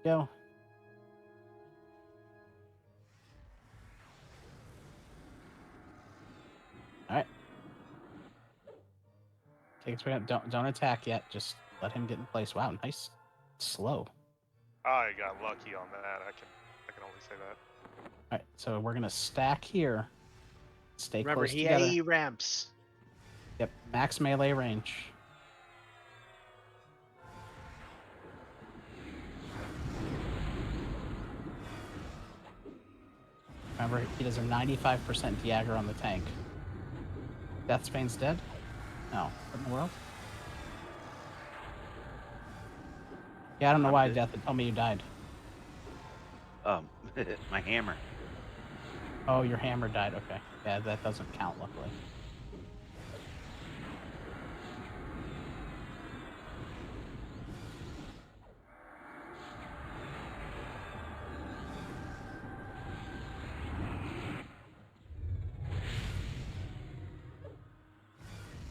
Go. All right. Take it back. Don't attack yet. Just let him get in place. Wow, nice. Slow. I got lucky on that. I can only say that. All right, so we're gonna stack here. Stay Remember, close he together. AE ramps. Yep, max melee range. Remember, he does a 95% de-aggro on the tank. Deathsbane's dead? No. What in the world? Yeah, I don't know why, Death. Tell me you died. My hammer. Oh, your hammer died. Okay. Yeah, that doesn't count, luckily.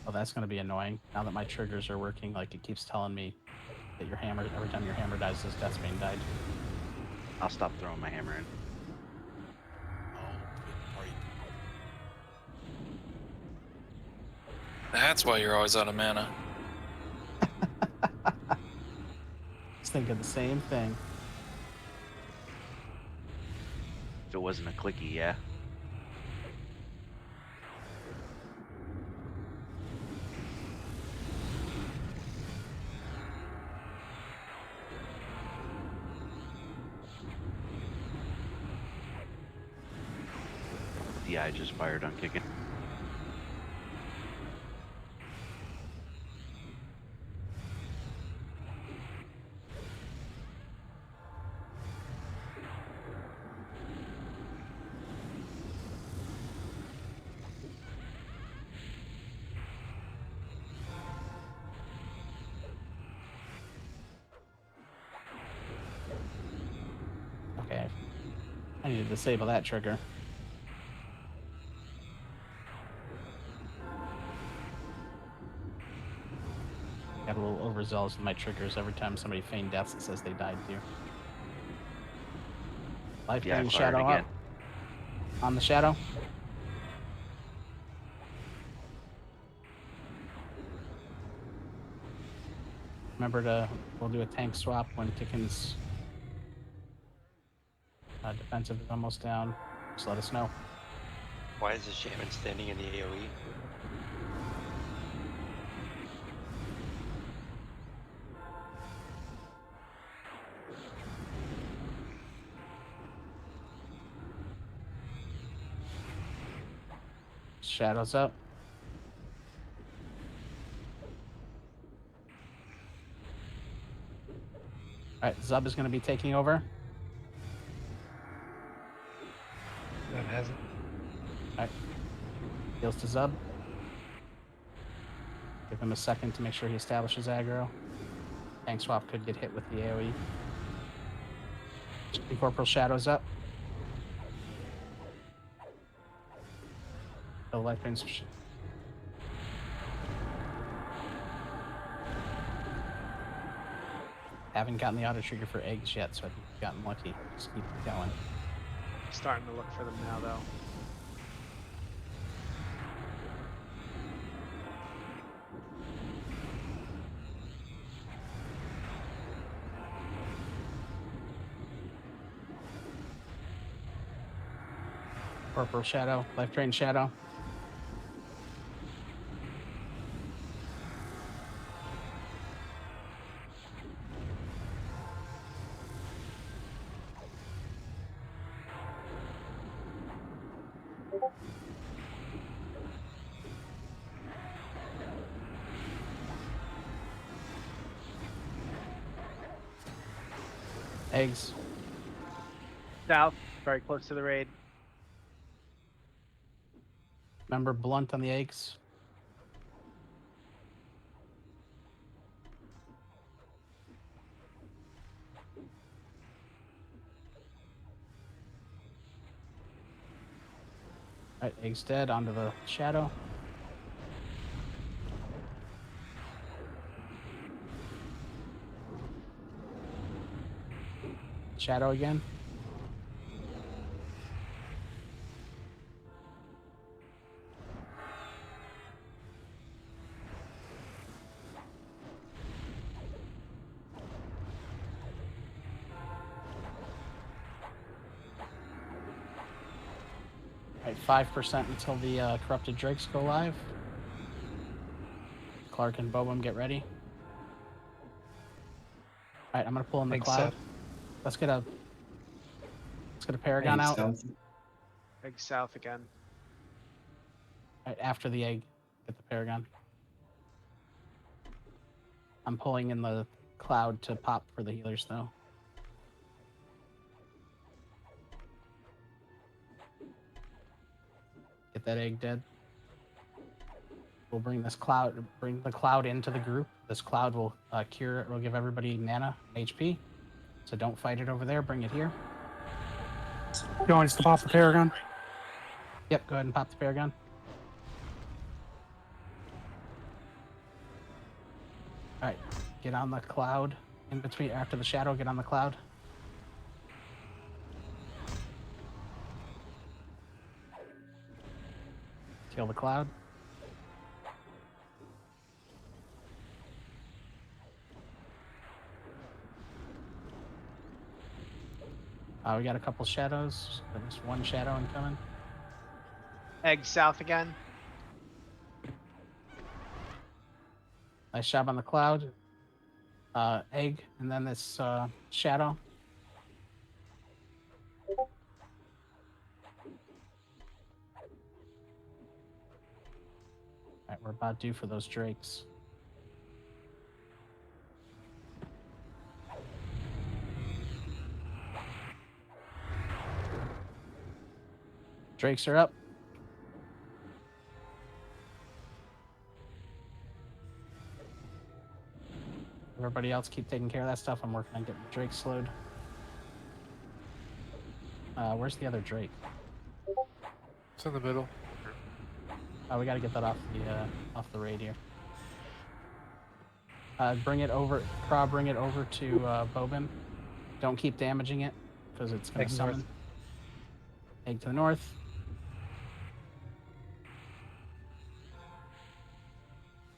Oh, that's going to be annoying. Now that my triggers are working, like, it keeps telling me that your hammer, every time your hammer dies, this Deathbane died. I'll stop throwing my hammer in. That's why you're always out of mana. I was thinking the same thing. If it wasn't a clicky, yeah. DI just fired on kicking. Okay. I need to disable that trigger. Got a little overzealous with my triggers every time somebody feigned deaths. It says they died too. Life Yeah, I Drain fired Shadow again. up. On the Shadow. Remember we'll do a tank swap when Kicken's defensive is almost down. Just let us know. Why is the shaman standing in the AoE? Shadows up. Alright, Zub is going to be taking over. That hasn't. Alright. Heals to Zub. Give him a second to make sure he establishes aggro. Tank swap could get hit with the AoE. Incorporeal Shadows up. The life drains. Haven't gotten the auto trigger for eggs yet, so I think we've gotten lucky. Just keep going. Starting to look for them now, though. Corporal Shadow, Life Drain Shadow. Eggs. South, very close to the raid. Remember Blunt on the eggs? Alright, eggs dead. Onto the Shadow. Shadow again. Alright, 5% until the corrupted drakes go live. Clark and Bobum, get ready. Alright, I'm gonna pull in the Egg cloud. Let's get a Paragon out. Egg south again. Right after the egg, get the Paragon. I'm pulling in the cloud to pop for the healers, though. Get that egg dead. We'll bring the cloud into the group. This cloud will will give everybody mana and HP. So don't fight it over there. Bring it here. You want us to pop the Paragon? Yep, go ahead and pop the Paragon. Alright, get on the cloud in between after the shadow, get on the cloud. Kill the cloud. We got a couple shadows. There's one shadow incoming. Egg south again. Nice job on the cloud. Egg, and then this shadow. Alright, we're about due for those drakes. Drakes are up. Everybody else keep taking care of that stuff. I'm working on getting the Drake slowed. Where's the other Drake? It's in the middle. Oh, we gotta get that off the raid here. Bring it over, Craw, bring it over to Bobin. Don't keep damaging it, because it's gonna Egg summon. north. Egg to the north.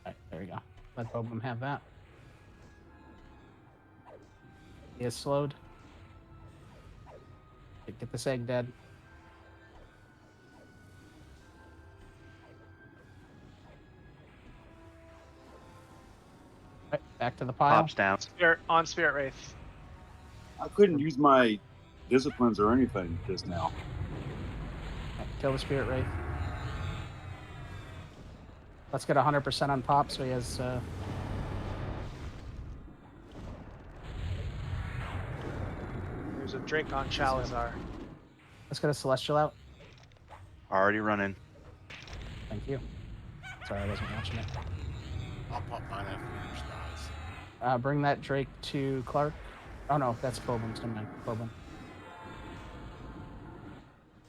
Alright, there we go. Let Bobin have that. He is slowed. Get this egg dead. Right, back to the pile. Pops down. On Spirit Wraith. I couldn't use my disciplines or anything just now. Right, kill the Spirit Wraith. Let's get 100% on Pop so he has... There's a Drake on Chalazar. Let's get a Celestial out. Already running. Thank you. Sorry, I wasn't watching it. I'll pop mine after yours dies. Bring that Drake to Clark. Oh no, that's Bobin's. Never mind. Bobin.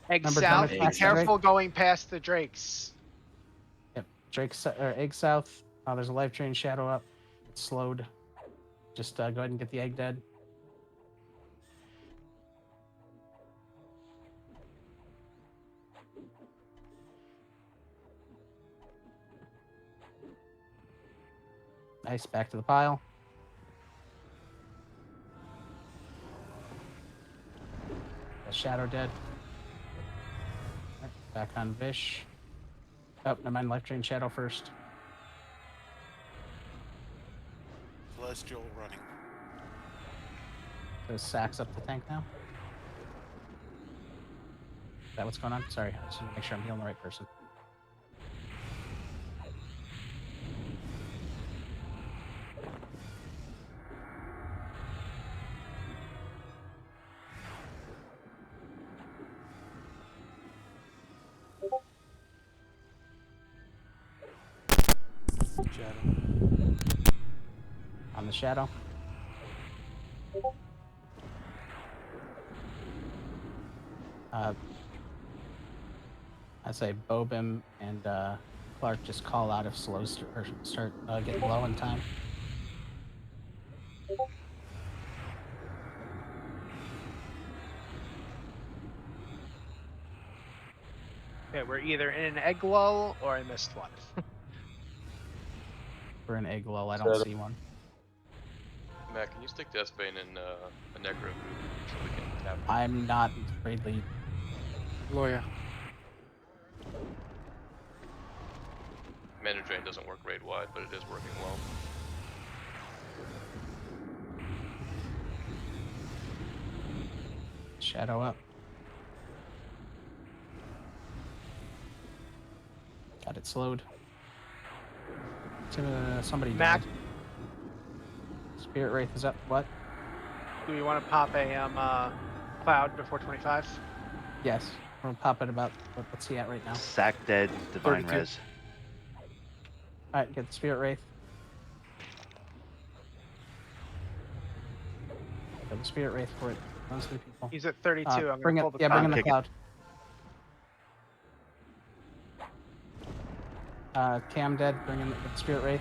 Egg Remember south. Drake Be past the careful going past the Drakes. Yep. Egg south. There's a life drain shadow up. It's slowed. Just go ahead and get the egg dead. Nice. Back to the pile. Shadow dead. Right, back on Vish. Oh, never mind. Life drain shadow first. Celestial running. So Sacks up the tank now. Is that what's going on? Sorry, I just want to make sure I'm healing the right person. Shadow. On the shadow. I say Bobim and Clark just call out if slows or start getting low in time. Okay, we're either in an egg lull or I missed one. For an egg lull, I don't see one. Matt, can you stick Deathbane in a Necro group so we can tap? I'm not raid lead. Lawyer. Mana Drain doesn't work raid wide, but it is working well. Shadow up. Got it slowed. Somebody Mac, died. Spirit Wraith is up. What? do we want to pop a cloud before 25? Yes. We're gonna pop it about. What's he at right now? Sack dead, divine 32. res. Alright, get the Spirit Wraith. Get the Spirit Wraith for it. Those three people. He's at 32. I'm Bring going to it. pull the Yeah, bring in cloud. the Kick it. cloud. Cam dead. Bring in the Spirit Wraith.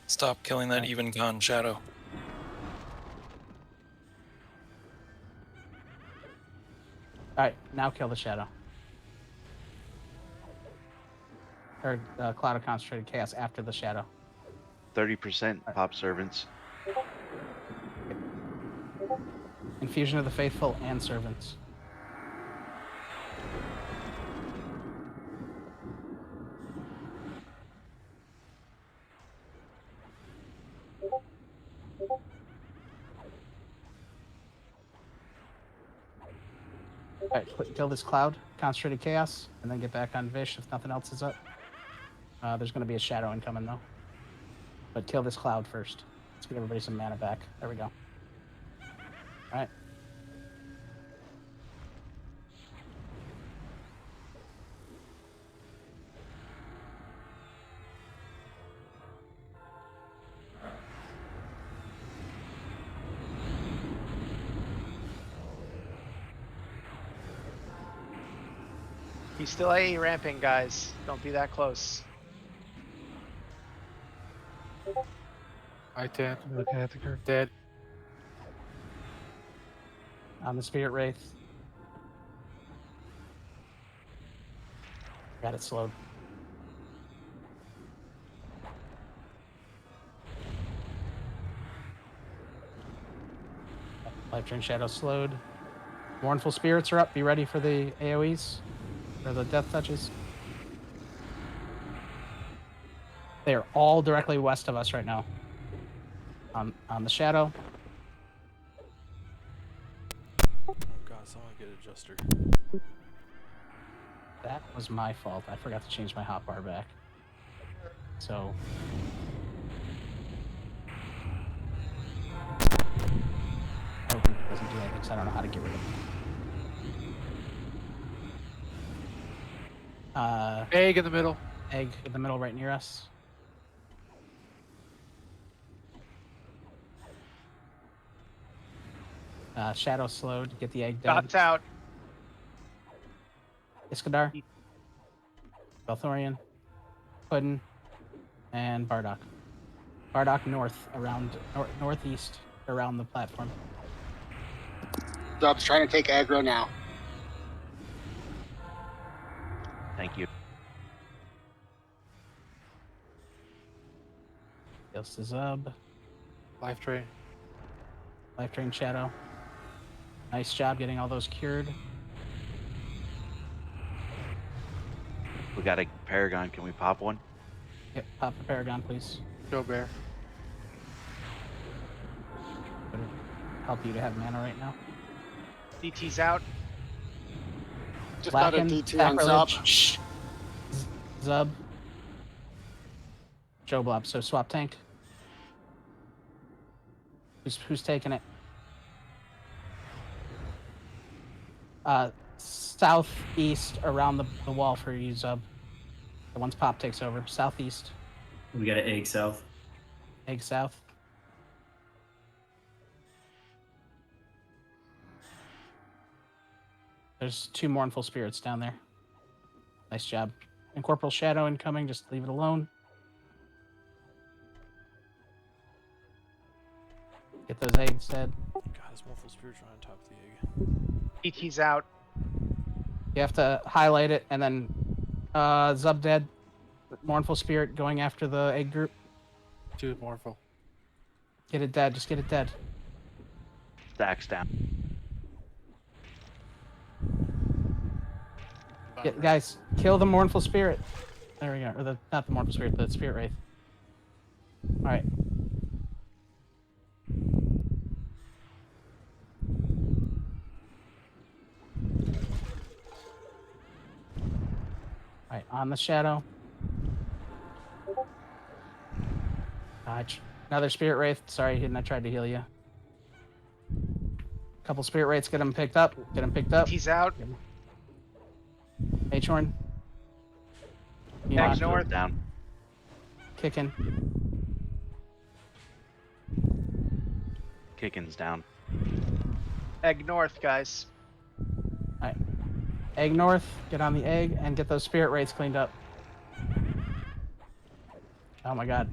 Stop killing that even gone shadow. Alright, now kill the Shadow. Or Cloud of Concentrated Chaos after the Shadow. 30% pop servants. Infusion of the Faithful and Servants. Alright, kill this Cloud, Concentrated Chaos, and then get back on Vish if nothing else is up. There's going to be a Shadow incoming though. But kill this Cloud first. Let's get everybody some mana back. There we go. Alright. He's still AE ramping, guys. Don't be that close. I dead. Looking at the curve. Dead. On the Spirit Wraith. Got it slowed. Life Drain Shadow slowed. Mournful Spirits are up. Be ready for the AoEs. Or the Death Touches. They are all directly west of us right now. On the Shadow. Oh god, someone get adjuster. That was my fault. I forgot to change my hotbar back. So. I hope it doesn't do anything because I don't know how to get rid of it. Egg in the middle. Egg in the middle right near us. Shadow slowed. Get the egg dead. Dots out. Iskandar. Belthorian. Puddin. And Bardock. Bardock north, around northeast, around the platform. Dub's trying to take aggro now. Thank you. Kills the Zub. Life Drain. Life Drain Shadow. Nice job getting all those cured. We got a Paragon. Can we pop one? Yep, pop the Paragon, please. Joe Bear. Would it help you to have mana right now? DT's out. Just got a Blackened, DT on Sacrilege. Zub. Shh. Zub. Joe Blob. So swap tank. Who's taking it? Southeast around the wall for you, Zub. The once Pop takes over. Southeast. We got an egg south. Egg south. There's 2 Mournful Spirits down there. Nice job. Incorporeal Shadow incoming. Just leave it alone. Get those eggs dead. God, this Morphle Spirit's right on top of the egg. ET's out. You have to highlight it and then Zub dead. Mournful Spirit going after the egg group. 2 Morphle. Get it dead. Just get it dead. Stacks down. Guys, kill the Mournful Spirit. There we go. Or not the Mournful Spirit, the Spirit Wraith. Alright. Alright, on the shadow. Dodge. Another Spirit Wraith. Sorry, I tried to heal you. Couple Spirit Wraiths, get him picked up. Get him picked up. ET's out. H-Horn. Egg north. Down. Kicking. Kicking's down. Egg north, guys. Alright. Egg north. Get on the egg and get those Spirit Wraiths cleaned up. Oh my god.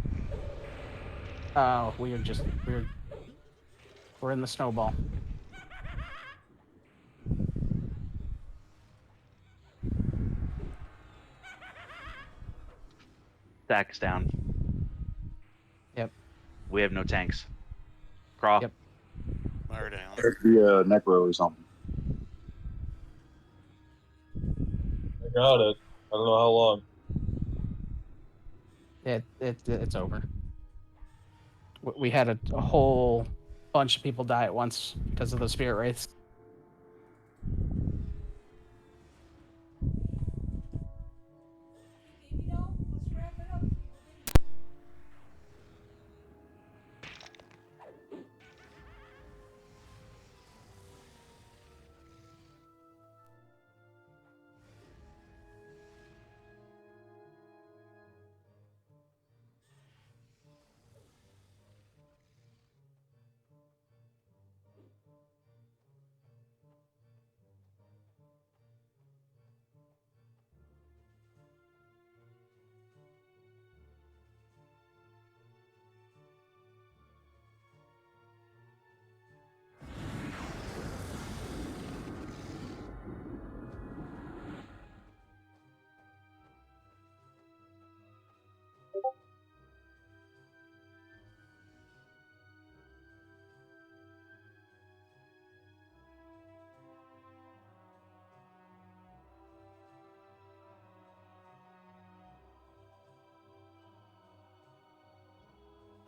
Oh, we're in the snowball. Stacks down. Yep. We have no tanks. Crawl. Yep. Fire down. There's the necro or something. I got it. I don't know how long. It's over. We had a whole bunch of people die at once because of those Spirit Wraiths.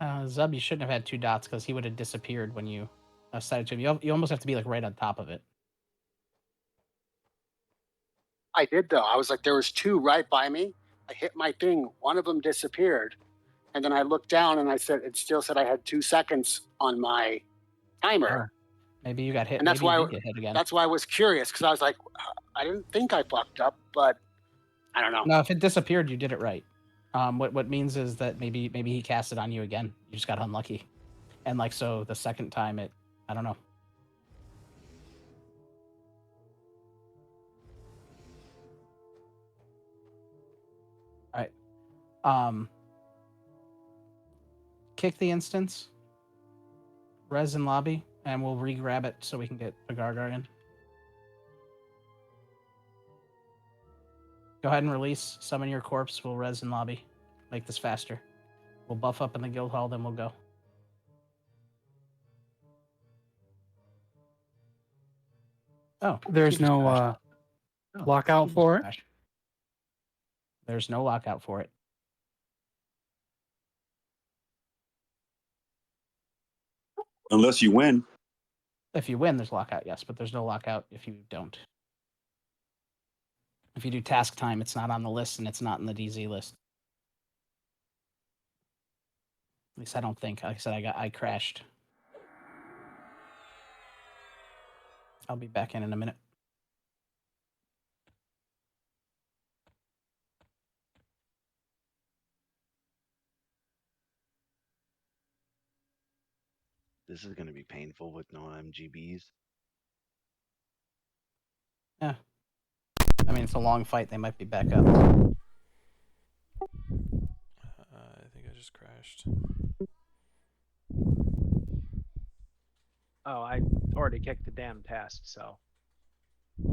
Zub, you shouldn't have had 2 dots because he would have disappeared when you set it to him. You almost have to be like right on top of it. I did though. I was like, there was 2 right by me. I hit my thing. One of them disappeared, and then I looked down and I said it still said I had 2 seconds on my timer. Maybe you got hit. And that's Maybe why you did get hit again. That's why I was curious because I was like, I didn't think I fucked up, but I don't know. No, if it disappeared, you did it right. What means is that maybe he cast it on you again. You just got unlucky, and like so the second time I don't know. All right. Kick the instance. Res in lobby, and we'll re-grab it so we can get the Gargar in. Go ahead and release. Summon your corpse. We'll res in lobby. Make this faster. We'll buff up in the guild hall, then we'll go. Oh, There's no lockout for it? There's no lockout for it. Unless you win. If you win, there's lockout, yes, but there's no lockout if you don't. If you do task time, it's not on the list and it's not in the DZ list. At least I don't think. Like I said, I crashed. I'll be back in a minute. This is going to be painful with no MGBs. Yeah. I mean, it's a long fight. They might be back up. I think I just crashed. Oh, I already kicked the damn task, so.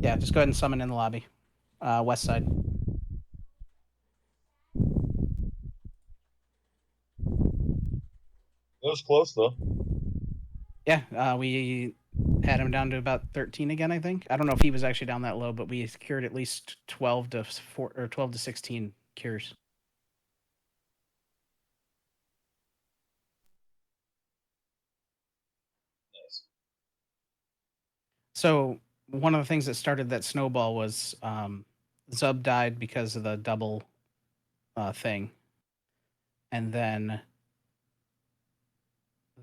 Yeah, just go ahead and summon in the lobby. West side. It was close though. Yeah, we had him down to about 13 again, I think. I don't know if he was actually down that low, but we secured at least 12 to 12 to 16 cures. Nice. So one of the things that started that snowball was Zub died because of the double thing, and then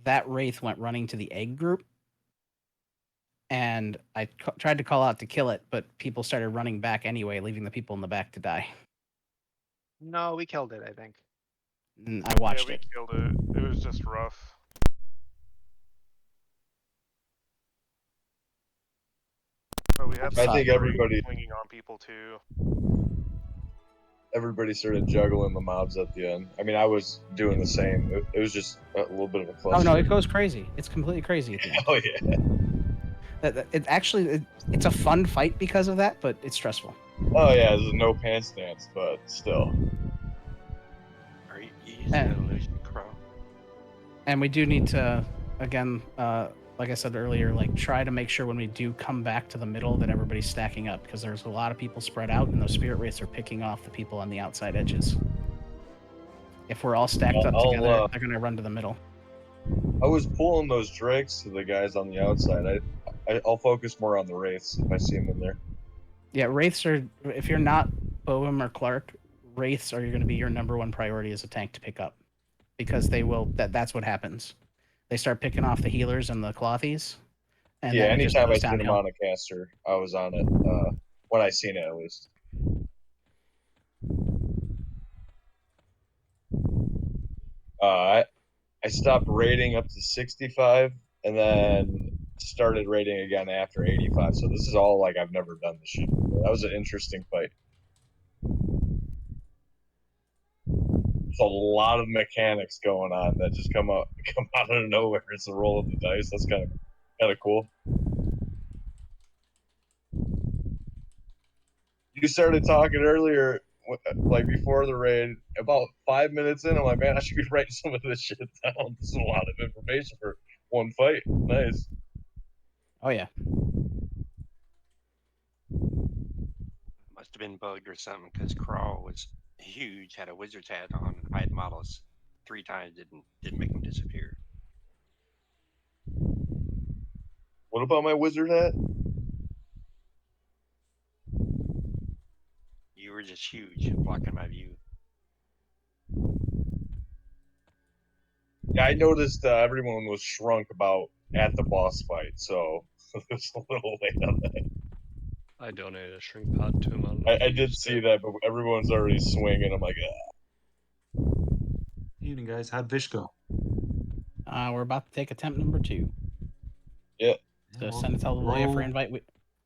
that wraith went running to the egg group, and I tried to call out to kill it, but people started running back anyway, leaving the people in the back to die. No, we killed it, I think. And I watched yeah, we it. killed it. It was just rough. But we had I some think great everybody swinging on people too. everybody started juggling the mobs at the end. I mean, I was doing the same. It was just a little bit of a cluster. Oh no, it goes crazy. It's completely crazy at the end. Oh yeah. It actually it's a fun fight because of that, but it's stressful. Oh yeah, there's a no pants dance, but still. Are you using an illusion, Crow? And we do need to, again, like I said earlier, like try to make sure when we do come back to the middle that everybody's stacking up, because there's a lot of people spread out, and those spirit wraiths are picking off the people on the outside edges. If we're all stacked up together, they're gonna run to the middle. I was pulling those drakes to the guys on the outside. I'll focus more on the wraiths if I see them in there. Yeah, wraiths are. If you're not Boehm or Clark, wraiths are going to be your number one priority as a tank to pick up, because they will. That's what happens. They start picking off the healers and the clothies. And Yeah, then it just anytime I goes seen them downhill. on a caster, I was on it. When I seen it, at least. I stopped raiding up to 65, and then started raiding again after 85. So this is all like I've never done this shit before. That was an interesting fight. There's a lot of mechanics going on that just come out of nowhere. It's a roll of the dice. That's kind of cool. You started talking earlier, like before the raid. About 5 minutes in, I'm like, man, I should be writing some of this shit down. This is a lot of information for one fight. Nice. Oh yeah. Must have been bugged or something, because Crawl was huge, had a wizard's hat on, and hide models 3 times didn't make him disappear. What about my wizard hat? You were just huge, blocking my view. Yeah, I noticed everyone was shrunk about at the boss fight, so it's a little late on that. I donated a shrink pod to him. I did see that, but everyone's already swinging. I'm like, Evening, guys. How'd Vish go? We're about to take attempt number 2. Yeah. So send it to Lawyer for invite.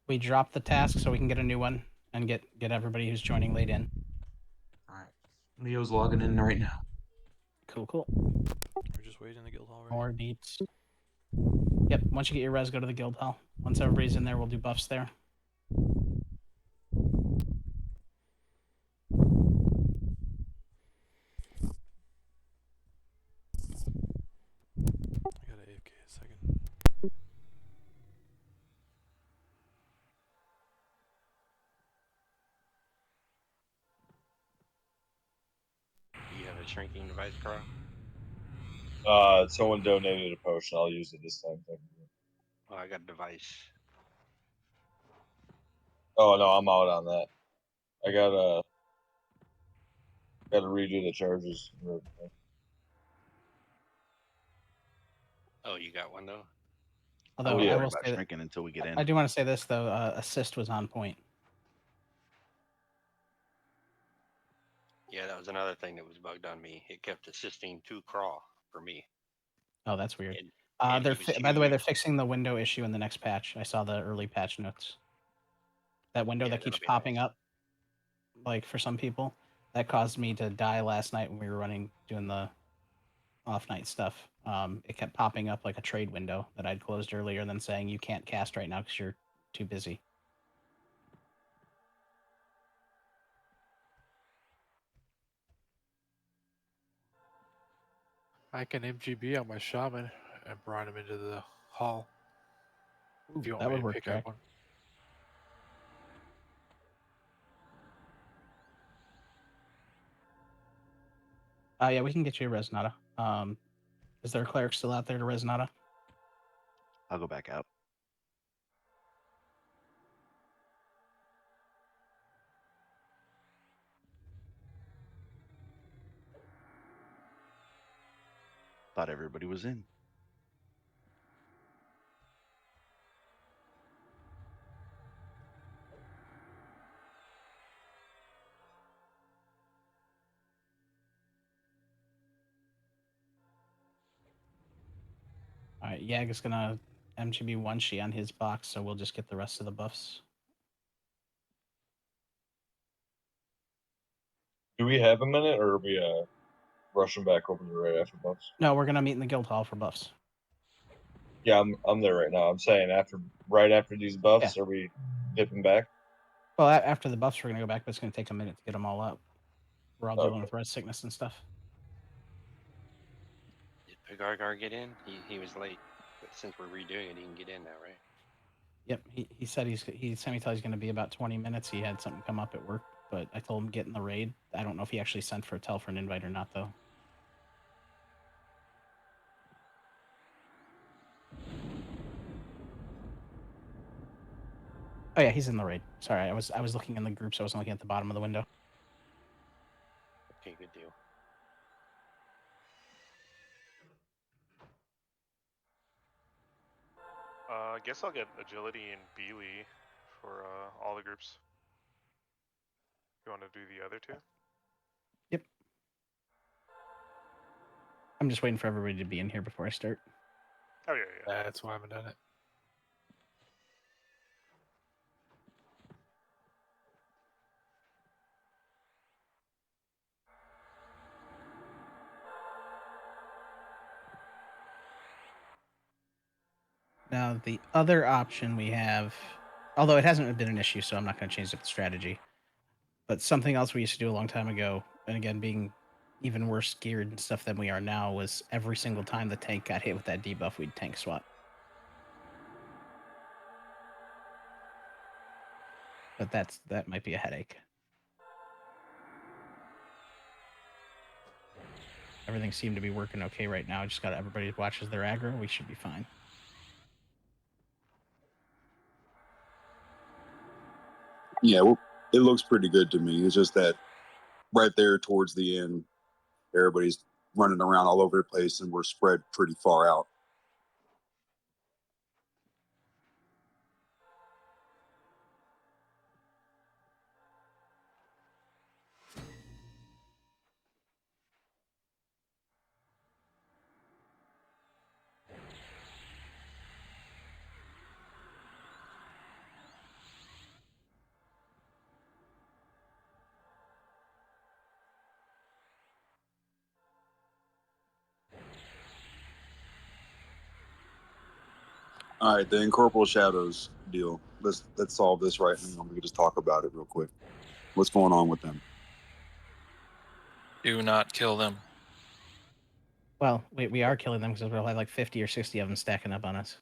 We dropped the task so we can get a new one and get everybody who's joining late in. All right. Leo's logging in right now. Cool. We're just waiting in the guild hall, right? More beats. Yep. Once you get your res, go to the guild hall. Once everybody's in there, we'll do buffs there. I got AFK a second. Do you have a shrinking device, Crow? someone donated a potion. I'll use it this time. Thank you. Oh, I got a device. Oh no, I'm out on that. I gotta redo the charges. Oh, you got one though? Although I I worry will about say shrinking until we get in. I do want to say this though. Assist was on point. Yeah, that was another thing that was bugged on me. It kept assisting to Crawl for me. Oh, that's weird. And They're he was by the way, they're huge. fixing the window issue in the next patch. I saw the early patch notes. That window Yeah, that keeps that'll be popping nice. up, like for some people, that caused me to die last night when we were doing the off-night stuff. It kept popping up like a trade window that I'd closed earlier, and then saying you can't cast right now because you're too busy. I can MGB on my shaman and brought him into the hall. Ooh, If you want that me would to work, pick Jack. up one. Yeah, we can get you a Resonata. Is there a cleric still out there to Resonata? I'll go back out. Thought everybody was in. All right, Yag is gonna MGB one she on his box, so we'll just get the rest of the buffs. Do we have a minute, or are we rushing back over to the right after buffs? No, we're gonna meet in the guild hall for buffs. Yeah, I'm there right now. I'm saying right after these buffs, are we dipping back? Well, after the buffs, we're gonna go back, but it's gonna take a minute to get them all up. We're all dealing Okay. with red sickness and stuff. Did Pagargar get in? He was late, but since we're redoing it, he can get in now, right? Yep, he said he sent me tell he's gonna be about 20 minutes. He had something come up at work, but I told him get in the raid. I don't know if he actually sent for a tell for an invite or not, though. Oh yeah, he's in the raid. Sorry, I was looking in the group, so I wasn't looking at the bottom of the window. Okay, good deal. I guess I'll get agility and Beely for all the groups. You want to do the other two? Yep. I'm just waiting for everybody to be in here before I start. Oh yeah. That's why I haven't done it. Now, the other option we have, although it hasn't been an issue, so I'm not going to change up the strategy, but something else we used to do a long time ago, and again, being even worse geared and stuff than we are now, was every single time the tank got hit with that debuff, we'd tank swap. But that might be a headache. Everything seemed to be working okay right now. Just got everybody watches their aggro. We should be fine. Yeah, well, it looks pretty good to me. It's just that right there towards the end, everybody's running around all over the place, and we're spread pretty far out. All right, the incorporeal shadows deal. Let's solve this right now. We can just talk about it real quick. What's going on with them? Do not kill them. Well, we are killing them because we'll have like 50 or 60 of them stacking up on us.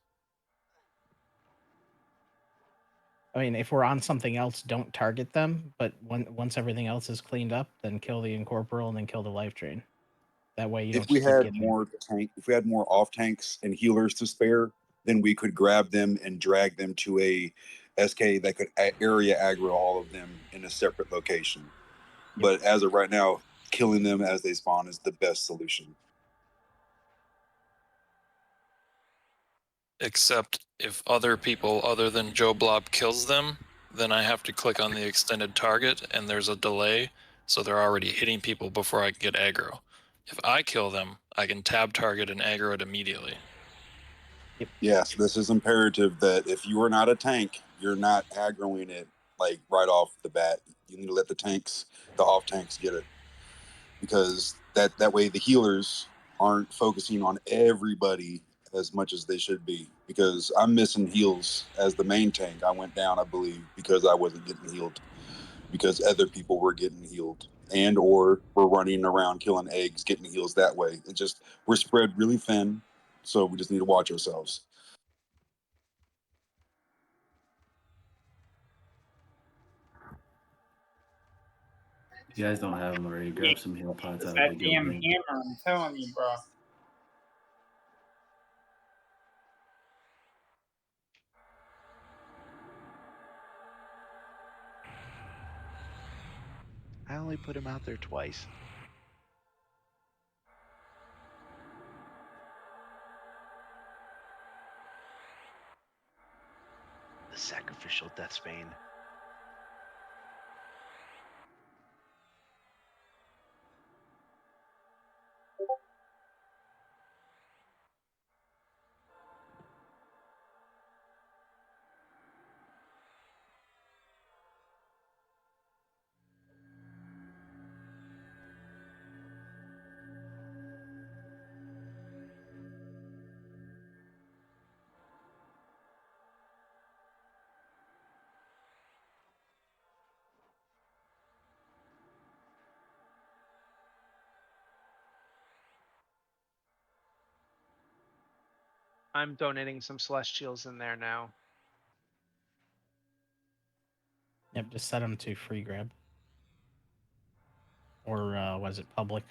I mean, if we're on something else, don't target them. But once everything else is cleaned up, then kill the incorporeal and then kill the life drain. That way you don't If we just keep had getting... if we had more off tanks and healers to spare, then we could grab them and drag them to a SK that could area aggro all of them in a separate location. But as of right now, killing them as they spawn is the best solution. Except if other people other than Joe Blob kills them, then I have to click on the extended target and there's a delay, so they're already hitting people before I get aggro. If I kill them, I can tab target and aggro it immediately. Yes, this is imperative that if you are not a tank, you're not aggroing it like right off the bat. You need to let the off tanks get it, because that way the healers aren't focusing on everybody as much as they should be, because I'm missing heals as the main tank. I went down, I believe, because I wasn't getting healed, because other people were getting healed, and or we're running around killing eggs, getting heals that way. It just, we're spread really thin, so we just need to watch ourselves. If you guys don't have them already, grab some heal pots It's out of the that guild damn ring. hammer, I'm telling you, bro. I only put him out there twice. The sacrificial deathbane. I'm donating some celestials in there now. Yep, just set them to free grab. Or was it public?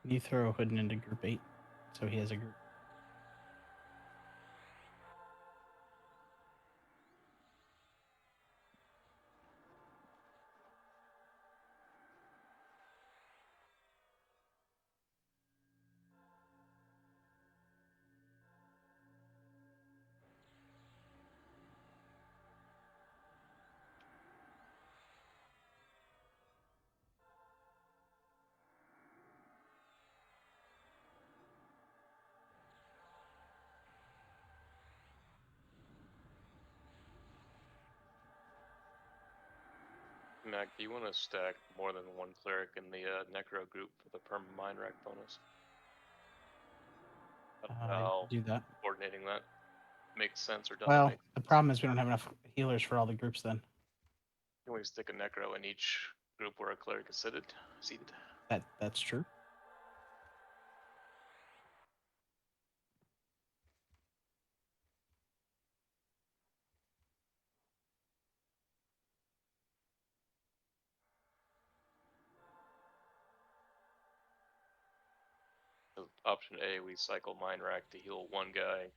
You throw Hoodin into group 8, so he has a group. Mac, do you want to stack more than one cleric in the Necro group for the perma mind rack bonus? Do that. Coordinating that makes sense or doesn't Well, make the problem is we don't have enough healers for all the groups then. Can we stick a Necro in each group where a cleric is seated? That's true. So option A, we cycle mind rack to heal one guy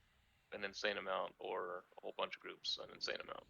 an insane amount, or a whole bunch of groups an insane amount.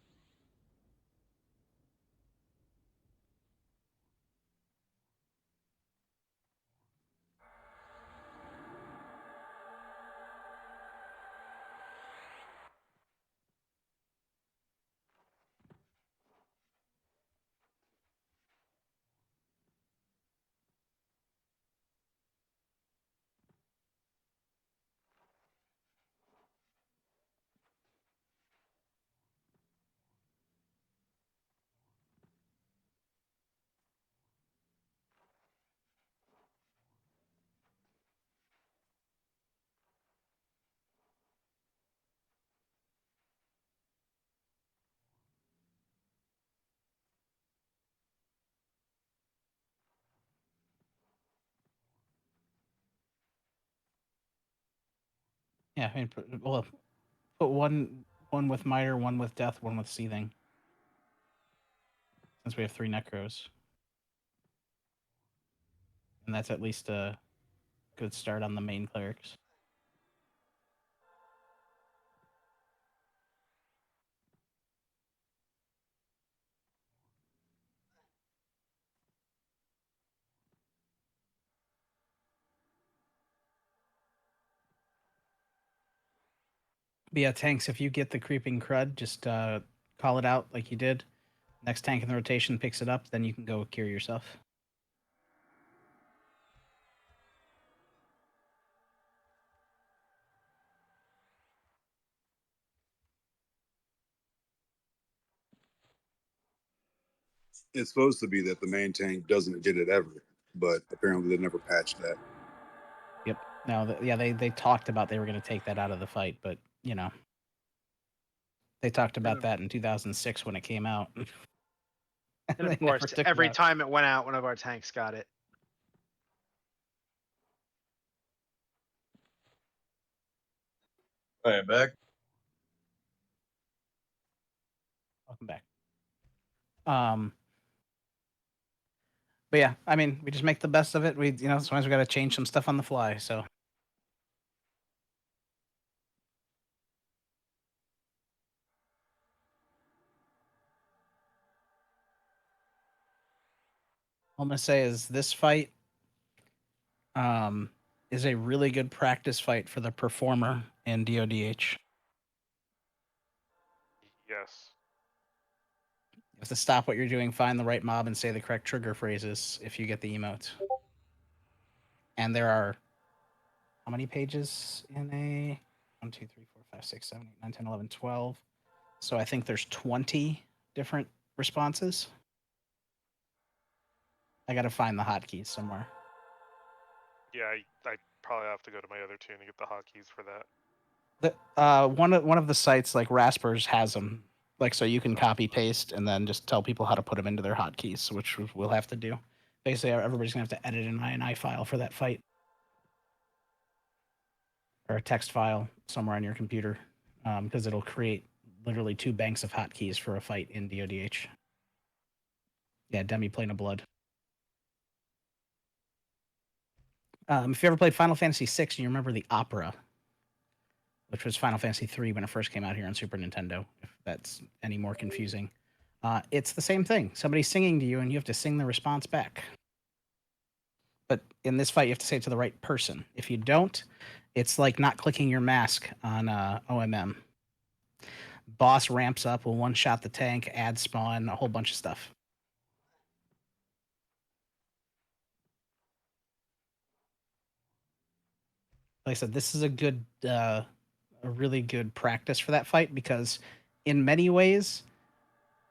Yeah, I mean, put one with miter, one with death, one with seething. Since we have 3 necros, and that's at least a good start on the main clerics. But yeah, tanks, if you get the creeping crud, just call it out like you did. Next tank in the rotation picks it up, then you can go cure yourself. It's supposed to be that the main tank doesn't get it ever, but apparently they never patched that. Yep. No, yeah, they talked about they were going to take that out of the fight, but, you know, they talked about that in 2006 when it came out. And They of never course, took it every out. time it went out, one of our tanks got it. All right, back. Welcome back. But yeah, I mean, we just make the best of it. We, you know, sometimes we got to change some stuff on the fly. So all I'm gonna say is this fight is a really good practice fight for the performer in DODH. Yes. You have to stop what you're doing, find the right mob, and say the correct trigger phrases if you get the emote. And there are how many pages in a 1, 2, 3, 4, 5, 6, 7, 8, 9, 10, 11, 12. So I think there's 20 different responses. I gotta find the hotkeys somewhere. Yeah, I probably have to go to my other tune to get the hotkeys for that. One of the sites like Raspers has them, like so you can copy paste and then just tell people how to put them into their hotkeys, which we'll have to do. Basically, everybody's gonna have to edit an INI file for that fight, or a text file somewhere on your computer, because it'll create literally 2 banks of hotkeys for a fight in DODH. Yeah, Demi Plane of Blood. If you ever played Final Fantasy VI, you remember the opera, which was Final Fantasy III when it first came out here on Super Nintendo, if that's any more confusing. It's the same thing. Somebody's singing to you, and you have to sing the response back. But in this fight, you have to say it to the right person. If you don't, it's like not clicking your mask on OMM. Boss ramps up, will one-shot the tank, add spawn, a whole bunch of stuff. Like I said, this is a really good practice for that fight, because in many ways,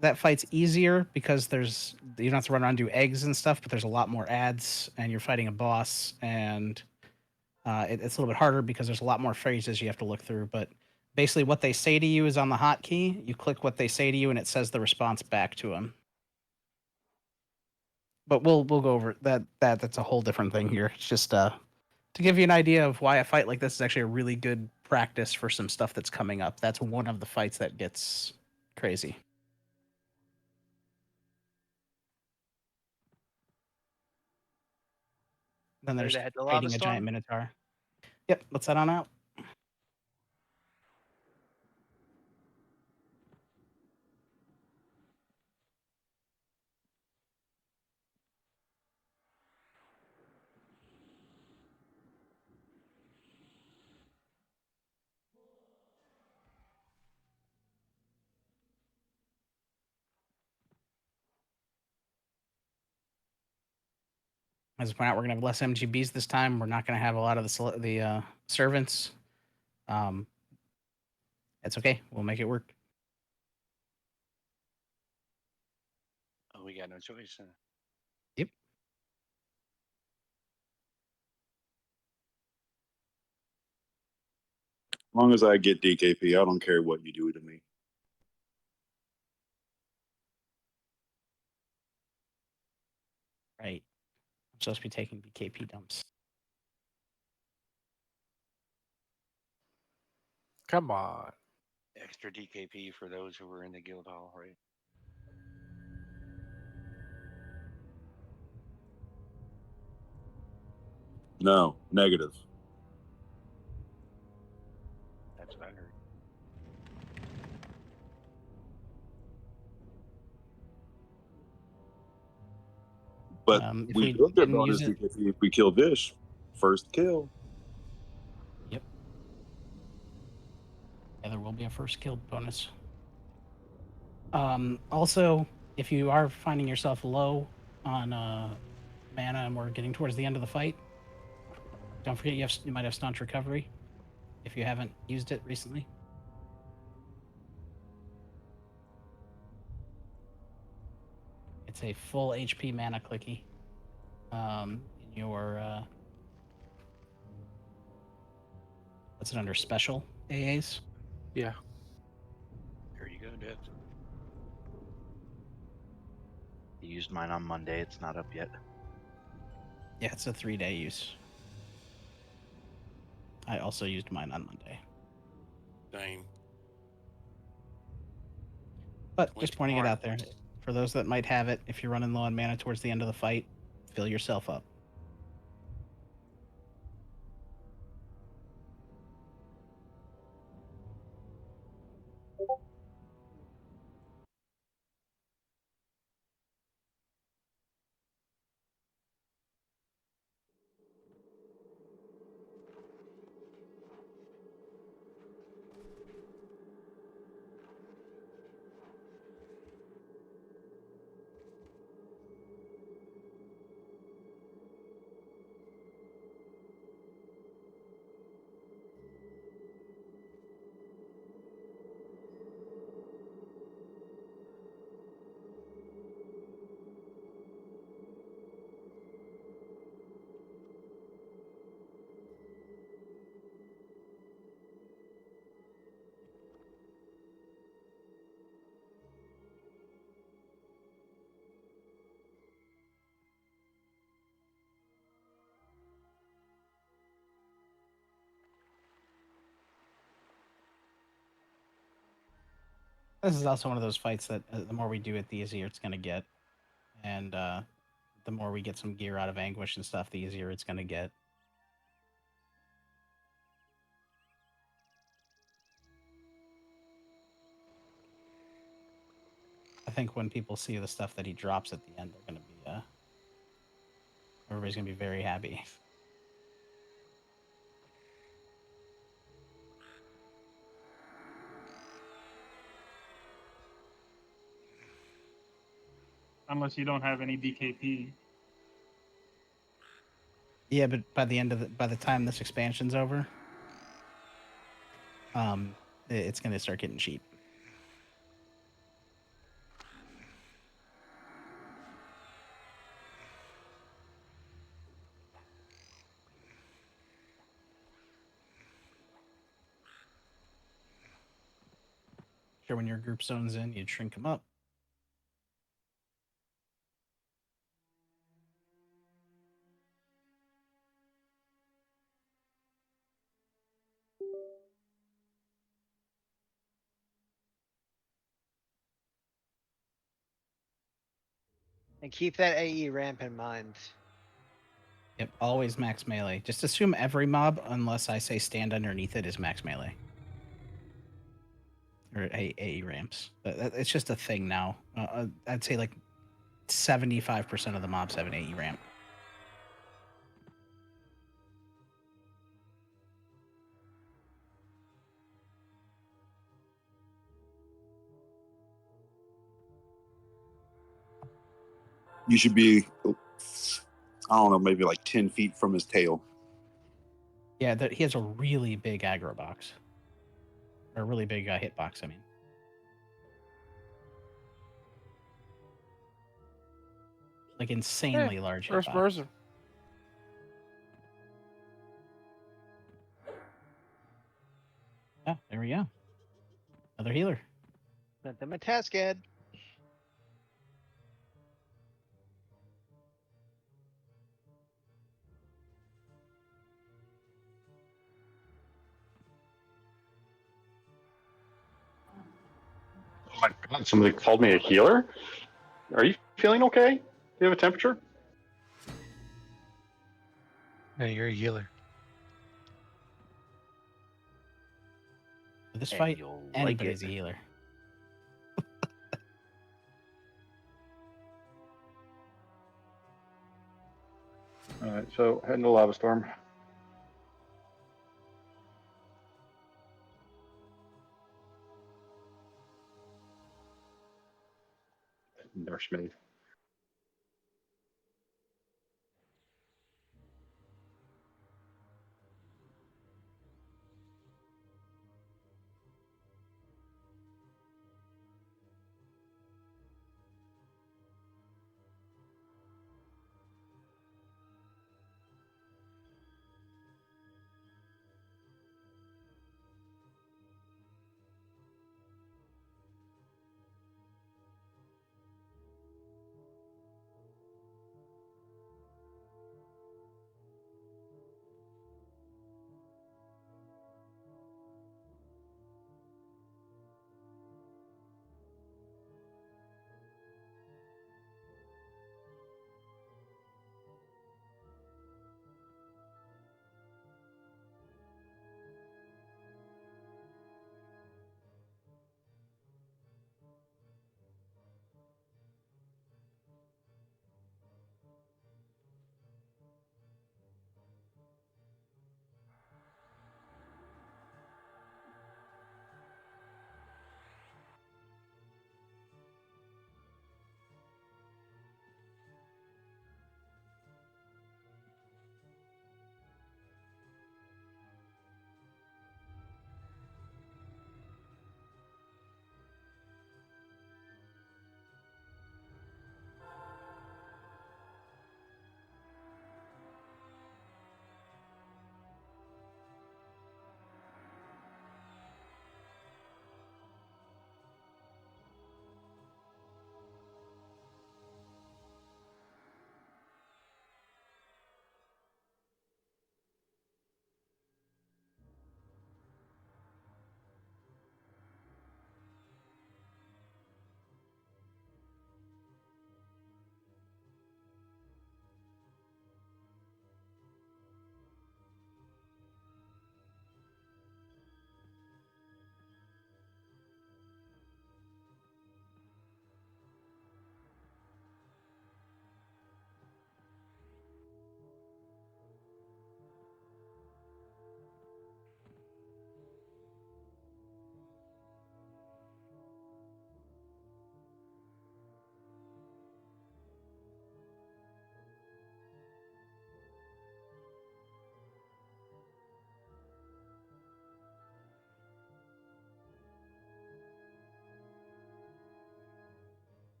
that fight's easier because you don't have to run around and do eggs and stuff, but there's a lot more ads, and you're fighting a boss, and it's a little bit harder because there's a lot more phrases you have to look through. But basically, what they say to you is on the hotkey. You click what they say to you, and it says the response back to them. But we'll go over that. That's a whole different thing here. It's just to give you an idea of why a fight like this is actually a really good practice for some stuff that's coming up. That's one of the fights that gets crazy. Then Ready there's to head to Lava fighting a giant Storm? minotaur. Yep, let's head on out. As a point out, we're going to have less MGBs this time. We're not going to have a lot of the servants. It's okay. We'll make it work. Oh, we got no choice. Yep. As long as I get DKP, I don't care what you do to me. Right. I'm supposed to be taking BKP dumps. Come on. Extra DKP for those who were in the guild hall, right? No, negative. That's what I heard. But If we we will get didn't bonus use it, DKP if we kill Vish. First kill. yep. Yeah, Yeah, there will be a first killed bonus. Also, if you are finding yourself low on mana and we're getting towards the end of the fight, don't forget you might have staunch recovery if you haven't used it recently. It's a full HP mana clicky in your what's it under, special AAs? Yeah. There you go, Dev. I used mine on Monday. It's not up yet. Yeah, it's a 3-day use. I also used mine on Monday. Dang. But just pointing it out there. For those that might have it, if you're running low on mana towards the end of the fight, fill yourself up. This is also one of those fights that the more we do it, the easier it's going to get. And the more we get some gear out of Anguish and stuff, the easier it's going to get. I think when people see the stuff that he drops at the end, they're going to be, everybody's going to be very happy. Unless you don't have any BKP. Yeah, but by the time this expansion's over, it's going to start getting cheap. Sure, when your group zones in, you'd shrink them up. And keep that AE ramp in mind. Yep, always max melee. Just assume every mob, unless I say stand underneath it, is max melee. Or AE ramps. It's just a thing now. I'd say like 75% of the mobs have an AE ramp. You should be, I don't know, maybe like 10 feet from his tail. Yeah, he has a really big aggro box. Or a really big hit box, I mean. Like insanely large hit First box. person. Yeah, there we go. Another healer. Sent them a task, Ed. Oh my god, somebody called me a healer? Are you feeling okay? Do you have a temperature? No, you're a healer. For this And fight, you'll like anybody's it. a healer. Alright, so heading to Lava Storm. or Smith.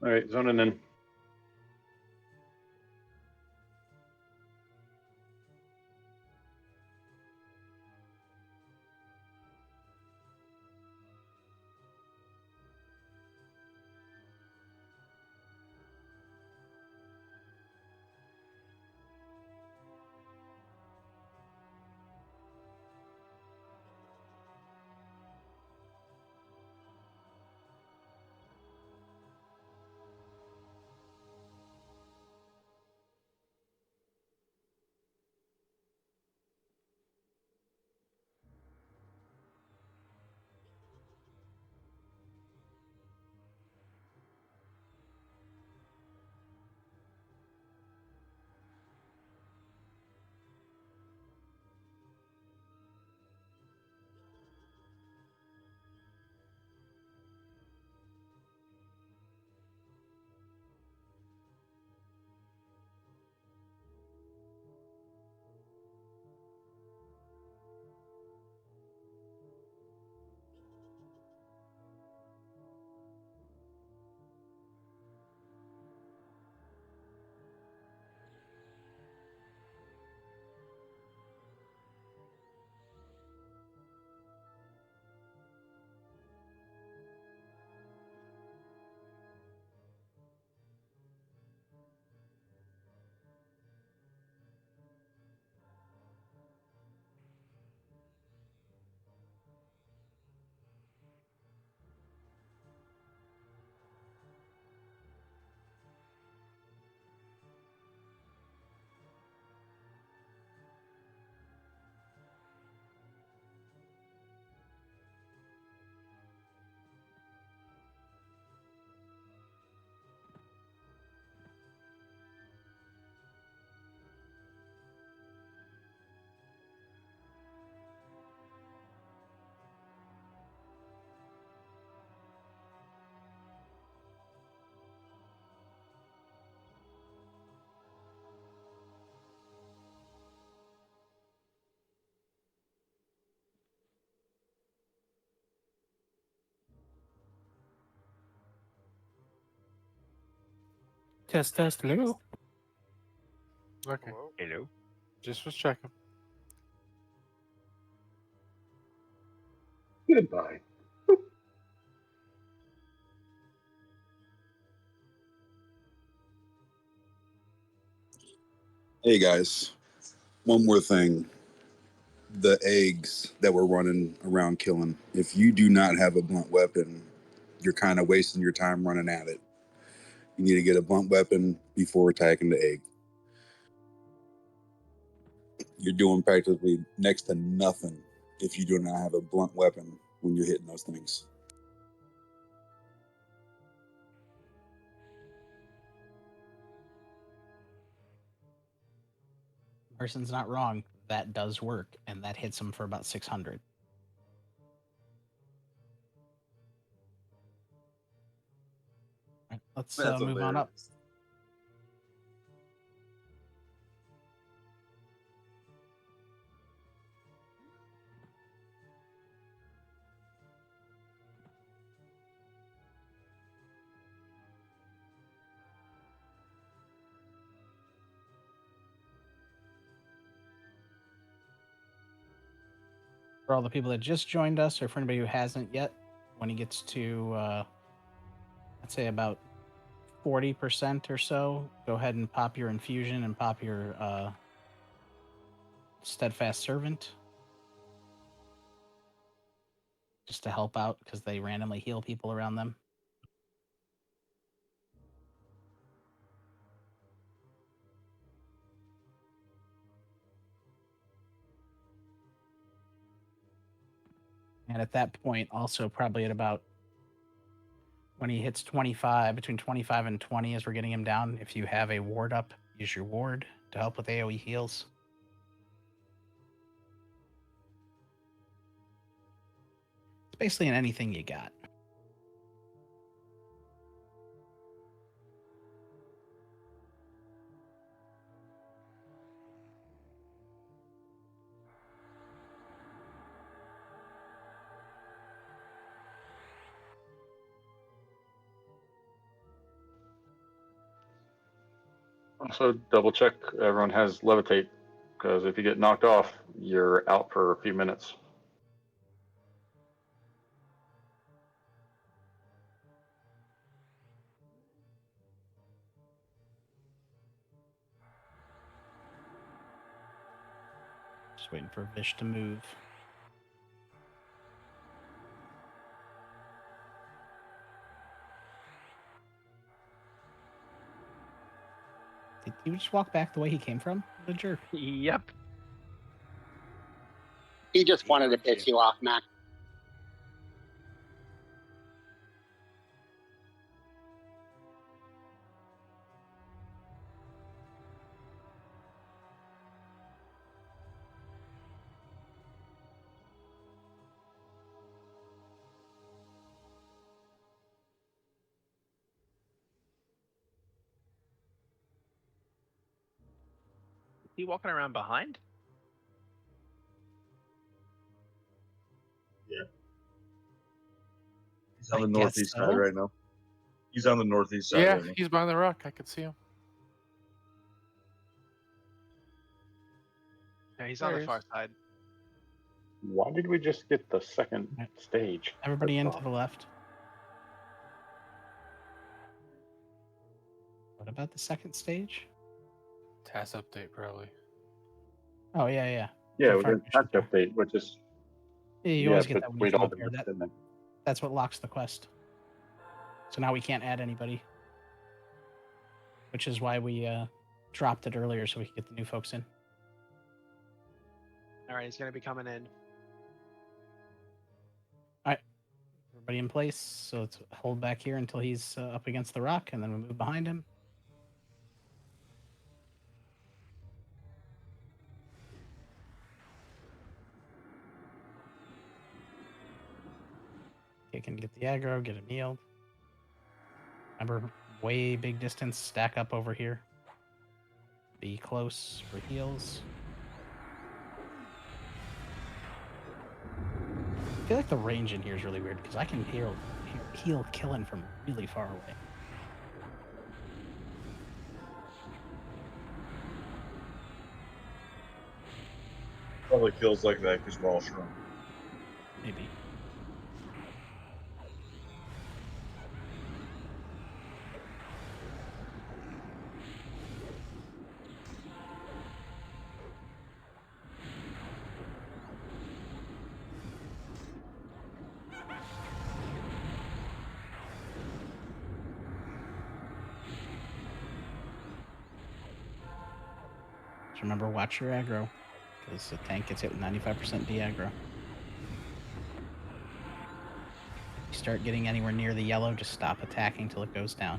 All right, zoning in. Test, hello. Okay. Hello? Hello. Just was checking. Goodbye. Hey guys, one more thing. The eggs that we're running around killing. If you do not have a blunt weapon, you're kind of wasting your time running at it. You need to get a blunt weapon before attacking the egg. You're doing practically next to nothing if you do not have a blunt weapon when you're hitting those things. Person's not wrong. That does work, and that hits him for about 600. Right, let's That's move on up. hilarious. For all the people that just joined us, or for anybody who hasn't yet, when he gets to, I'd say about 40% or so, go ahead and pop your infusion and pop your steadfast servant, just to help out because they randomly heal people around them. And at that point, also probably at about when he hits 25, between 25 and 20 as we're getting him down, if you have a ward up, use your ward to help with AoE heals. It's basically in anything you got. Also, double check everyone has levitate, because if you get knocked off, you're out for a few minutes. Just waiting for Vish to move. Did you just walk back the way he came from? What a jerk. Yep. He just He wanted to heard piss you. you off, Mac. He walking around behind? Yeah. He's on I the guess northeast side so. right now. He's on the northeast side Yeah, right now. he's behind the rock. I can see him. Yeah, he's There on he the is. far side. Why did we just get the second Right. stage? Everybody That's into odd. the left. What about the second stage? TAS update, probably. Oh, yeah. Yeah, The we fire did patch mission. update, which is Yeah, you yeah, always get but that when you we'd come all up been here. mixed in there. That's what locks the quest. So now we can't add anybody. Which is why we dropped it earlier so we could get the new folks in. All right, he's gonna be coming in. All right. Everybody in place. So let's hold back here until he's up against the rock, and then we move behind him. He can get the aggro, get him healed. Remember, way big distance, stack up over here. Be close for heals. I feel like the range in here is really weird because I can heal killing from really far away. Probably feels like that because we're all shrunk. Maybe. Just remember, watch your aggro, because the tank gets hit with 95% de-aggro. You start getting anywhere near the yellow, just stop attacking till it goes down.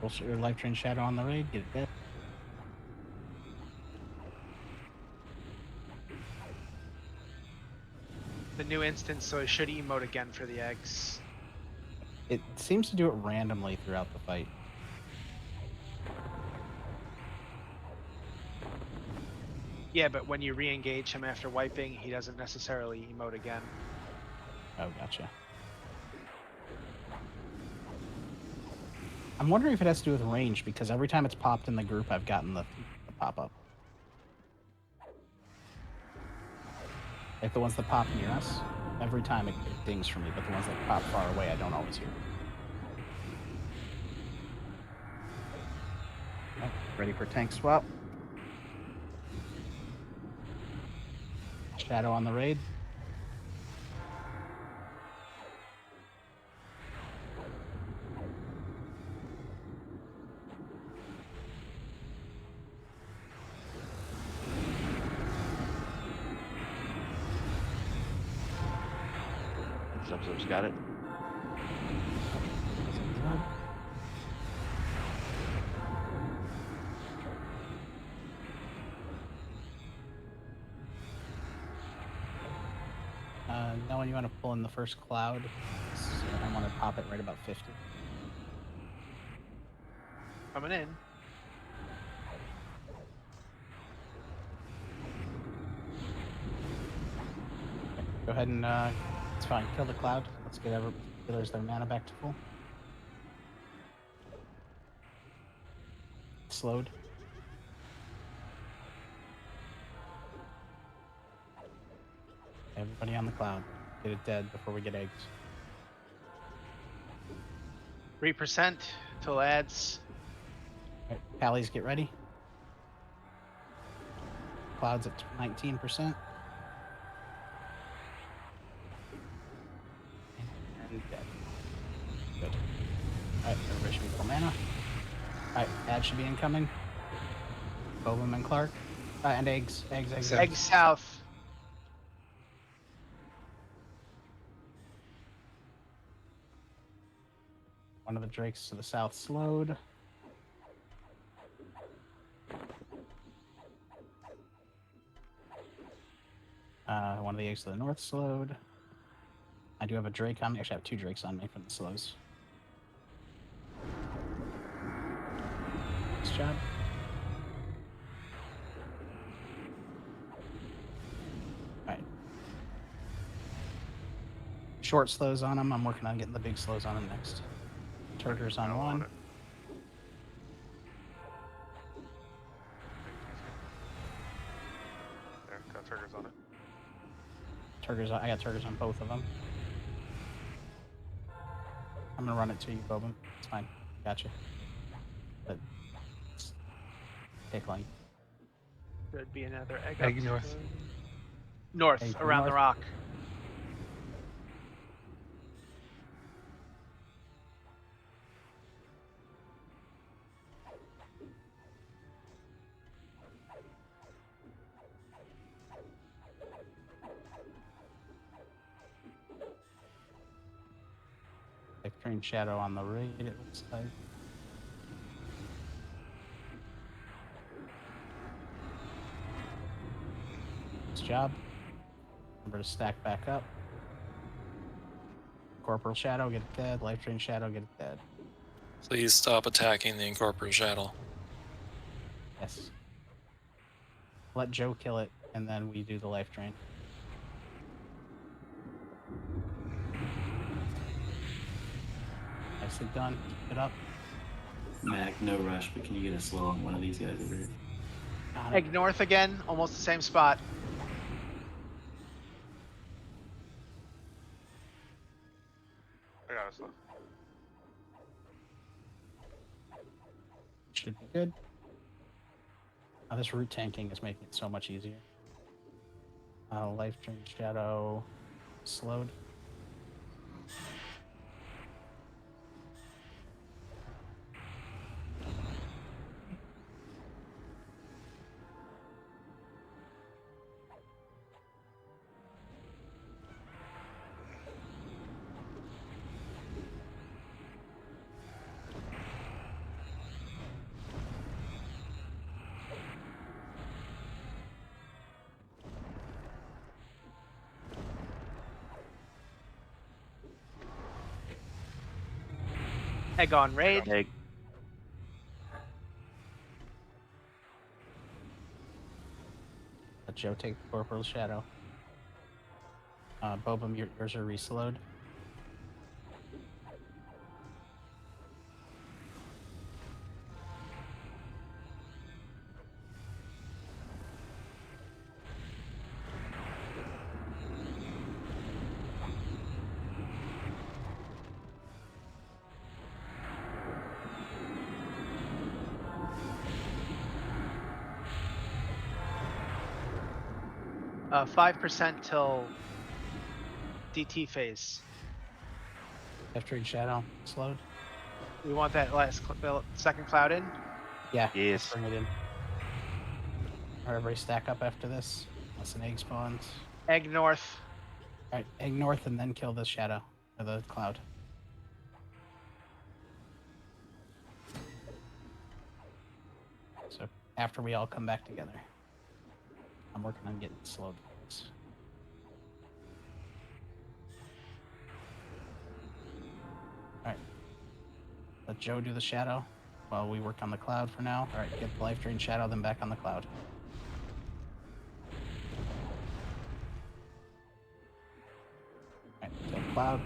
Roll your life drain shadow on the raid, get it dead. The new instance, so it should emote again for the eggs. It seems to do it randomly throughout the fight. Yeah, but when you re-engage him after wiping, he doesn't necessarily emote again. Oh, gotcha. I'm wondering if it has to do with range, because every time it's popped in the group, I've gotten the pop-up. Like the ones that pop near us, every time it dings for me, but the ones that pop far away, I don't always hear. Oh, ready for tank swap. Shadow on the raid. Zub's got it. Now when you want to pull in the first cloud, so I want to pop it right about 50. Coming in. Go ahead and, it's fine, kill the cloud. Let's get every healers their mana back to full. Slowed. Everybody on the cloud. Get it dead before we get eggs. 3% till adds. All right, Pallies, get ready. Cloud's at 19%. And dead. Good. Alright, everybody should be full mana. Alright, ad should be incoming. Bobum and Clark. And eggs. Eggs. Eggs south. One of the drakes to the south slowed. One of the eggs to the north slowed. I do have a drake on me. Actually, I have two drakes on me from the slows. Nice job. Alright. Short slows on him. I'm working on getting the big slows on him next. Turgor's on one. There, got Turgor's on it. I got Turgors on both of them. I'm gonna run it to you, Bobum. It's fine. Gotcha. But it's tickling. Could be another egg. Egg up. north. North, Egg around the north. rock. Train shadow on the raid, it looks like. Nice job. Remember to stack back up. Corporal shadow, get it dead. Life drain shadow, get it dead. Please stop attacking the incorporeal shadow. Yes. Let Joe kill it, and then we do the life drain. Nicely done. Keep it up. Mac, no rush, but can you get a slow on one of these guys over here? Egg north again, almost the same spot. I got it, so. Should be good. Now this root tanking is making it so much easier. Life drain shadow slowed. Egg on raid. Egg. Let Joe take the corporal shadow. Bobum, yours are reslowed. Uh, 5% till DT phase. Life drain shadow slowed. We want that the second cloud in. Yeah. Yes. Bring it in. Alright, everybody stack up after this. Unless an egg spawns. Egg north. Alright, egg north and then kill the shadow. Or the cloud. So after we all come back together. I'm working on getting slowed. Alright. Let Joe do the shadow while we work on the cloud for now. Alright, get the life drain shadow, then back on the cloud. Alright, kill the cloud.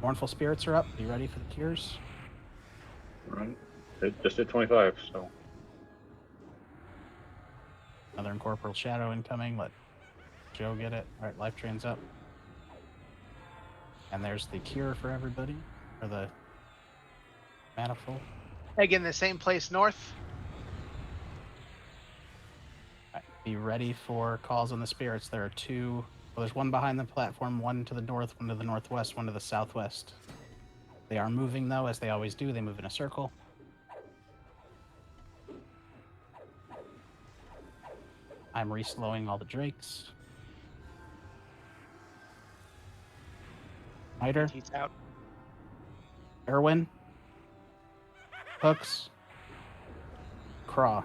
Mournful spirits are up. Be ready for the cures. Right. Just at 25, so. Another incorporeal shadow incoming. Let Joe get it. Alright, life drain's up. And there's the cure for everybody. For the manifold. Egg in the same place north. Alright, be ready for calls on the spirits. There are two. Well, there's one behind the platform, one to the north, one to the northwest, one to the southwest. They are moving though, as they always do. They move in a circle. I'm reslowing all the drakes. Miter. He's out. Erwin. Hooks. Craw.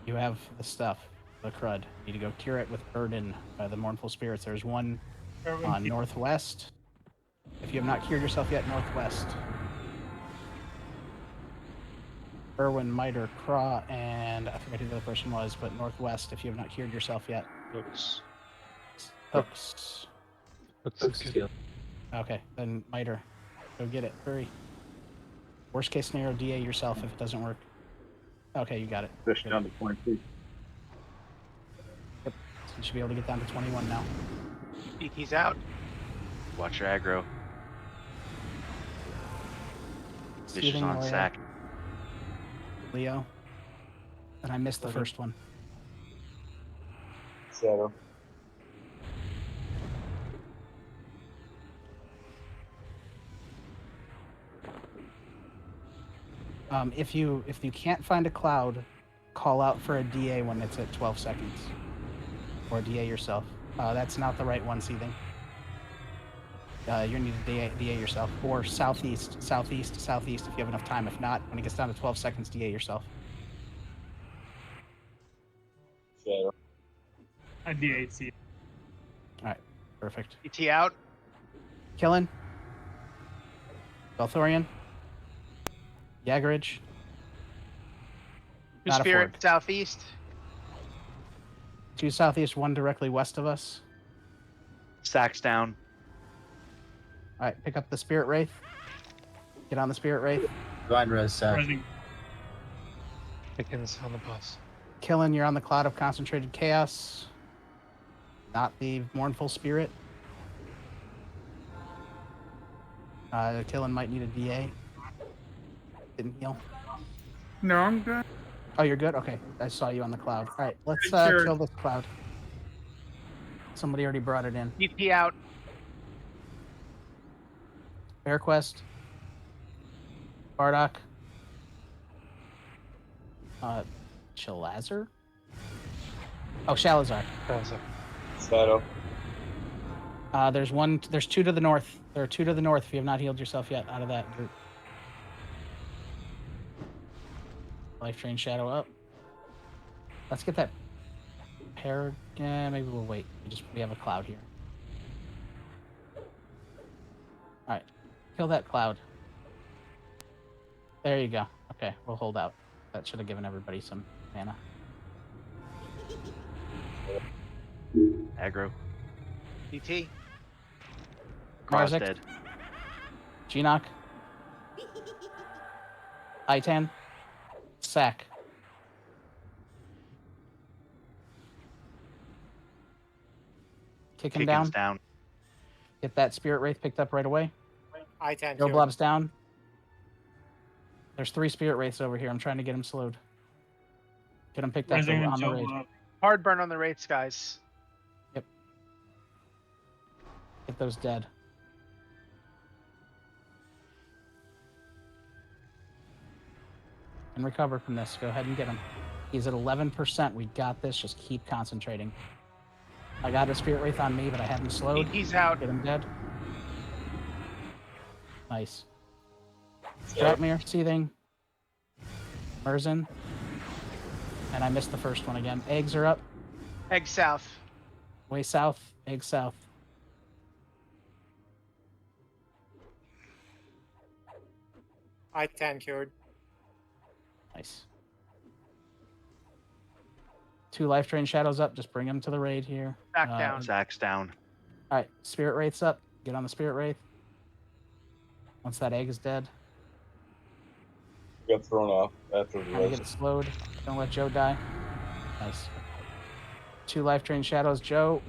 You have the stuff. The crud. You need to go cure it with Burden by the Mournful Spirits. There's one on northwest. If you have not cured yourself yet, northwest. Erwin, Miter, Craw, and I forget who the other person was, but northwest if you have not cured yourself yet. Hooks. Hooks. Okay, then Miter. Go get it. Hurry. Worst case scenario, DA yourself if it doesn't work. Okay, you got it. Fish down to 22. Yep. So you should be able to get down to 21 now. He's out. Watch your aggro. Fish is Steven, on Leo. sack. Leo. And I missed the first one. Shadow. If you can't find a cloud, call out for a DA when it's at 12 seconds. Or DA yourself. That's not the right one, Seething. You need to DA yourself, or southeast if you have enough time. If not, when it gets down to 12 seconds, DA yourself. Shadow. I D8C. All right, perfect. ET out. Killing. Belthorian. Yaggeridge. Two Not a spirit Ford. southeast. 2 southeast, 1 directly west of us. Sacks down. All right, pick up the Spirit Wraith. Get on the Spirit Wraith. Blind res sack. Rising. Pickens on the bus. Killing, you're on the Cloud of Concentrated Chaos. Not the Mournful Spirit. Killing might need a DA. Didn't heal. No, I'm good. Oh, you're good? Okay. I saw you on the Cloud. All right, let's Sure. kill this Cloud. Somebody already brought it in. EP out. Bear Quest. Bardock. Shalazar? Oh, Shalazar. Shadow. There's 2 to the north. There are 2 to the north if you have not healed yourself yet out of that group. Life Drain Shadow up. Let's get that pair. Yeah, maybe we'll wait. We have a Cloud here. Alright. Kill that Cloud. There you go. Okay, we'll hold out. That should have given everybody some mana. Aggro. DT. Cross Marzik. dead. Geenock. Itan. Sack. Kick him Kicking's down. down. Get that Spirit Wraith picked up right away. I-10 Joe cured. Blob's down. There's 3 Spirit Wraiths over here. I'm trying to get him slowed. Get him picked up Rising and on the Joe raid. Blob. Hard burn on the rates, guys. Get those dead. And recover from this. Go ahead and get him. He's at 11%. We got this. Just keep concentrating. I got a Spirit Wraith on me, but I have him slowed. He's out. Get him dead. Nice. Dratmir, Seething. Merzen. And I missed the first one again. Eggs are up. Egg south. Way south. Egg south. I-10 cured. Nice. 2 Life Drain Shadows up. Just bring them to the raid here. Back down. Sacks down. All right. Spirit Wraith's up. Get on the Spirit Wraith. Once that egg is dead. Got thrown off after the Trying to get rest. it slowed. Don't let Joe die. Nice. 2 Life Drain Shadows. Joe.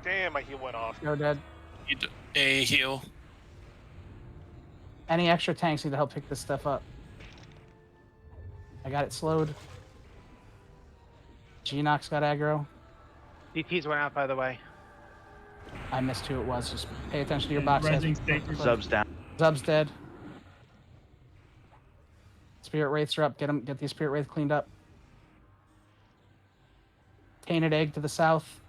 Damn, my heal went off. Joe dead. Need a heal. Any extra tanks need to help pick this stuff up. I got it slowed. Geenock's got aggro. DTs went out, by the way. I missed who it was. Just pay attention to your And box. Rising Sacred. Zub's down. Zub's dead. Spirit Wraiths are up. Get these Spirit Wraiths cleaned up. Tainted Egg to the south.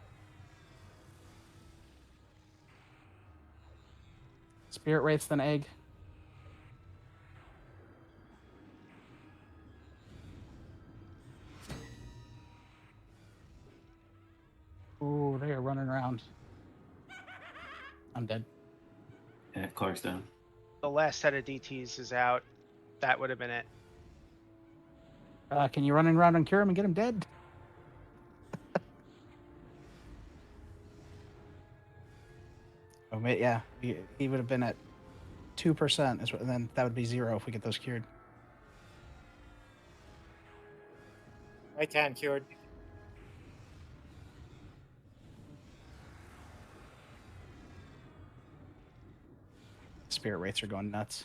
Spirit Wraiths, then Egg. Ooh, they are running around. I'm dead. Yeah, Clark's down. The last set of DTs is out. That would have been it. Can you run around and cure him and get him dead? Oh, mate, yeah. He would have been at 2%, and then that would be 0 if we get those cured. I-10 cured. Spirit Wraiths are going nuts.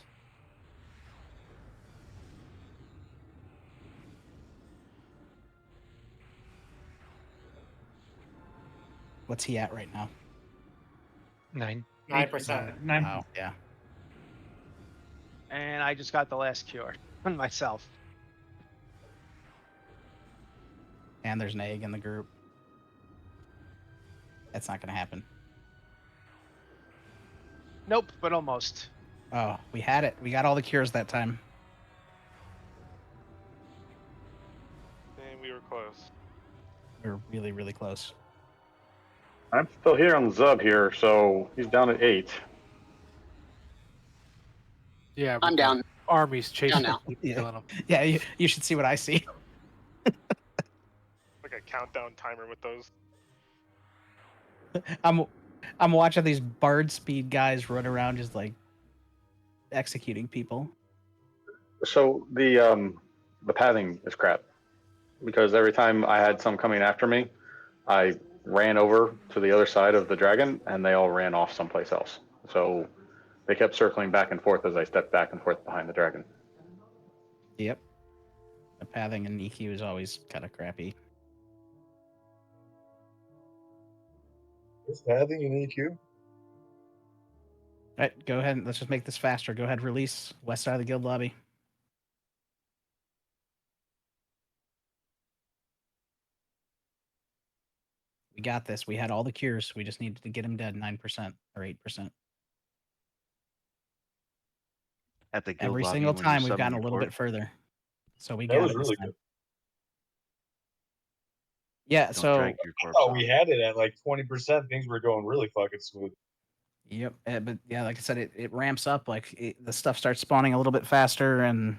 What's he at right now? 9. 9%. 9. Wow, yeah. And I just got the last cure on myself. And there's an egg in the group. That's not going to happen. Nope, but almost. Oh, we had it. We got all the cures that time. And we were close. We were really, really close. I'm still here on the Zub here, so he's down at 8. Yeah, but I'm the down. army's chasing now. him, keep Yeah, killing him. yeah. You should see what I see. Like a countdown timer with those. I'm watching these bard speed guys run around just like executing people. So the pathing is crap because every time I had some coming after me, I ran over to the other side of the dragon and they all ran off someplace else. So they kept circling back and forth as I stepped back and forth behind the dragon. Yep. The pathing and EQ is always kind of crappy. Is pathing in EQ? All right, go ahead. Let's just make this faster. Go ahead, release west side of the guild lobby. We got this. We had all the cures. We just needed to get him dead 9% or 8%. At the guild Every lobby single when you time we've summon gotten a your little port. bit further. So we That got was it really this time. good. Yeah, Don't so drag your I corpse thought off. we had it at like 20%. Things were going really fucking smooth. yep, but yeah, like I said, it ramps up. Like the stuff starts spawning a little bit faster, and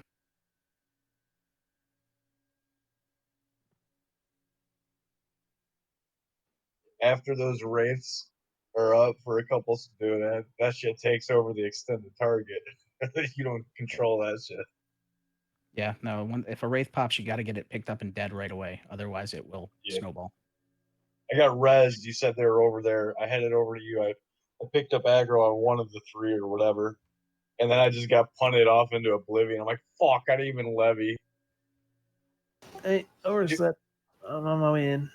After those wraiths are up for a couple, dude, that shit takes over the extended target. You don't control that shit. yeah, no. If a wraith pops, you got to get it picked up and dead right away. Otherwise, it will Yeah. snowball. I got rezzed. You said they were over there. I headed over to you. I picked up aggro on one of the 3 or whatever. And then I just got punted off into oblivion. I'm like, fuck, I didn't even levy. Hey, where's that? I'm on my way in.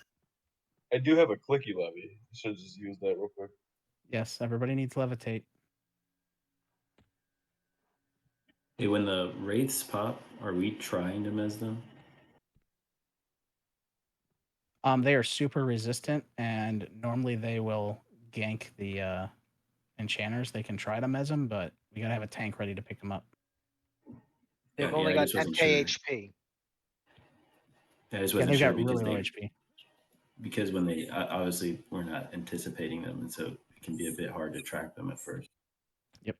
I do have a clicky levy. I should have just used that real quick. Yes, everybody needs levitate. Hey, when the wraiths pop, are we trying to mez them? They are super resistant, and normally they will gank the enchanters. They can try to mez them, but we gotta have a tank ready to pick them up. They've Yeah, only I got just 10 wasn't sure. HP. Yeah, I just Yeah, wasn't they've sure got because really low they HP. because when they obviously we're not anticipating them, and so it can be a bit hard to track them at first. Yep.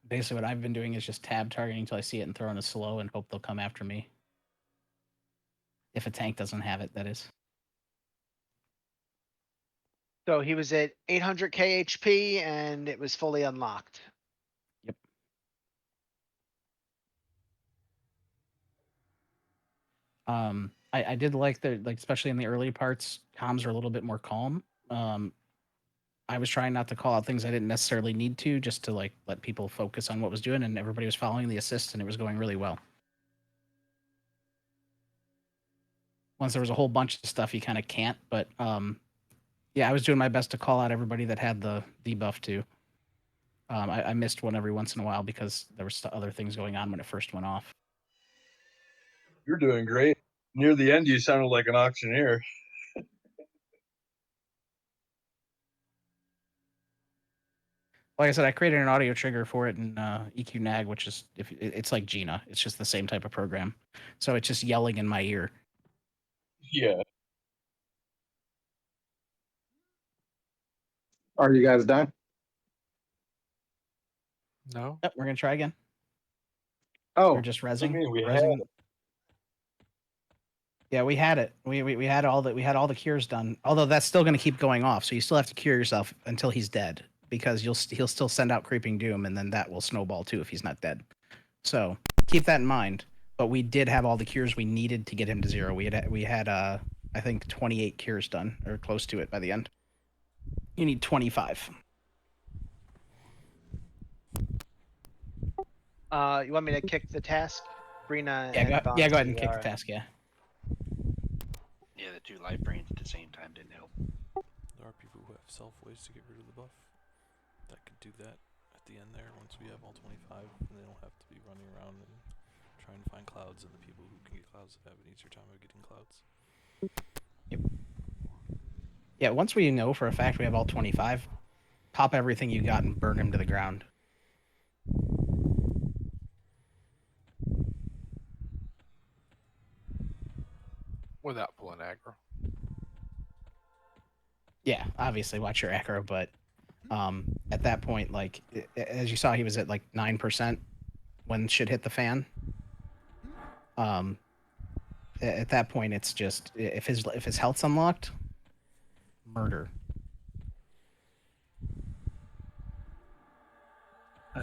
Basically, what I've been doing is just tab targeting until I see it and throw in a slow and hope they'll come after me. If a tank doesn't have it, that is. So he was at 800k HP and it was fully unlocked. Yep. I did like especially in the early parts, comms are a little bit more calm. I was trying not to call out things I didn't necessarily need to, just to like let people focus on what was doing, and everybody was following the assist, and it was going really well. Once there was a whole bunch of stuff, you kind of can't. But yeah, I was doing my best to call out everybody that had the debuff too. I missed one every once in a while because there was other things going on when it first went off. You're doing great. Near the end, you sounded like an auctioneer. Like I said, I created an audio trigger for it in EQ Nag, which is it's like Gina. It's just the same type of program. So it's just yelling in my ear. Yeah. Are you guys done? No. Yep, we're gonna try again. Oh, We're just What do you rezzing. mean we had rezzing. it? Yeah, we had it. We had all that. We had all the cures done. Although that's still going to keep going off, so you still have to cure yourself until he's dead, because he'll still send out Creeping Doom, and then that will snowball too if he's not dead. So keep that in mind. But we did have all the cures we needed to get him to 0. We had I think 28 cures done or close to it by the end. You need 25. You want me to kick the task? Brina Yeah, and go ahead and kick Bonzi the task. Yeah. Yeah, the 2 life brains at the same time didn't help. There are people who have self ways to get rid of the buff that could do that at the end there once we have all 25, and they don't have to be running around and trying to find clouds, and the people who can get clouds have an easier time of getting clouds. Yep. Yeah, once we know for a fact we have all 25, pop everything you got and burn him to the ground. Without pulling aggro. Yeah, obviously watch your aggro, but at that point, like as you saw, he was at like 9% when shit hit the fan. At that point, it's just if his health's unlocked, murder.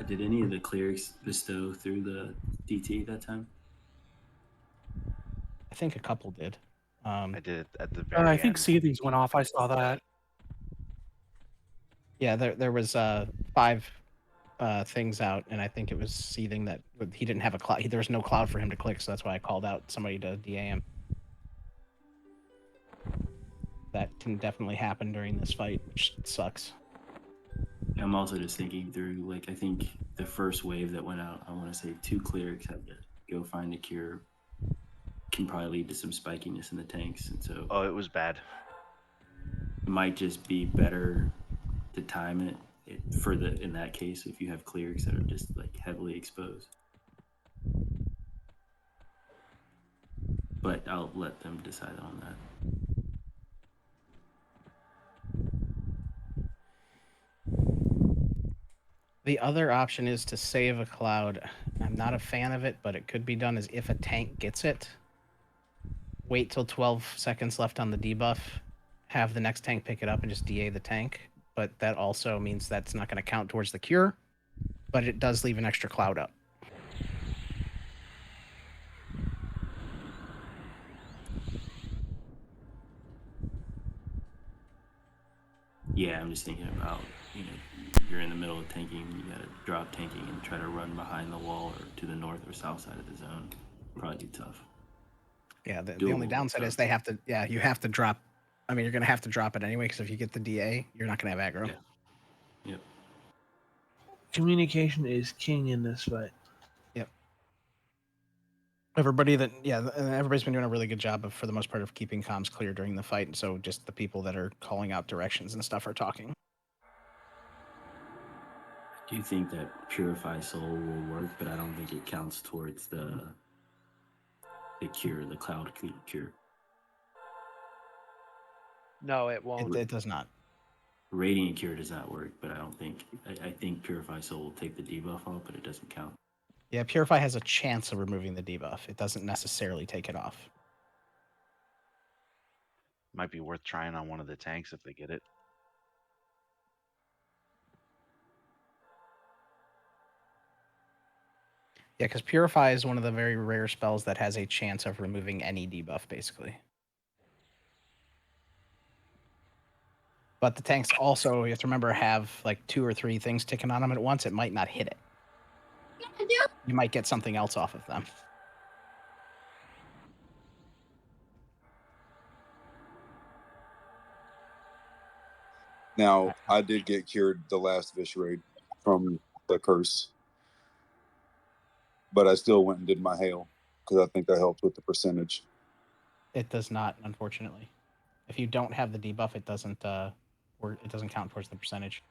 Did any of the clerics bestow through the DT that time? I think a couple did. I did it at the very I end. think Seethings went off. I saw that. Yeah, there was 5 things out, and I think it was Seething that he didn't have a cloud. There was no cloud for him to click, so that's why I called out somebody to DA him. That can definitely happen during this fight, which sucks. I'm also just thinking through, like, I think the first wave that went out, I want to say 2 clerics had to go find a cure. Can probably lead to some spikiness in the tanks, and so Oh, it was bad. it might just be better to time it for in that case if you have clerics that are just like heavily exposed. But I'll let them decide on that. The other option is to save a cloud. I'm not a fan of it, but it could be done as if a tank gets it. Wait till 12 seconds left on the debuff, have the next tank pick it up and just DA the tank. But that also means that's not going to count towards the cure, but it does leave an extra cloud up. Yeah, I'm just thinking about, you're in the middle of tanking, you gotta drop tanking and try to run behind the wall or to the north or south side of the zone. Probably be tough. Yeah, the Doable, only downside is they have to, you have to drop. I mean, you're going to have to drop it anyway, because if you get the DA, you're not going to have aggro. Yeah. Yep. Communication is king in this fight. Yep. Everybody's been doing a really good job of, for the most part, of keeping comms clear during the fight. And so just the people that are calling out directions and stuff are talking. I do think that Purify Soul will work, but I don't think it counts towards the cure, the cloud cure. No, it won't. It does not. Radiant Cure does not work, but I think Purify Soul will take the debuff off, but it doesn't count. Yeah, Purify has a chance of removing the debuff. It doesn't necessarily take it off. Might be worth trying on one of the tanks if they get it. Yeah, because Purify is one of the very rare spells that has a chance of removing any debuff, basically. But the tanks also, you have to remember, have like 2 or 3 things ticking on them at once. It might not hit it. You might get something else off of them. Now, I did get cured the last Vish raid from the curse, but I still went and did my hail because I think that helps with the percentage. It does not, unfortunately. If you don't have the debuff, it doesn't count towards the percentage.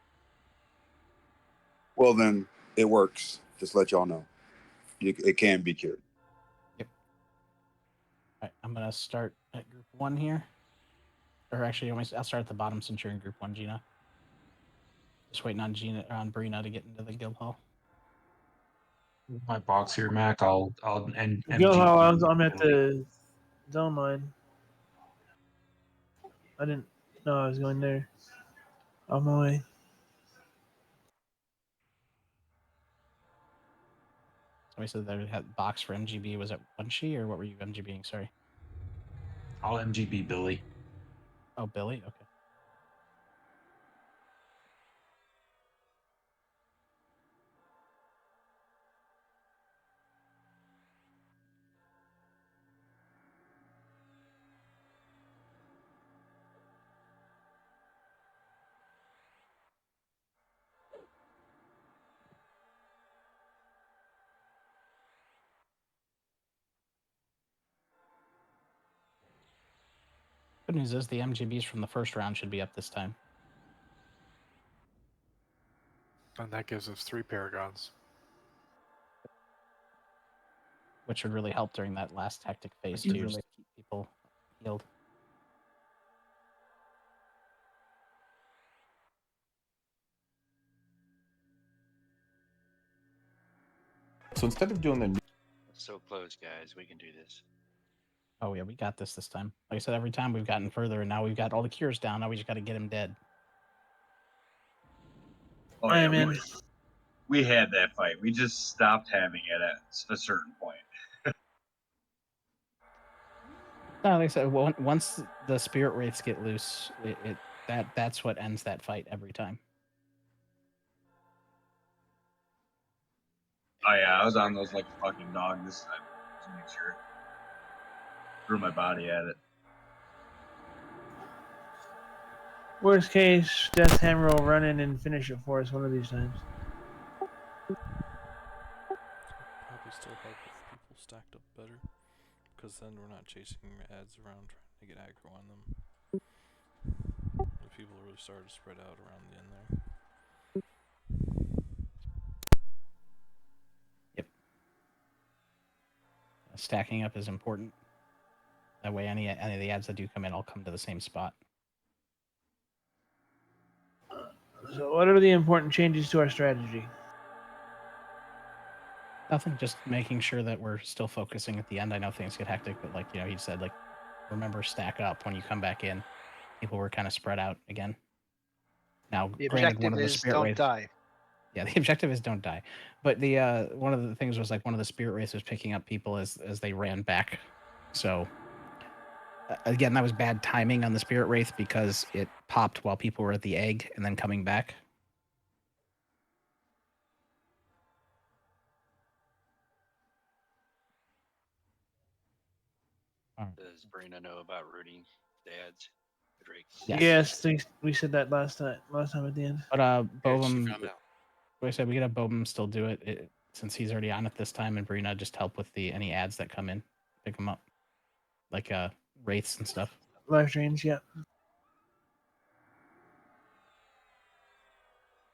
Well, then it works. Just let y'all know. It can be cured. Yep. All right, I'm gonna start at group 1 here. Or actually, I'll start at the bottom since you're in group 1, Gina. Just waiting on Brina to get into the guild hall. My box here, Mac. I'll and Guild hall, I'm at the zone line. I didn't know I was going there. On my way. Somebody said that had box for MGB. Was it Bunchy or what were you MGBing? Sorry. I'll MGB Billy. Oh, Billy? Okay. Good news is the MGBs from the first round should be up this time. And that gives us 3 paragons. which would really help during that last tactic phase too, just to keep people healed. So instead of doing the So close, guys. We can do this. Oh yeah, we got this time. Like I said, every time we've gotten further, and now we've got all the cures down. Now we just got to get him dead. Oh, I yeah, am in. we had that fight. We just stopped having it at a certain point. No, like I said, once the spirit wraiths get loose, that's what ends that fight every time. Oh yeah, I was on those like a fucking dog this time. Just make sure. Threw my body at it. Worst case, Death Hammer will run in and finish it for us one of these times. Probably still help if people stacked up better, because then we're not chasing ads around trying to get aggro on them. If people really started to spread out around the end there. Stacking up is important. That way, any of the ads that do come in, all come to the same spot. So, what are the important changes to our strategy? Nothing, just making sure that we're still focusing at the end. I know things get hectic, but like he said, like remember stack up when you come back in. People were kind of spread out again. Now, The granted, one objective of the is spirit don't wraiths. die. Yeah, the objective is don't die. But the one of the things was like one of the spirit wraiths was picking up people as they ran back. So again, that was bad timing on the spirit wraith because it popped while people were at the egg and then coming back. Does Brina know about rooting dads? Drakes? Yes, we said that last time at the end. But Bobum, found out. like I said, we gotta Bobum still do it, since he's already on it this time, and Brina just help with any ads that come in, pick them up, like wraiths and stuff. Life drains, yeah.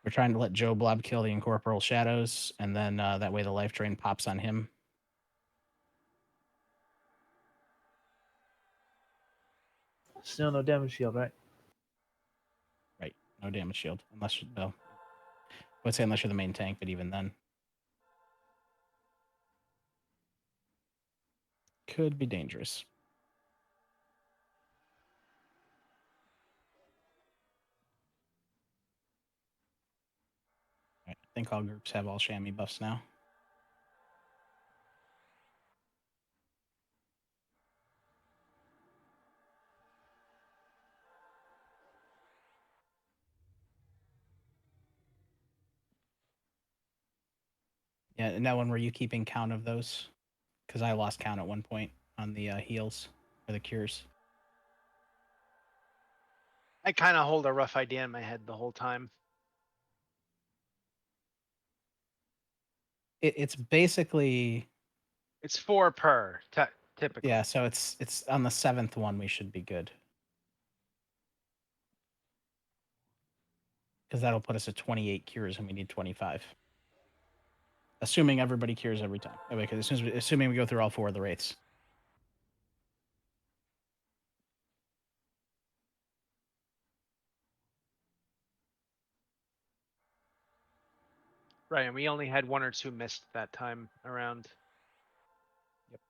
We're trying to let Joe Blob kill the incorporeal shadows, and then that way the life drain pops on him. Still no damage shield, right? Right, no damage shield, unless I would say unless you're the main tank, but even then, could be dangerous. Right, I think all groups have all chamois buffs now. Yeah, and that one, were you keeping count of those? Because I lost count at one point on the heals or the cures. I kind of hold a rough idea in my head the whole time. It's basically, It's 4 per typically. yeah. So it's on the 7th one we should be good, because that'll put us at 28 cures and we need 25. Assuming everybody cures every time. Because assuming we go through all 4 of the wraiths. Right, and we only had 1 or 2 missed that time around. Yep.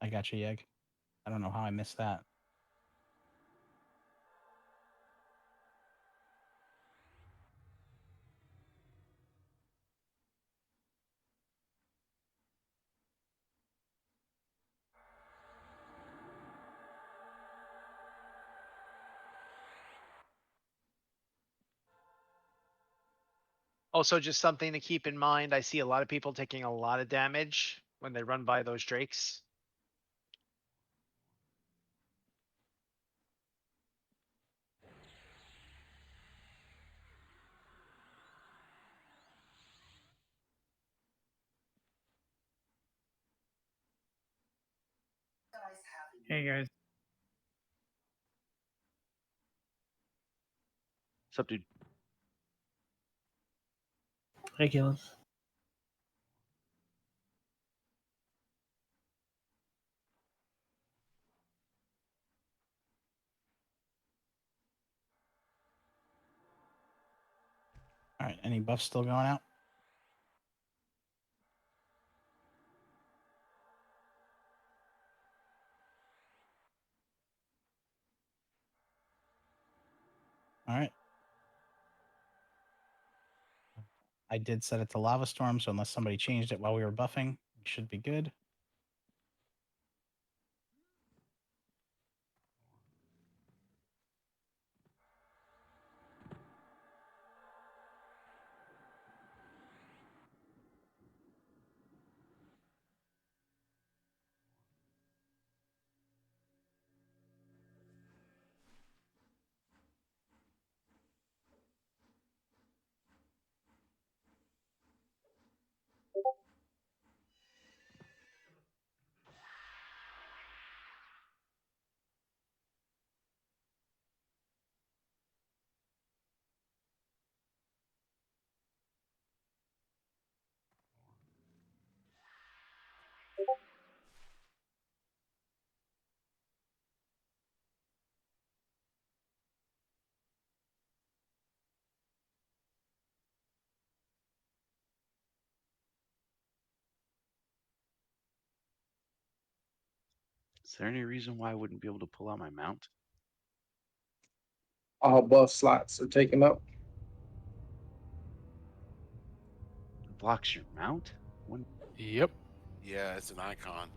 I got you, Yeg. I don't know how I missed that. Also, just something to keep in mind. I see a lot of people taking a lot of damage when they run by those drakes. Hey guys. What's up, dude? Hey, Killens. All right. Any buffs still going out? All right. I did set it to lava storm, so unless somebody changed it while we were buffing, it should be good. Is there any reason why I wouldn't be able to pull out my mount? All buff slots are taken up. It blocks your mount? When... Yep. Yeah, it's an icon.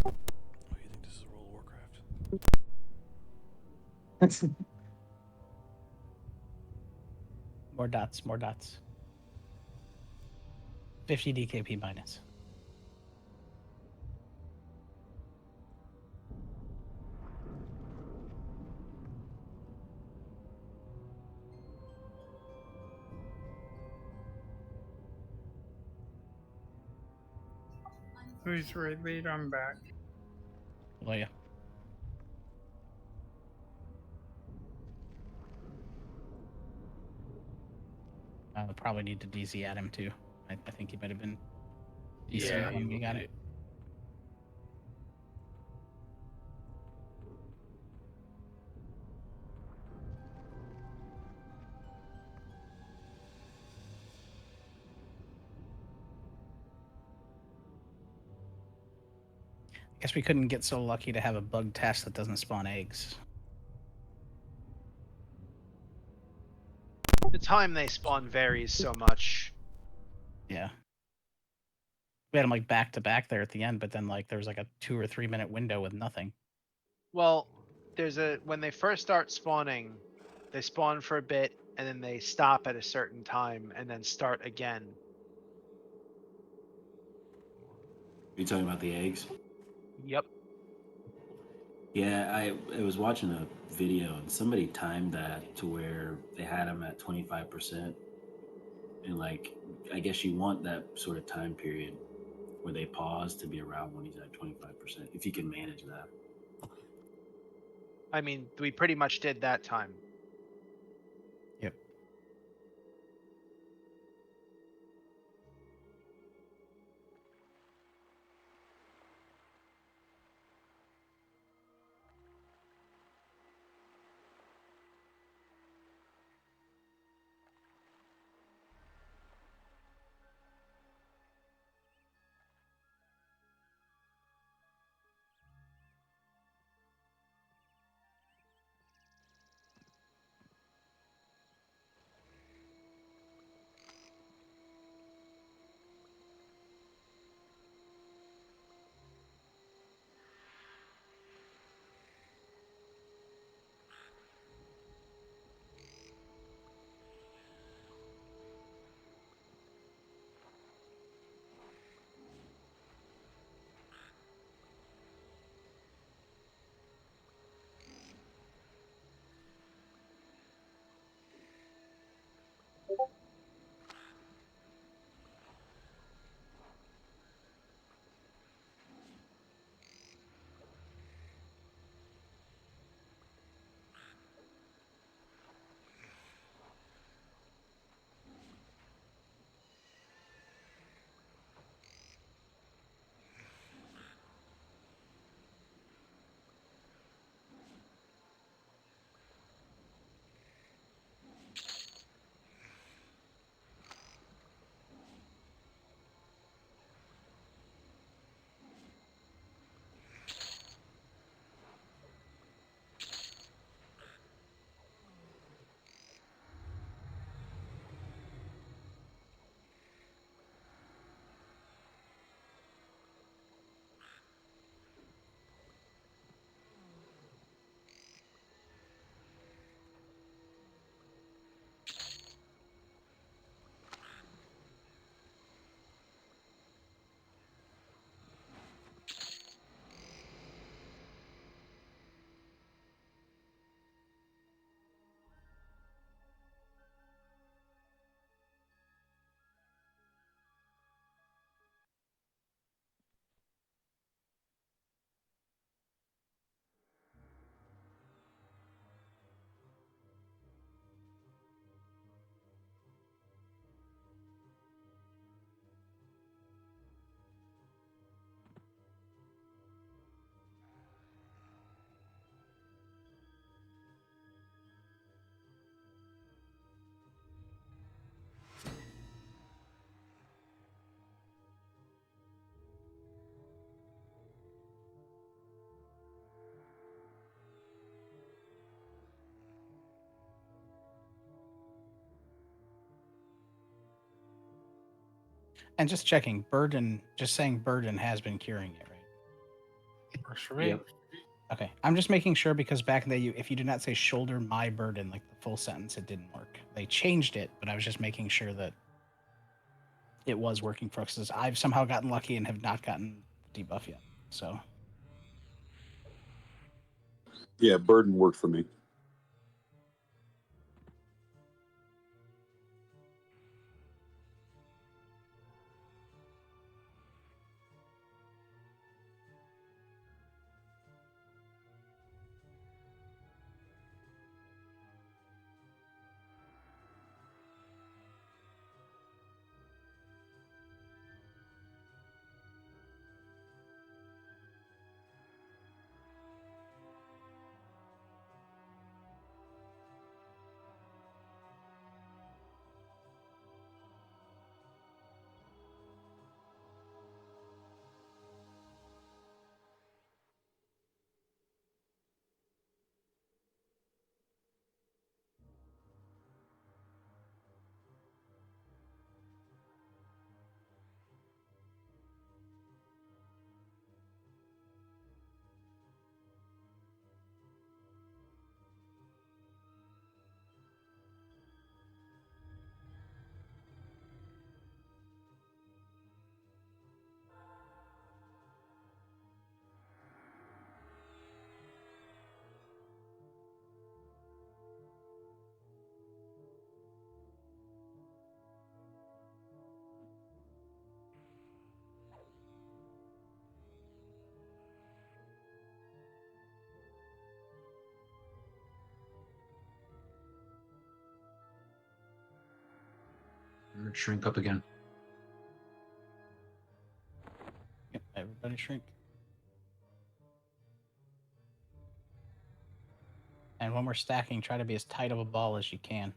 Oh, you think this is World of Warcraft? More dots, more dots. 50 DKP minus. Who's relied? I'm back. Oh, yeah. I'll probably need to DZ at him too. I think he might have been DC Yeah, when we got it. Guess we couldn't get so lucky to have a bug test that doesn't spawn eggs. The time they spawn varies so much. Yeah. We had them like back to back there at the end, but then like there was like a 2 or 3 minute window with nothing. Well, when they first start spawning, they spawn for a bit and then they stop at a certain time and then start again. Are you talking about the eggs? Yep. Yeah, I was watching a video and somebody timed that to where they had them at 25%. And like, I guess you want that sort of time period where they pause to be around when he's at 25%, if you can manage that. I mean, we pretty much did that time. Yep. And just checking, burden. Just saying burden has been curing it, right? Works for me. Yep. Okay, I'm just making sure because back in the day, if you did not say shoulder my burden, like the full sentence, it didn't work. They changed it, but I was just making sure that it was working for us. Because I've somehow gotten lucky and have not gotten debuff yet. So Yeah, burden worked for me. I'm gonna shrink up again. yep, everybody shrink. And when we're stacking, try to be as tight of a ball as you can.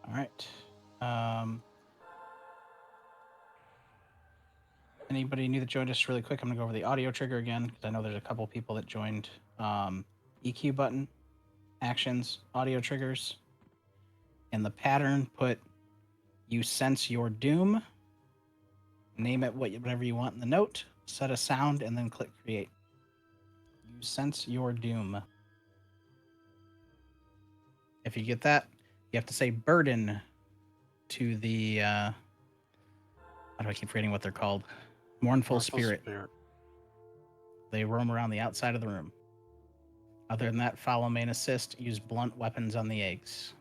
All right. Anybody new that joined us really quick? I'm going to go over the audio trigger again because I know there's a couple people that joined. EQ button, actions, audio triggers. In the pattern, put you sense your doom. Name it whatever you want in the note. Set a sound and then click create. You sense your doom. If you get that, you have to say burden to the how do I keep forgetting what they're called? Mournful spirit. They roam around the outside of the room. Other than that, follow main assist. Use blunt weapons on the eggs.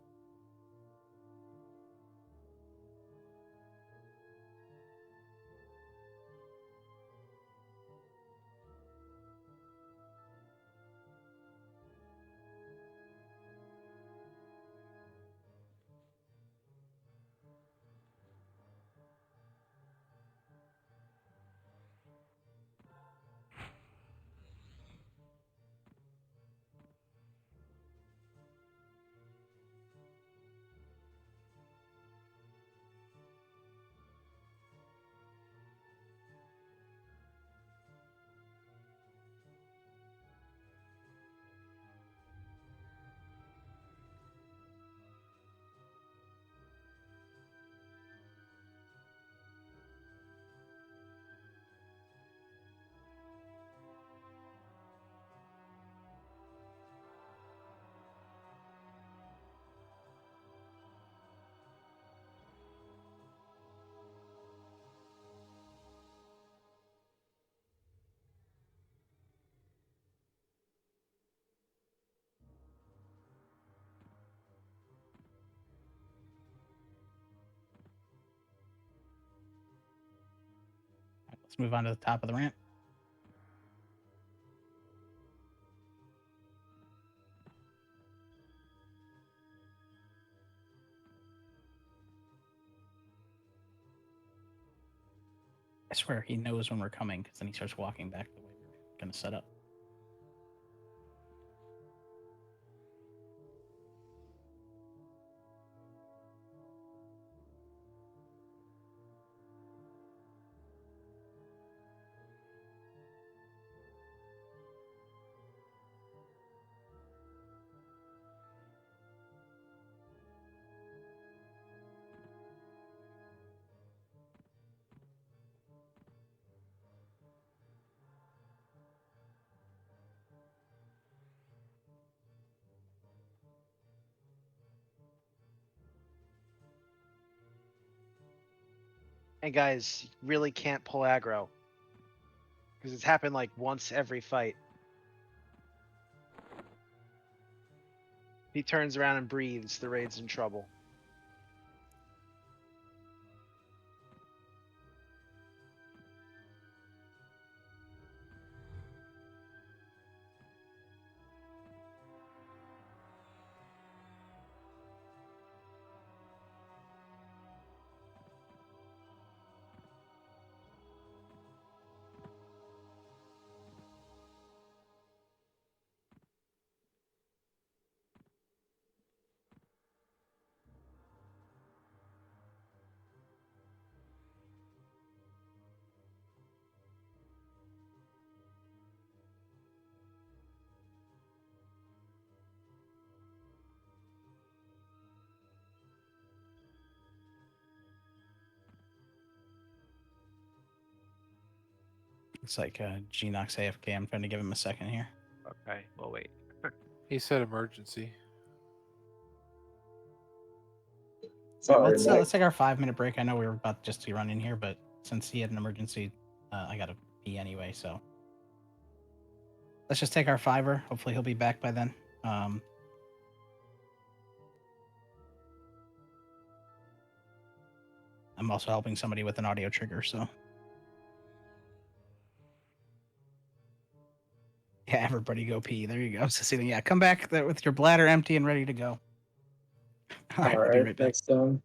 Let's move on to the top of the ramp. I swear he knows when we're coming because then he starts walking back the way we're gonna set up. And guys, you really can't pull aggro. Because it's happened like once every fight. He turns around and breathes, the raid's in trouble. It's like Genox AFK. I'm trying to give him a second here. Okay, well wait. He said emergency. Let's take our 5-minute break. I know we were about just to run in here, but since he had an emergency, I gotta pee anyway. So let's just take our 5-er. Hopefully he'll be back by then. I'm also helping somebody with an audio trigger, so yeah, everybody go pee. There you go. Cecilia, yeah, come back with your bladder empty and ready to go. All right, we'll be right back. Thanks, Tom.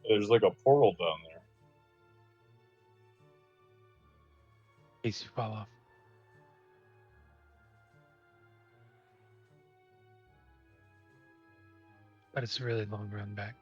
There's like a portal down there. Case you fall off. But it's a really long run back.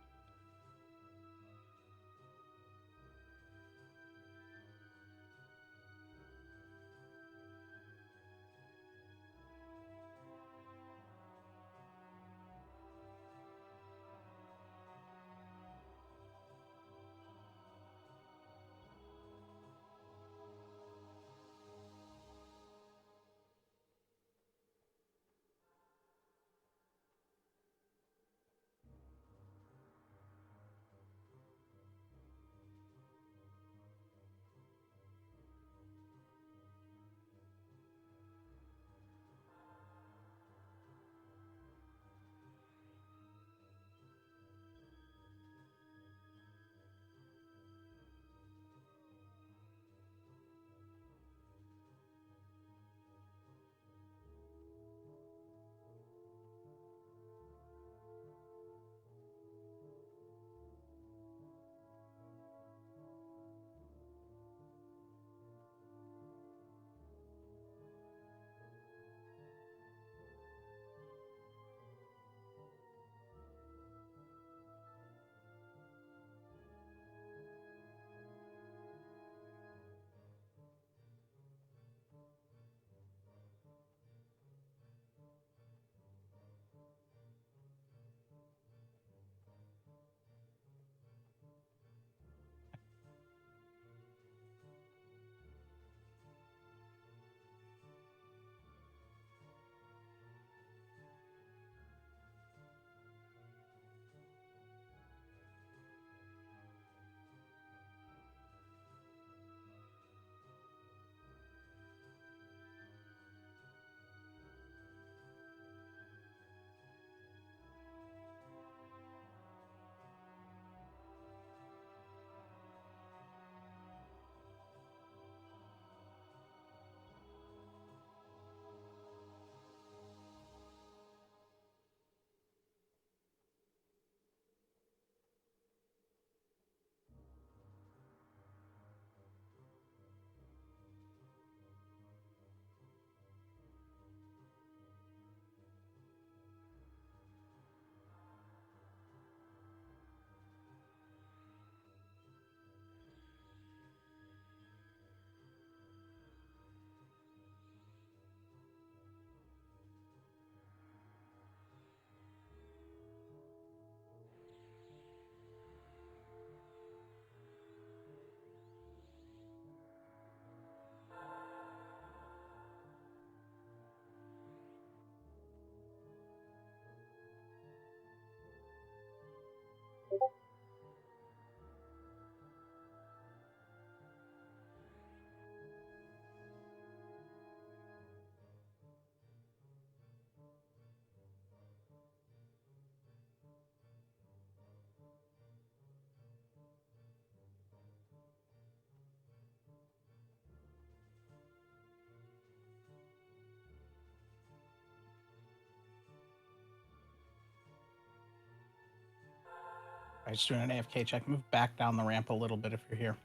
Alright, just doing an AFK check. Move back down the ramp a little bit if you're here.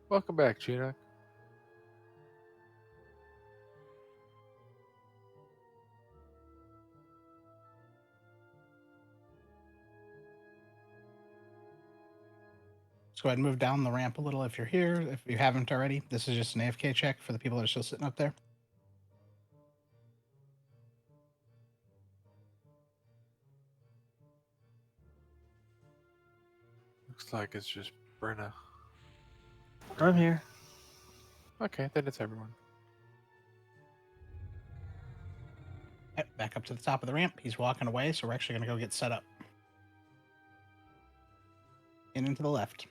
Welcome back, Gina. Let's go ahead and move down the ramp a little if you're here. If you haven't already, this is just an AFK check for the people that are still sitting up there. Looks like it's just Brenna. I'm here. Okay, then it's everyone. Yep, back up to the top of the ramp. He's walking away, so we're actually going to go get set up. In and to the left.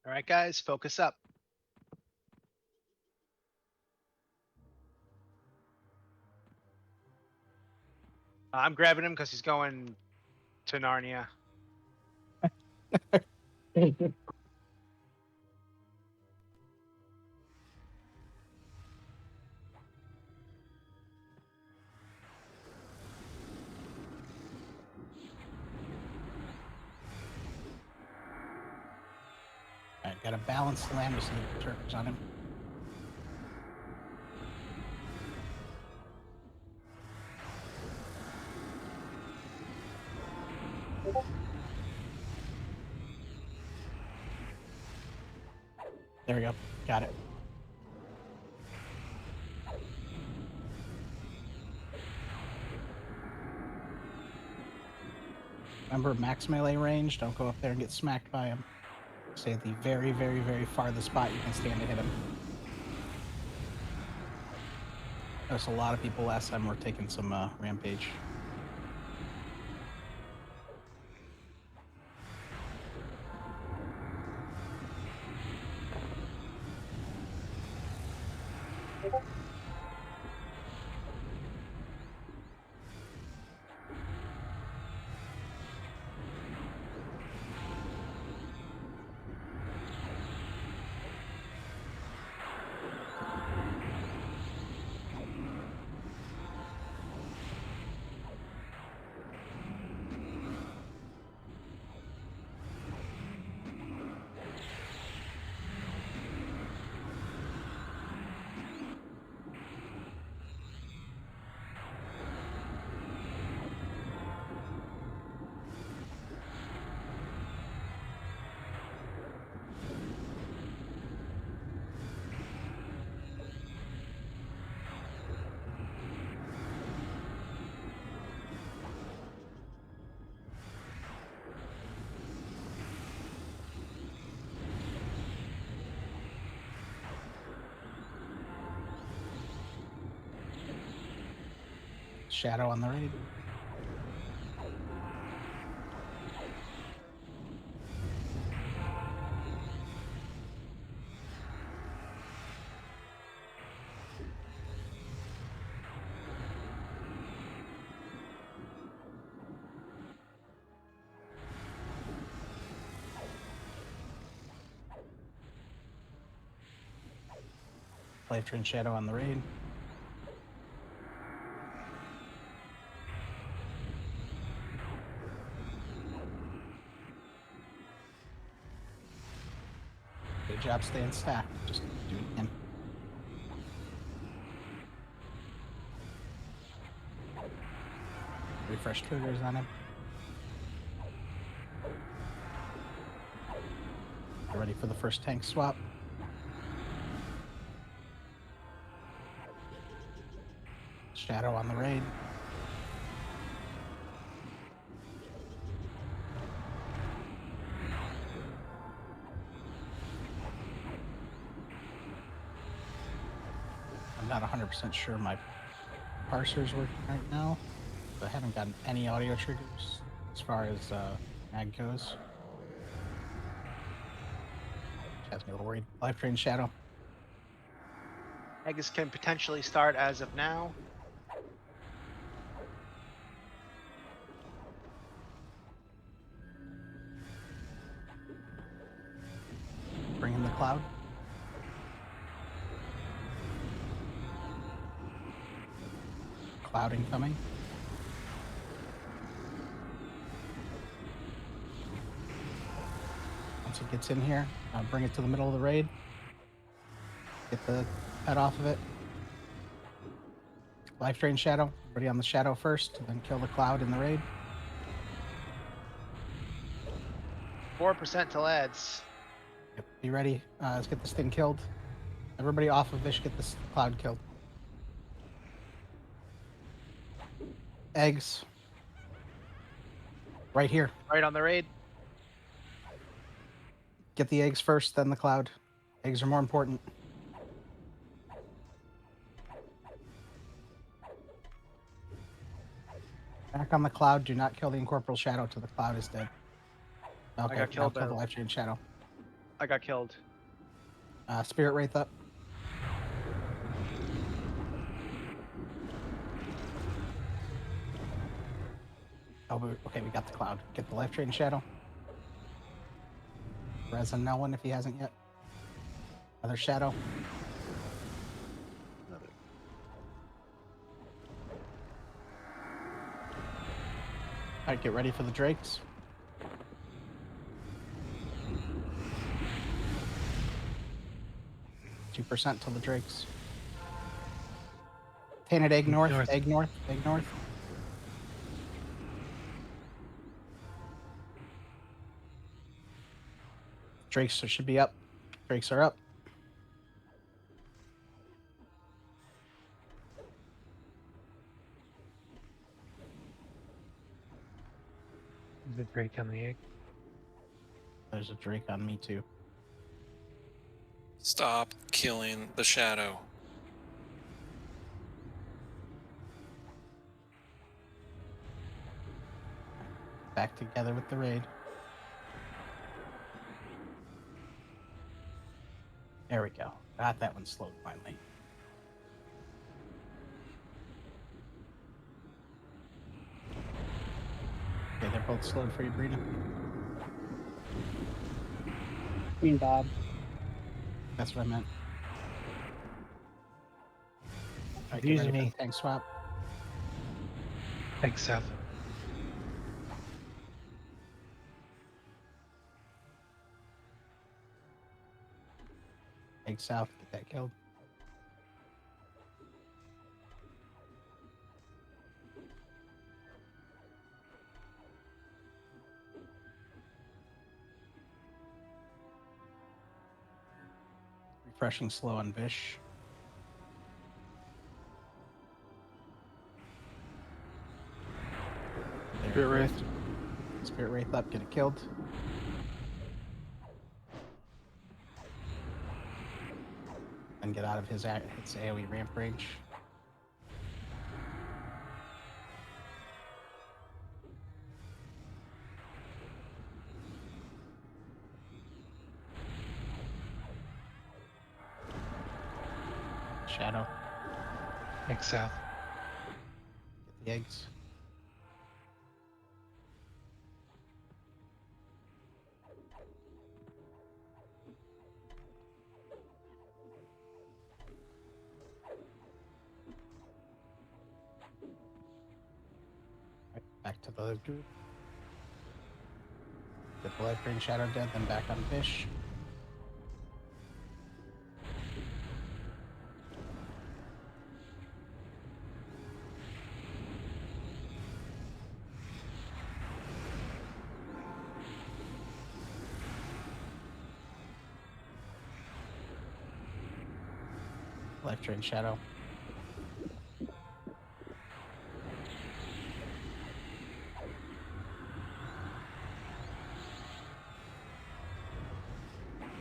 All right, guys, focus up. I'm grabbing him because he's going to Narnia. Alright, got a balanced land with some turtles on him. There we go. Got it. Remember, max melee range. Don't go up there and get smacked by him. Stay at the very, very, very farthest spot you can stand to hit him. There's a lot of people last time were taking some rampage. Shadow on the right. Life Drain Shadow on the raid. Good job staying stacked. Just do it again. Refresh triggers on him. Get ready for the first tank swap. Shadow on the raid. I'm not 100% sure my parser's working right now. I haven't gotten any audio triggers as far as mag goes. Has me a little worried. Life Drain Shadow. Eggs can potentially start as of now. Bring in the cloud. Cloud incoming. Once it gets in here, bring it to the middle of the raid. Get the head off of it. Life Drain Shadow. Ready on the Shadow first, then kill the cloud in the raid. 4% to lads. Yep. Be ready. Let's get this thing killed. Everybody off of Vish, get this cloud killed. Eggs. Right here. Right on the raid. Get the eggs first, then the cloud. Eggs are more important. Back on the cloud. Do not kill the Incorporeal Shadow till the cloud is dead. Okay, I got killed now kill by the Life Drain Shadow. I got killed. Spirit Wraith up. Oh, okay, we got the cloud. Get the Life Drain Shadow. Resin no one if he hasn't yet. Another Shadow. Another. Alright, get ready for the Drakes. %2 till the Drakes. Tainted Egg North, Egg North, Egg North. Drakes should be up. Drakes are up. The Drake on the egg. There's a Drake on me too. Stop killing the shadow. Back together with the raid. There we go. Got that one slowed finally. Okay, they're both slowed for you, Brina. Queen Bob. That's what I meant. Alright, get Confusing ready for me. the tank swap. Thanks, Seth. Egg south, get that killed. Refreshing slow on Vish. Spirit Wraith. Spirit Wraith up, get it killed. And get out of his AoE ramp range. Shadow. Thanks, Seth. Get the eggs. to the other group. Get the life drain shadow dead, then back on fish. Life drain shadow.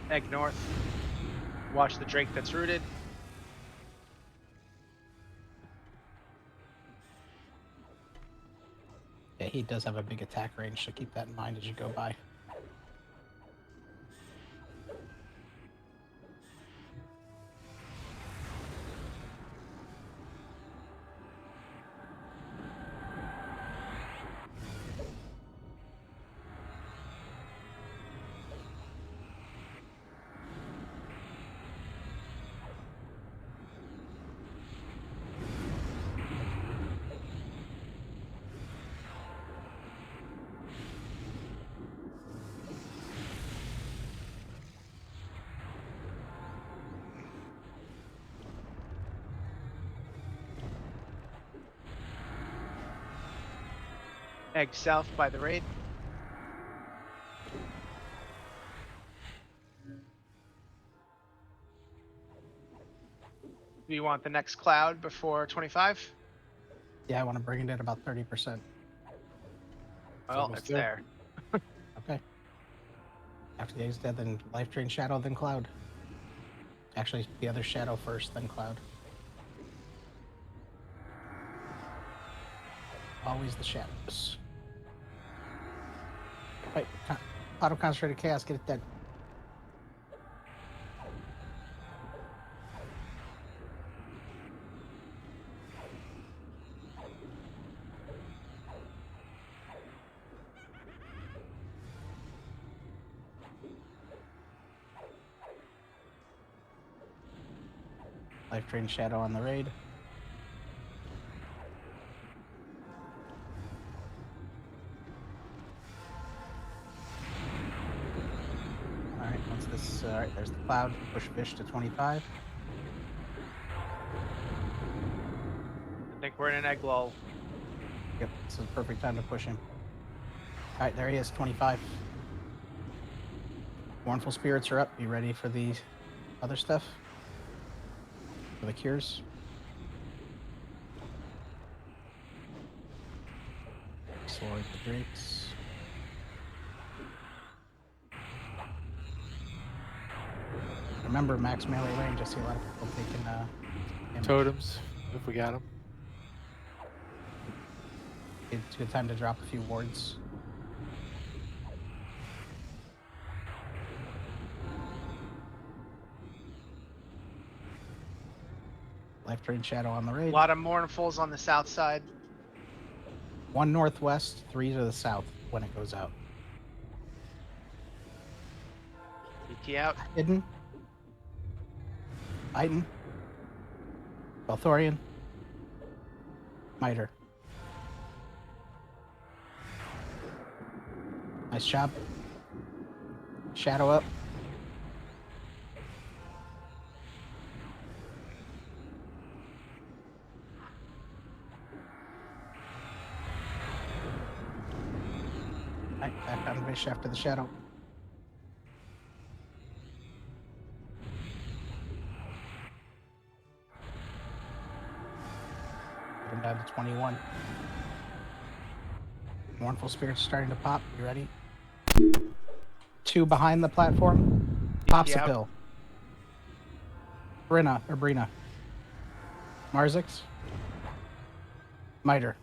Egg north. Watch the drake that's rooted. Yeah, he does have a big attack range, so keep that in mind as you go by. Egg south by the raid. Do you want the next cloud before 25? Yeah, I want to bring it at about 30%. Well, almost it's there. there. Okay. After the egg's dead, then life drain shadow, then cloud. Actually, the other shadow first, then cloud. Always the shadows. Wait, auto concentrated chaos, get it dead. Life drain shadow on the raid. Alright, once this, alright, there's the cloud. Push fish to 25. I think we're in an egg lull. Yep, this is the perfect time to push him. Alright, there he is, 25. Mournful spirits are up. Be ready for the other stuff. For the cures. Sword the drakes. Remember, max melee range. I see a lot of people taking damage. Totems, if we got them. It's a good time to drop a few wards. Life drain shadow on the A raid. lot of mournfuls on the south side. 1 northwest, 3 to the south when it goes out. ET out. Hidden. Titan. Balthorian. Miter. Nice job. Shadow up. Right, back on Vish after the shadow. Get him down to 21. Mournful spirits starting to pop. You ready? 2 behind the platform. Pops a Yep. pill. Brina. Marzix. Miter.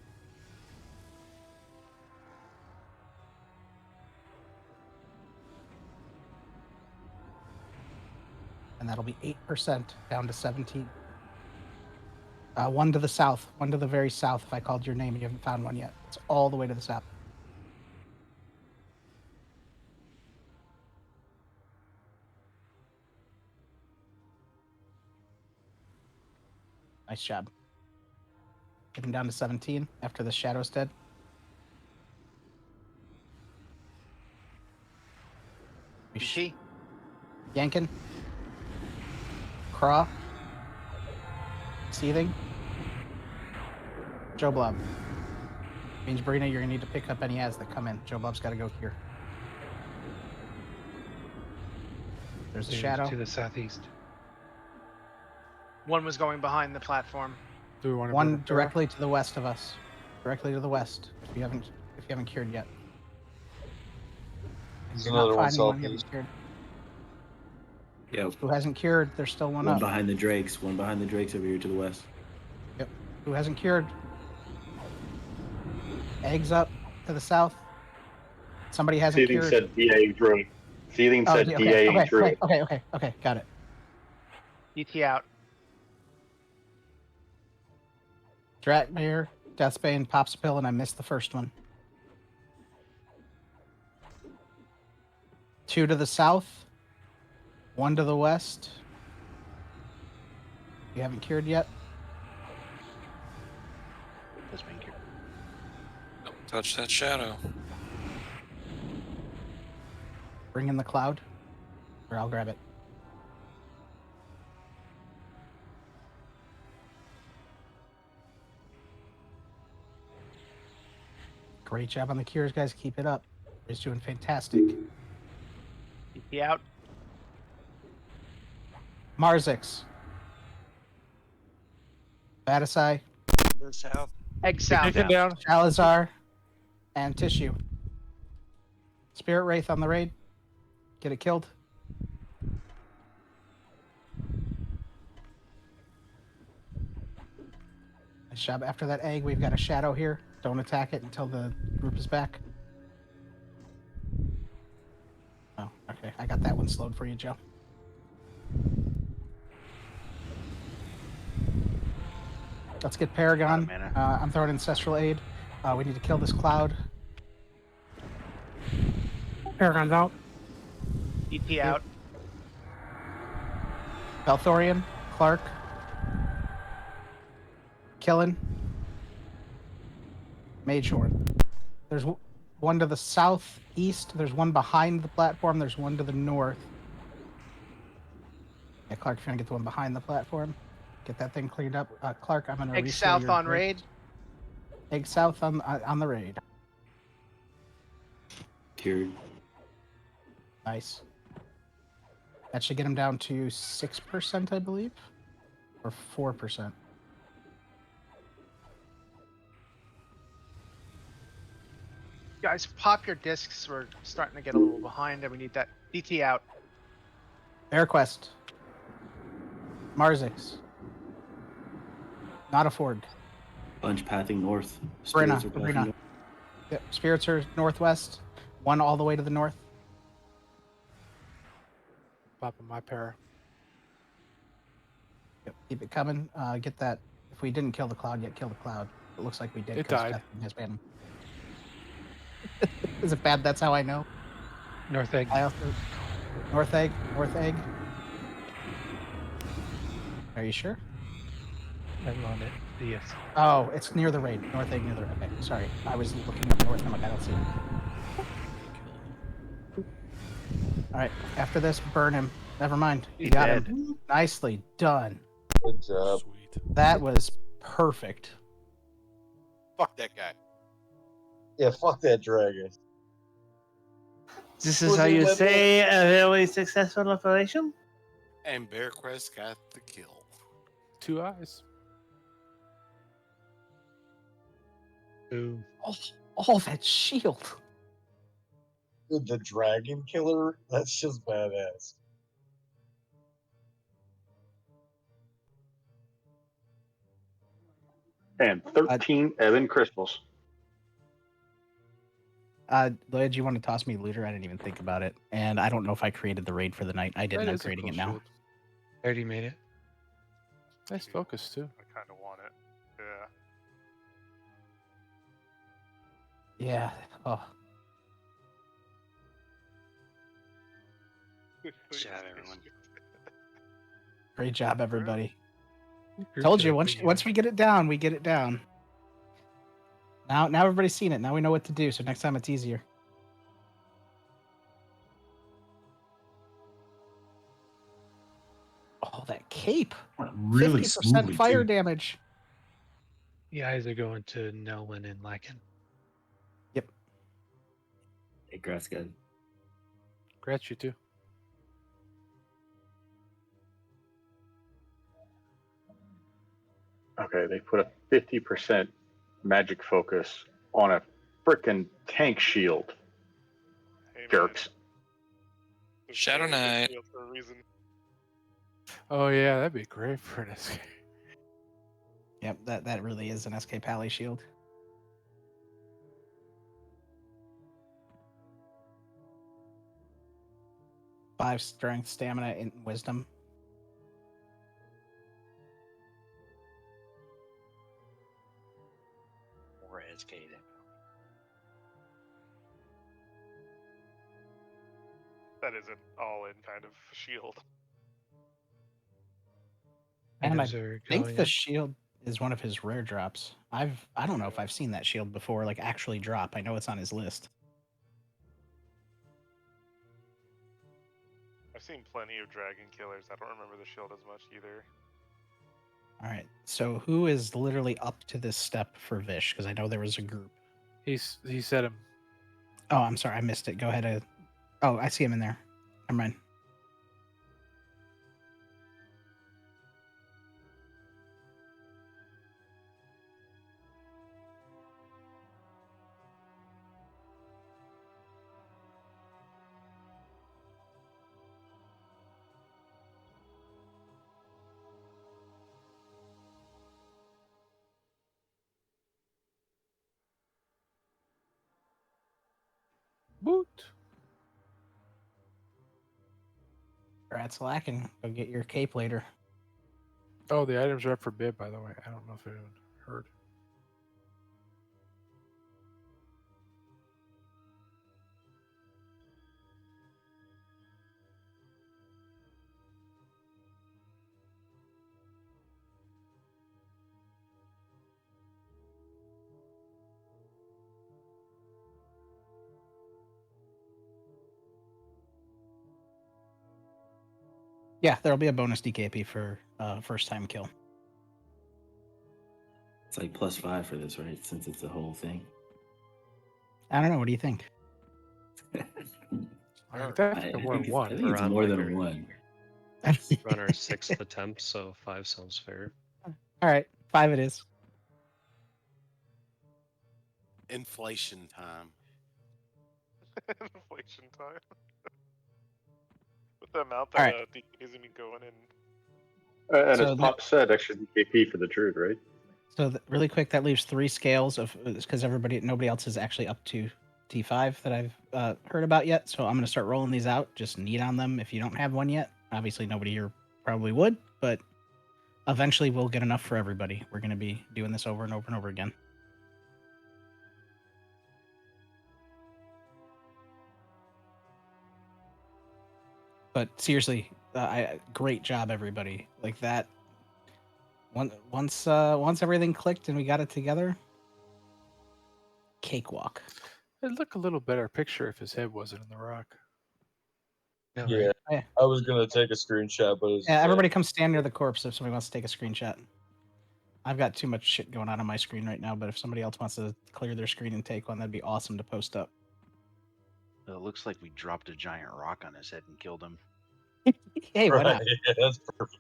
And that'll be 8% down to 17. 1 to the south. 1 to the very south. If I called your name and you haven't found one yet. It's all the way to the south. Nice job. Get him down to 17 after the shadow's dead. BT. Yankin. Craw. Seething. Joe Blob. Means Brina, you're gonna need to pick up any ads that come in. Joe Blob's gotta go here. There's a shadow. To the southeast. One was going behind the platform. Do we want to One directly to the west of us. Directly to the west. If you haven't cured yet. There's You're not another one finding one you southeast. haven't cured. Yeah. Who hasn't cured? There's still one up. Behind the Drakes. One behind the Drakes over here to the west. Yep. Who hasn't cured? Eggs up to the south. Somebody hasn't Seething cured. said DA Druid. Seething said okay, DA Druid. Okay. Got it. BT out. Dratmere, Deathbane, Popsicle, and I missed the first one. 2 to the south. 1 to the west. You haven't cured yet? That's been cured. Don't touch that shadow. Bring in the cloud, or I'll grab it. Great job on the cures, guys. Keep it up. He's doing fantastic. BT out. Marzix. Batasai. South. Egg south. down. Salazar. And Tissue. Spirit Wraith on the raid. Get it killed. Nice job. After that egg, we've got a shadow here. Don't attack it until the group is back. Oh, okay. I got that one slowed for you, Joe. Let's get Paragon. I'm throwing Ancestral Aid. We need to kill this cloud. Paragon's out. BT out. Balthorian, Clark. Killing. Magehorn. There's one to the southeast. There's one behind the platform. There's one to the north. Yeah, Clark, if you're gonna get the one behind the platform, get that thing cleaned up. Clark, I'm gonna Egg restore south your on break. raid. Egg south on the raid. Cured. Nice. That should get him down to 6%, I believe, or 4%. Guys, pop your discs. We're starting to get a little behind, and we need that BT out. Airquest. Marzix. Not a Ford. Bunch pathing north. Brina. Spirits are pathing Brina. north. Yep. Spirits are northwest. One all the way to the north. Popping my para. Yep. Keep it coming. Get that. If we didn't kill the cloud yet, kill the cloud. It looks like we did. It 'cause died. Deathbane has been. Is it bad? That's how I know. North egg. I also North egg. North egg. Are you sure? I'm on it. Yes. Oh, it's near the raid. North egg near the. Okay, sorry. I was looking up north. I'm like, I don't see it. All right. After this, burn him. Never mind. You got him. Nicely done. Good job. That was perfect. Fuck that guy. Yeah, fuck that dragon. This is Was how he you with say a very successful operation? And Bear Quest got the kill. 2 eyes. Boom. Oh, that shield. Dude, the dragon killer? That's just badass. And 13 Evan crystals. Lloyd, you want to toss me looter? I didn't even think about it. And I don't know if I created the raid for the night. I didn't. That I'm is a creating cool it now. shield. I already made it. Nice focus too. I kind of want it. Yeah. Yeah. Oh. Good job, everyone. Great job, everybody. Group Told you, job, once good once job. we get it down, we get it down. Now everybody's seen it. Now we know what to do, so next time it's easier. Oh, that cape. Really 50% smoothly fire too. damage. The eyes are going to Nelwyn and Lycan. Yep. Hey, Grass guy. Congrats, you too. Okay, they put a 50% magic focus on a frickin' tank shield. Hey, man, Jerks. there's Shadow plenty of Knight. shield for a reason. Oh yeah, that'd be great for an SK. Yep, that really is an SK Pally shield. Five strength, stamina, and wisdom. Or SK then. That is an all-in kind of shield. And I Items are think going the up. shield is one of his rare drops. I don't know if I've seen that shield before, like actually drop. I know it's on his list. I've seen plenty of dragon killers. I don't remember the shield as much either. All right. So who is literally up to this step for Vish? Because I know there was a group. He said him. Oh, I'm sorry, I missed it. Go ahead. Oh, I see him in there. Never mind. Boot. Congrats, lacking. Go get your cape later. Oh, the items are up for bid, by the way. I don't know if anyone heard. Yeah, there'll be a bonus DKP for first time kill. It's like +5 for this, right? Since it's a whole thing. I don't know. What do you think? I think more than one. I think Or it's on more like than our- one. Run our 6th attempt, so 5 sounds fair. All right, 5 it is. Inflation time. Inflation time. With the amount All that right. DK is gonna be going in. And So as Pop said, extra DKP for the Druid, right? So really quick, that leaves 3 scales of because nobody else is actually up to T5 that I've heard about yet. So I'm gonna start rolling these out. Just need on them if you don't have one yet. Obviously, nobody here probably would, but eventually we'll get enough for everybody. We're gonna be doing this over and over and over again. But seriously, great job, everybody. Like that. Once everything clicked and we got it together, cakewalk. It'd look a little better picture if his head wasn't in the rock. No, Yeah, Oh, yeah. I was gonna take a screenshot, but it's, Yeah, everybody come stand near the corpse if somebody wants to take a screenshot. I've got too much shit going on my screen right now, but if somebody else wants to clear their screen and take one, that'd be awesome to post up. It looks like we dropped a giant rock on his head and killed him. Hey, why not? Yeah, that's perfect.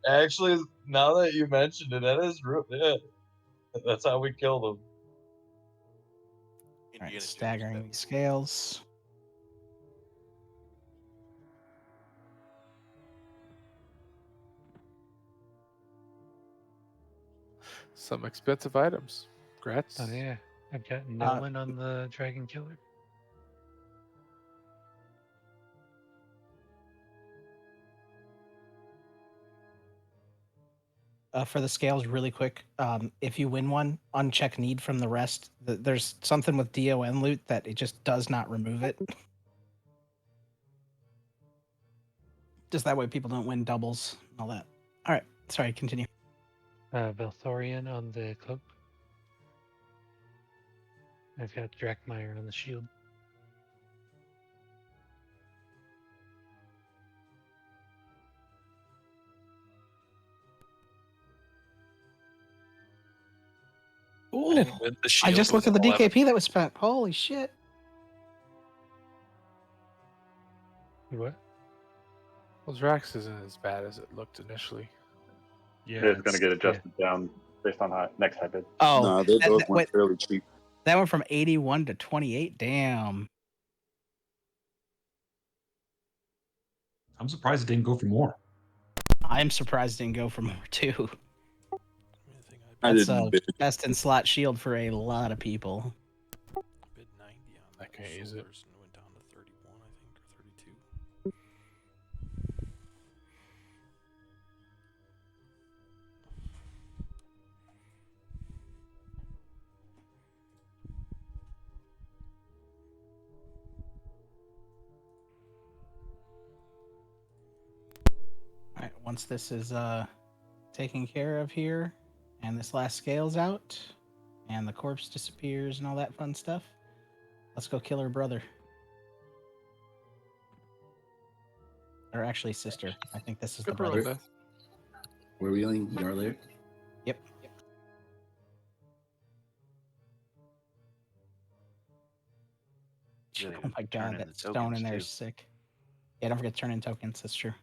Actually, now that you mentioned it, that is real. Yeah, that's how we killed him. All right, staggering these scales. Some expensive items. Congrats. Oh yeah, I've got no one on the dragon killer. For the scales, really quick, if you win one, uncheck need from the rest. There's something with DON loot that it just does not remove it. Just that way people don't win doubles and all that. All right, sorry, continue. Velthorian on the cloak. I've got Drakmeyer on the shield. in with the shield. I just looked with at the 11. DKP that was spent. Holy shit. What? Well, Drax isn't as bad as it looked initially. Yeah, it's going to get adjusted down based on next high bid. Oh, No, those went fairly cheap. That went from 81 to 28. Damn. I'm surprised it didn't go for more. I'm surprised it didn't go for more too. I That's didn't bid. best in slot shield for a lot of people. Bid 90 on I can't use it. shoulders and went down to 31, I think, or 32. All right, once this is taken care of here, and this last scale's out, and the corpse disappears and all that fun stuff, let's go kill her brother. Or actually sister. I think this is the brother. Where are we going? Yard layer? Yep. Really Oh my turn god, in that the stone tokens, in there too. is sick. Yeah, don't forget to turn in tokens, that's true.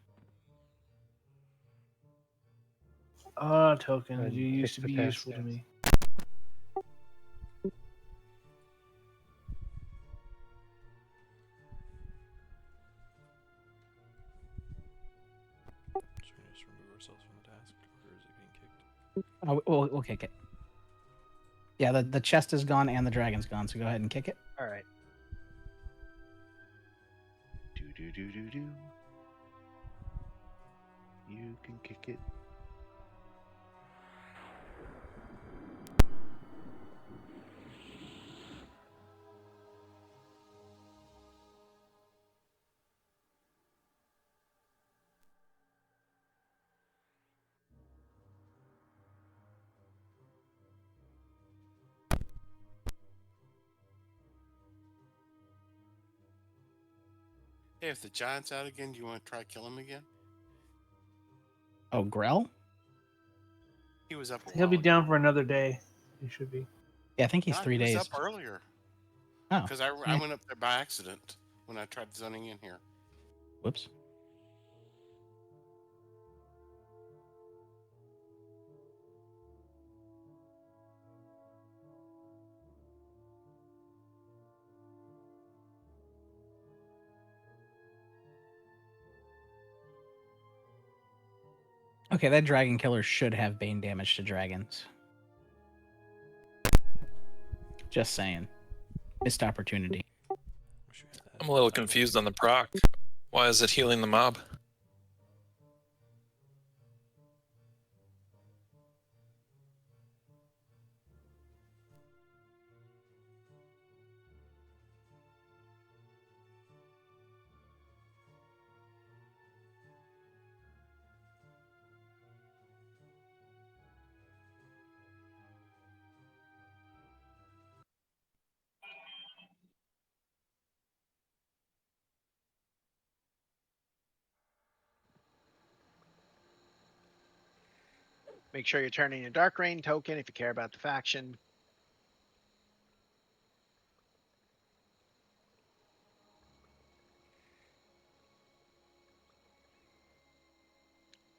Ah, tokens. And You used to pick be the useful to task, me. Should we just remove ourselves from the task, or is it getting kicked? Oh, we'll kick it. Yeah, the chest is gone and the dragon's gone, so go ahead and kick it. All right. Do do do do do. You can kick it. Hey, if the giant's out again, do you want to try kill him again? Oh, Grell? He was up a He'll while be ago. down for another day. He should be. Yeah, I think he's No, 3 he was days. up earlier. Oh. Because I went up there by accident when I tried zoning in here. Whoops. Okay, that dragon killer should have bane damage to dragons. Just saying. Missed opportunity. I'm a little confused on the proc. Why is it healing the mob? Make sure you're turning your Dark Rain token if you care about the faction.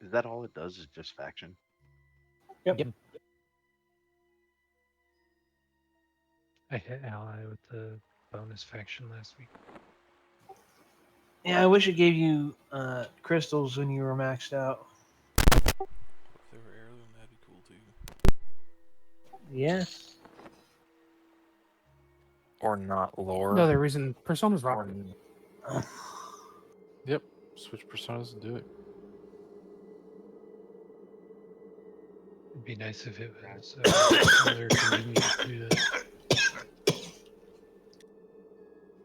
Is that all it does? Is just faction? Yep. I hit ally with the bonus faction last week. Yeah, I wish it gave you crystals when you were maxed out. If they were heirloom, that'd be cool too. Yes. Or not lore? No, the reason Persona's rock. Yep. Switch personas and do it. It'd be nice if it was another convenient to do that.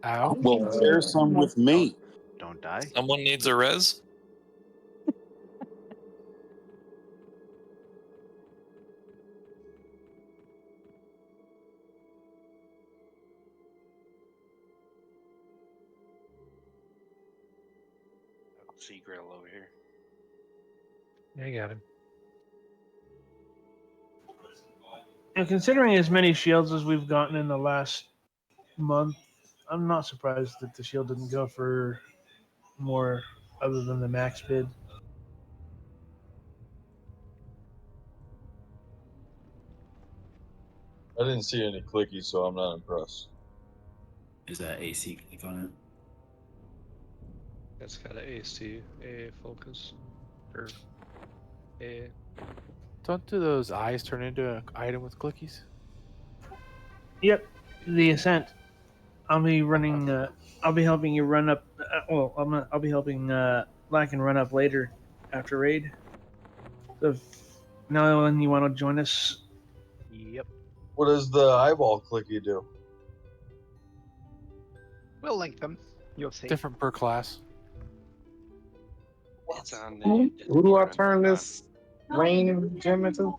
Ow. Well, share some with me. Don't die. Someone needs a res? I'll see Grill over here. Yeah, I got him. And considering as many shields as we've gotten in the last month, I'm not surprised that the shield didn't go for more other than the max bid. I didn't see any clickies, so I'm not impressed. Is that AC click on it? It's got an AC, a focus, or a. Don't do those eyes turn into an item with clickies? Yep, the ascent. I'll be running. I'll be helping you run up. I'll be helping Black and run up later after raid. So if now when you want to join us, Yep. What does the eyeball clicky do? We'll link them. You'll see. Different per class. It's on the. Who do I turn this rain gem into?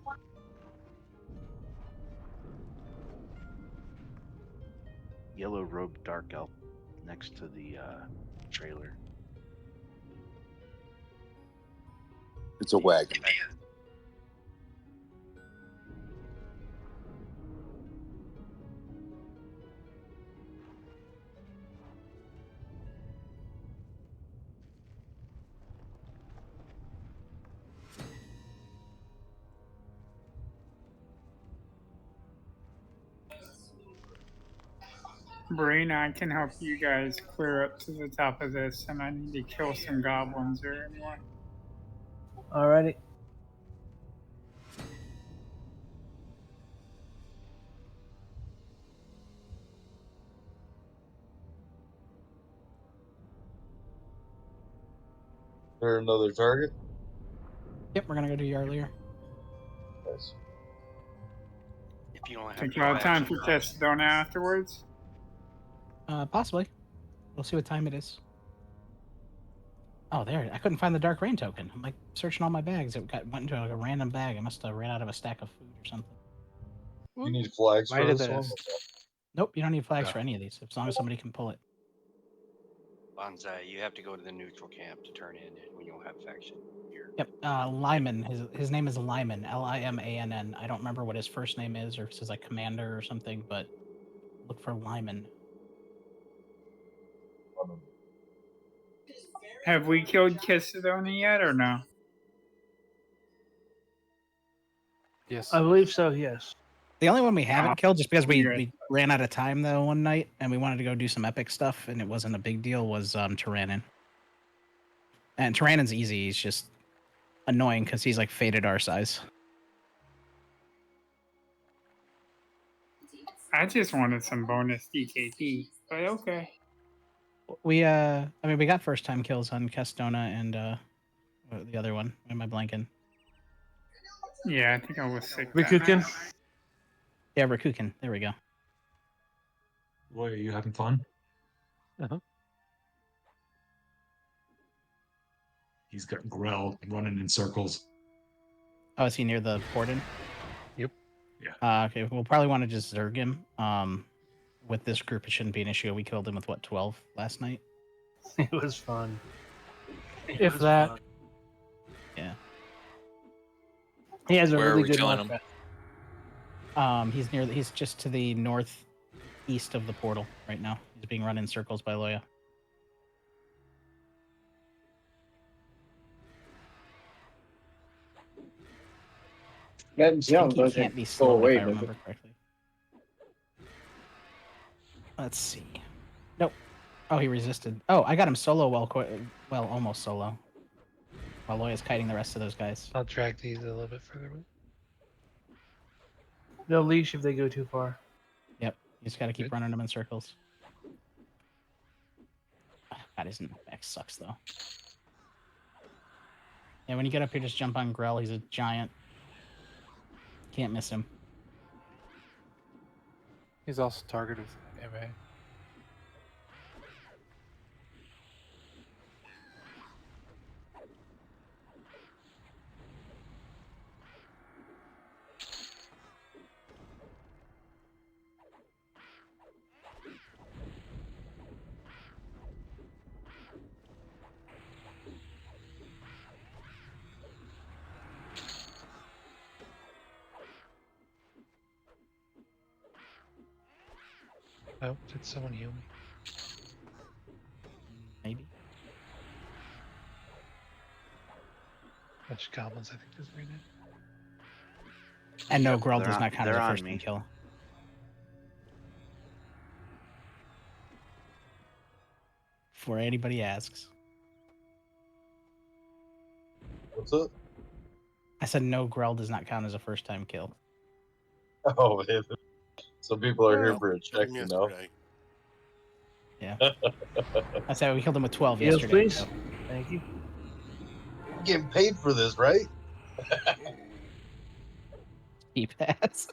Yellow robed dark elf next to the trailer. It's a wagon. Brain, I can help you guys clear up to the top of this, and I need to kill some goblins or anyone. alrighty. Is there another target? Yep, we're gonna go do Yarlier. Nice. If you don't have Take no a lot of time action for drops, Testadona afterwards. Possibly. We'll see what time it is. Oh, there! I couldn't find the Dark Rain token. I'm like searching all my bags. It went into like a random bag. I must have ran out of a stack of food or something. You need flags Might for have this been. one? Nope, you don't need flags Okay. for any of these, as long as somebody can pull it. Bonsai, you have to go to the neutral camp to turn in when you don't have faction here. Yep, Lyman. His name is Lyman. Limann. I don't remember what his first name is, or if it says like Commander or something, but look for Lyman. Have we killed Testadona yet or no? Yes. I believe so. Yes. The only one we haven't killed, just because Okay. we ran out of time though one night, and we wanted to go do some epic stuff, and it wasn't a big deal, was Tyrannin. And Tyrannin's easy. He's just annoying because he's like faded our size. I just wanted some bonus DKP, but okay. We I mean, we got first time kills on Castona and the other one. Why am I blanking? Yeah, I think I was sick. Rikukin. Yeah, Rakukin. There we go. Boy, are you having fun? Uh-huh. He's got Grell running in circles. Oh, is he near the Porden? Yep. Yeah. Okay, we'll probably want to just Zerg him. With this group, it shouldn't be an issue. We killed him with, what, 12 last night? It was fun. If that. Yeah. He has a Where are really we good killing him? knockback. He's just to the northeast of the portal right now. He's being run in circles by Loya. That I gem think he doesn't can't be go slowed away, if I does it? remember correctly. Let's see. Nope. Oh, he resisted. Oh, I got him solo well, almost solo. While Loya's kiting the rest of those guys. I'll drag these a little bit further away. They'll leash if they go too far. Yep. You just got to keep running them in circles. God, his back sucks, though. Yeah, when you get up here, just jump on Grell. He's a giant. Can't miss him. He's also targeted with MA. Oh, did someone heal me? Maybe. Bunch of goblins, I think, just ran in. And no, Yep, Grell they're does on- not count as they're a on first time me. kill. Before anybody asks. What's up? I said no, Grell does not count as a first time kill. Oh man, some people are here Well, for a killed check, him you know. yesterday. Yeah. I said we killed him with 12 Heals, yesterday. please. So. Thank you. I'm getting paid for this, right? Pass.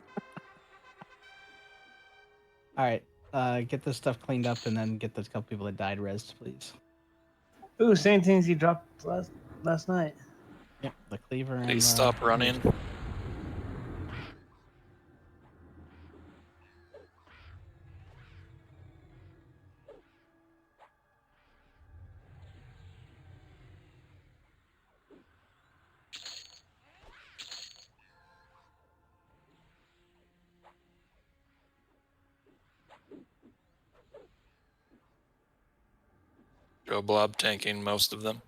All right. Get this stuff cleaned up and then get those couple people that died rezzed, please. Ooh, same things you dropped last night. Yep, the cleaver and Please the... stop running. Joe Blob tanking most of them.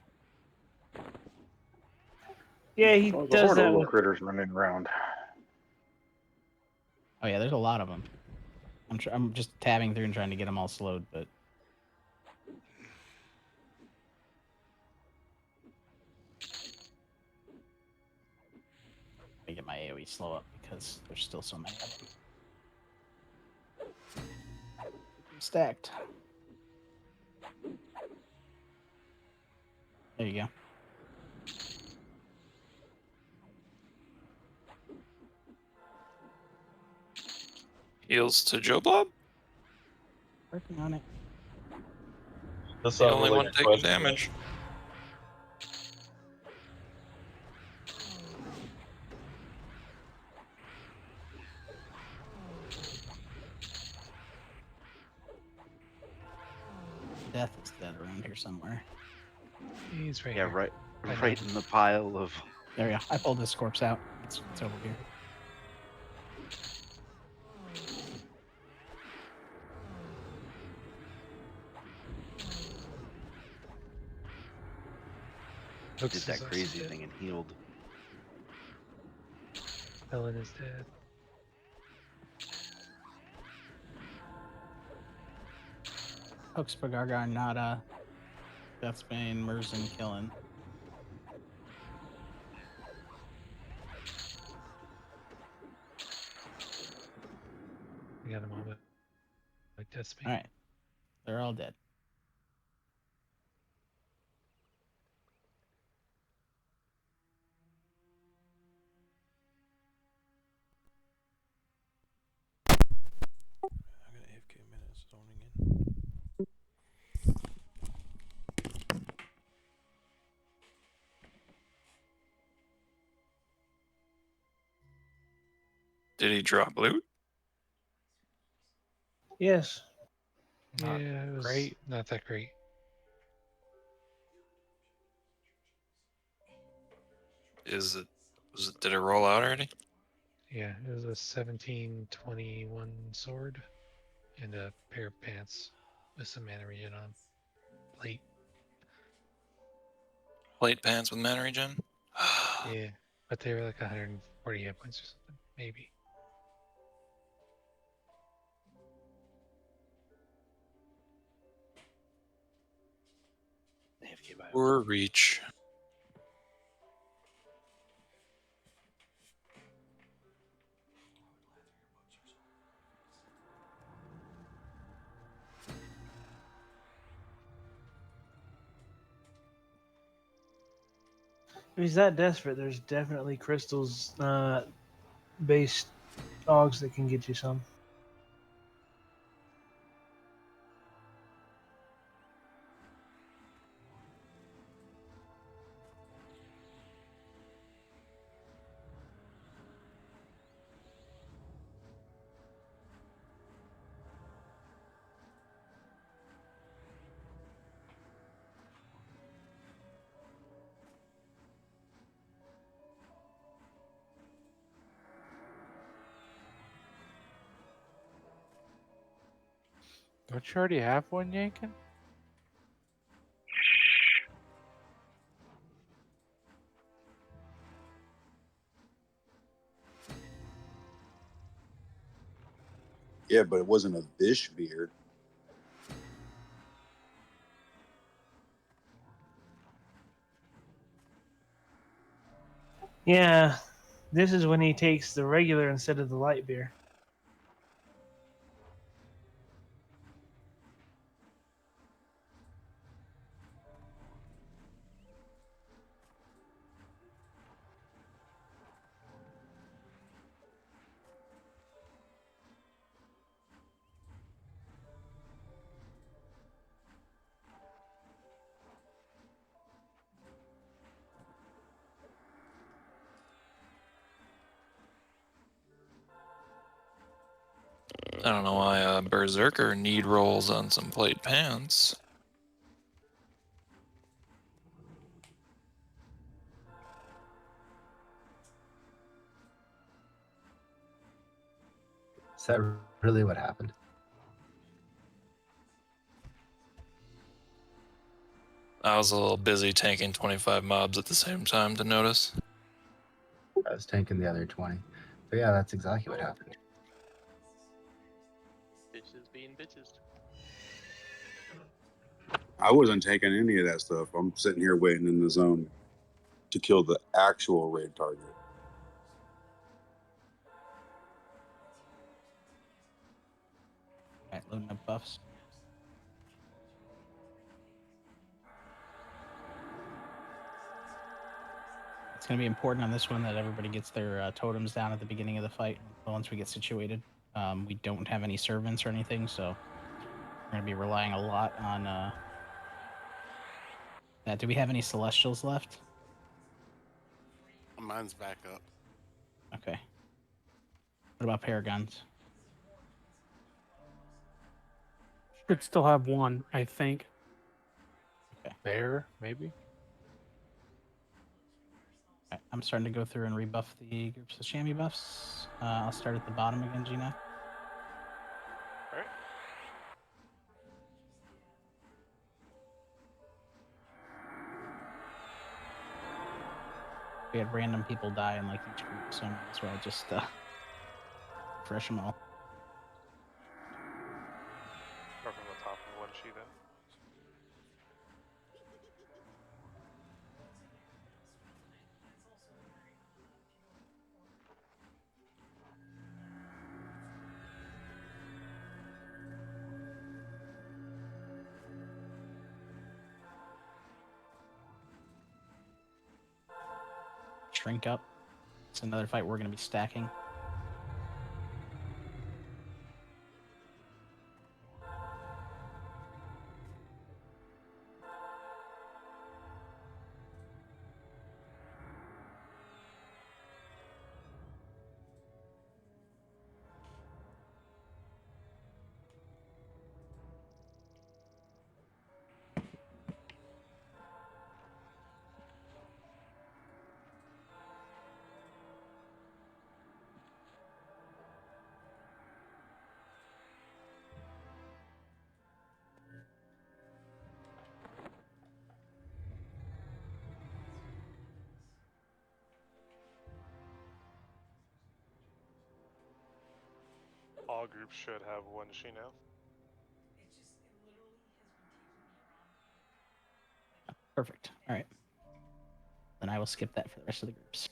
Yeah, he There's a does horde of that little with. critters running around. Oh yeah, there's a lot of them. I'm just tabbing through and trying to get them all slowed, but... Let me get my AoE slow up because there's still so many of them. Stacked. There you go. Heals to Joe Blob. Working on it. That's The not only really one a taking question. damage. Death is dead around here somewhere. He's right Yeah, here. right in the pile of. There we go. I pulled this corpse out. It's over here. Hooks Did is that also crazy dead. thing and healed. Helen is dead. Hooks for Gargar, Nada. Deathbane, Merzen, killing. We got him all with like Deathbane. Alright. They're all dead. I got AFK minutes zoning in. Did he drop loot? Yes. Yeah, Not it was great. not that great. Did it roll out already? Yeah, it was a 1721 sword and a pair of pants with some mana regen on. Plate. Plate pants with mana regen? Yeah, but they were like 140 hit points or something, maybe. Or reach. If he's that desperate, there's definitely crystals based dogs that can get you some. Don't you already have one yanking? Yeah, but it wasn't a Vish beer. Yeah, this is when he takes the regular instead of the light beer. I don't know why a berserker need rolls on some plate pants. Is that really what happened? I was a little busy tanking 25 mobs at the same time to notice. I was tanking the other 20. But yeah, that's exactly what happened. Bitches being bitches. I wasn't taking any of that stuff. I'm sitting here waiting in the zone to kill the actual raid target. Alright, loading up buffs. It's going to be important on this one that everybody gets their totems down at the beginning of the fight. Once we get situated, we don't have any servants or anything, so we're going to be relying a lot on that. Do we have any celestials left? Mine's back up. Okay. What about paragons? Should still have one, I think. Okay. Bear, maybe? Right, I'm starting to go through and rebuff the groups of chamois buffs. I'll start at the bottom again, Gina. Alright. We had random people die in like each group, so I might as well just refresh them all. Start from the top of one sheet then. Shrink up. It's another fight we're going to be stacking. All groups should have one she now. Perfect. All right. Then I will skip that for the rest of the groups.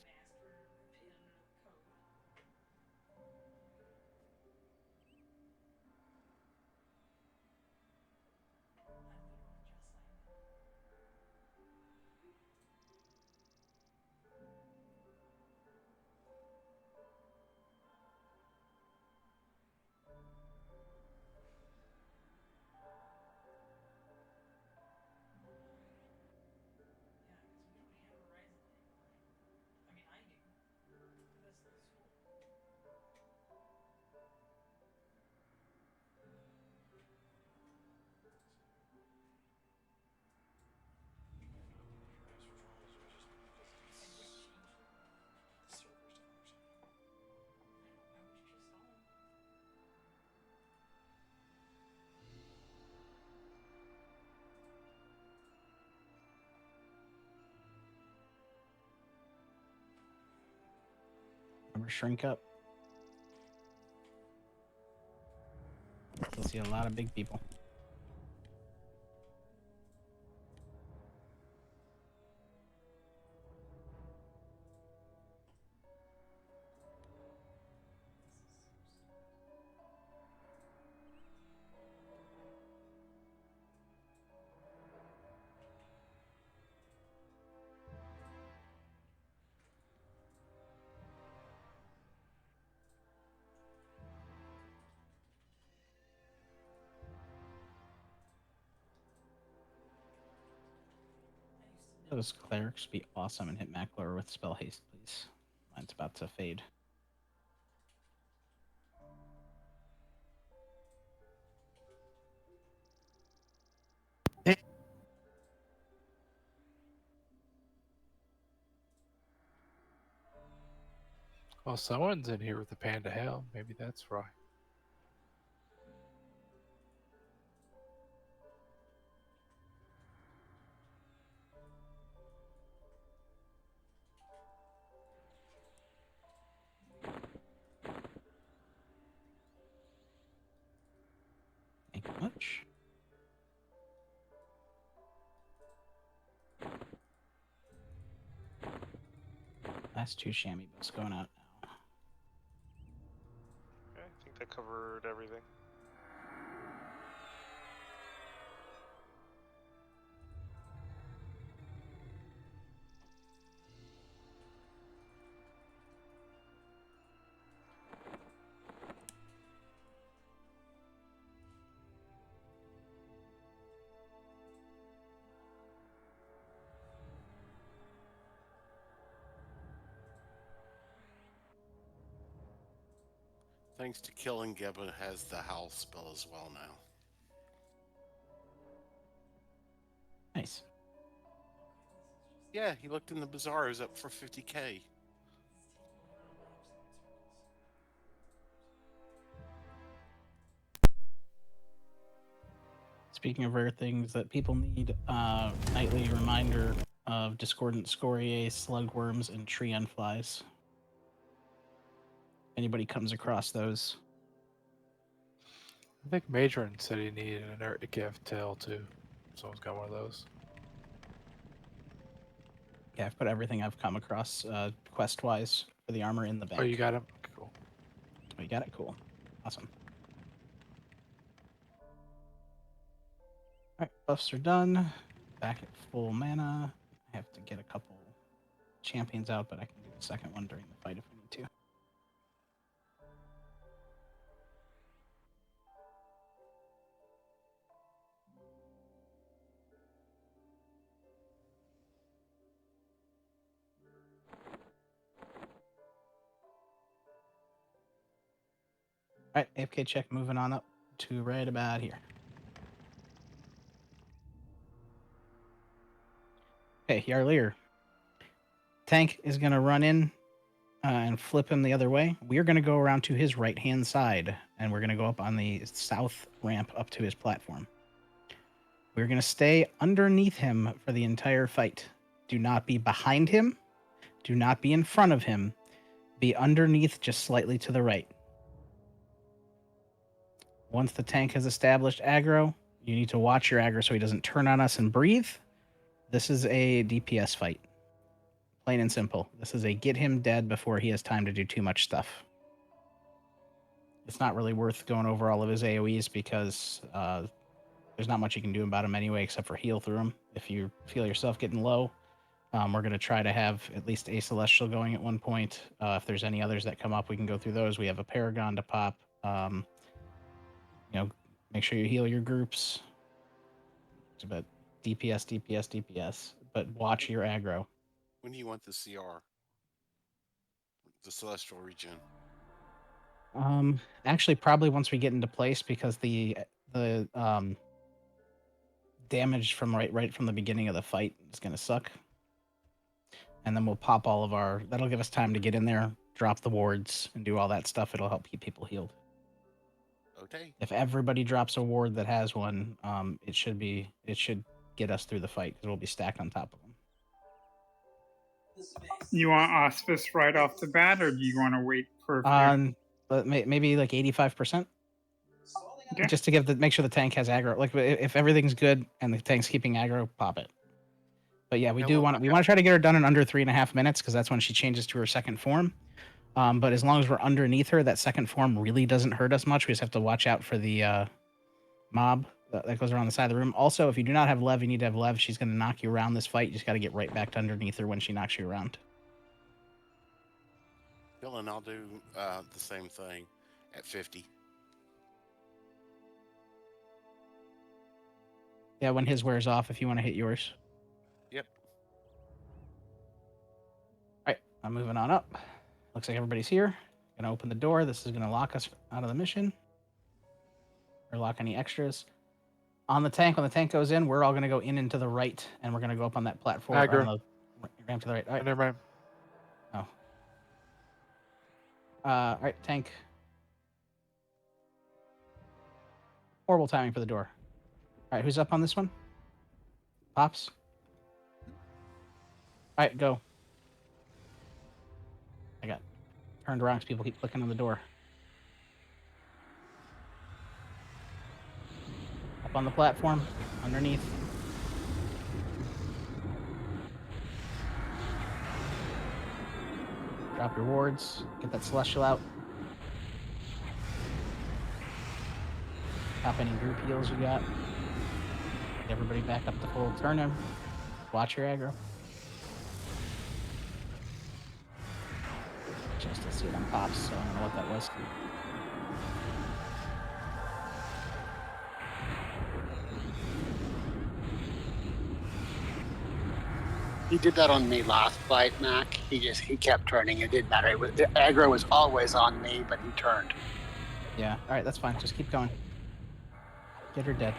Remember, shrink up. You'll see a lot of big people. Those clerics be awesome and hit Mackler with spell haste, please. Mine's about to fade. Well, someone's in here with the Panda Helm. Maybe that's right. Thank you much. Last two chamois bows going out now. Okay, I think that covered everything. Thanks to killing Geba has the howl spell as well now. Nice. Yeah, he looked in the bazaar. It was up for 50k. Speaking of rare things that people need, nightly reminder of discordant scoriae, slugworms, and treant flies. Anybody comes across those? I think Majorn said he needed an Urtikaf tail too. Someone's got one of those. Yeah, I've put everything I've come across quest-wise for the armor in the bank. Oh, you got him? Cool. Oh, you got it? Cool. Awesome. Alright, buffs are done. Back at full mana. I have to get a couple champions out, but I can do the second one during the fight if we need to. Alright, AFK check, moving on up to right about here. Okay, Yarlir. Tank is going to run in and flip him the other way. We're going to go around to his right-hand side, and we're going to go up on the south ramp up to his platform. We're going to stay underneath him for the entire fight. Do not be behind him. Do not be in front of him. Be underneath, just slightly to the right. Once the tank has established aggro, you need to watch your aggro so he doesn't turn on us and breathe. This is a DPS fight. Plain and simple. This is a get him dead before he has time to do too much stuff. It's not really worth going over all of his AoEs because there's not much you can do about him anyway except for heal through him. If you feel yourself getting low, we're going to try to have at least a Celestial going at one point. If there's any others that come up, we can go through those. We have a Paragon to pop. Make sure you heal your groups. But DPS, DPS, DPS. But watch your aggro. When do you want the CR? The Celestial Regen. Actually, probably once we get into place because the damage from right from the beginning of the fight is going to suck. And then we'll pop all of our... That'll give us time to get in there, drop the wards, and do all that stuff. It'll help keep people healed. Okay. If everybody drops a ward that has one, it should get us through the fight because we'll be stacked on top of them. You want auspice right off the bat, or do you want to wait for a few? But maybe like 85%. Okay. Just to make sure the tank has aggro. Like if everything's good and the tank's keeping aggro, pop it. But yeah, we want to try to get her done in under 3.5 minutes because that's when she changes to her second form. But as long as we're underneath her, that second form really doesn't hurt us much. We just have to watch out for the mob that goes around the side of the room. Also, if you do not have Lev, you need to have Lev. She's going to knock you around this fight. You just got to get right back to underneath her when she knocks you around. Dylan, I'll do the same thing at 50. Yeah, when his wears off, if you want to hit yours. Yep. All right, I'm moving on up. Looks like everybody's here. Gonna open the door. This is gonna lock us out of the mission. Or lock any extras. On the tank, when the tank goes in, we're all gonna go in and to the right, and we're gonna go up on that platform. Aggro. On the ramp to the right. All right. Never mind. Oh. All right, tank. Horrible timing for the door. All right, who's up on this one? Pops. All right, go. I got turned around because people keep clicking on the door. Up on the platform, underneath. Drop your wards. Get that celestial out. Pop any group heals you got. Get everybody back up to full. Turn him. Watch your aggro. Just to see it on pops, so I don't know what that was. He did that on me last fight, Mac. He kept turning. It didn't matter. The aggro was always on me, but he turned. Yeah. All right, that's fine. Just keep going. Get her dead.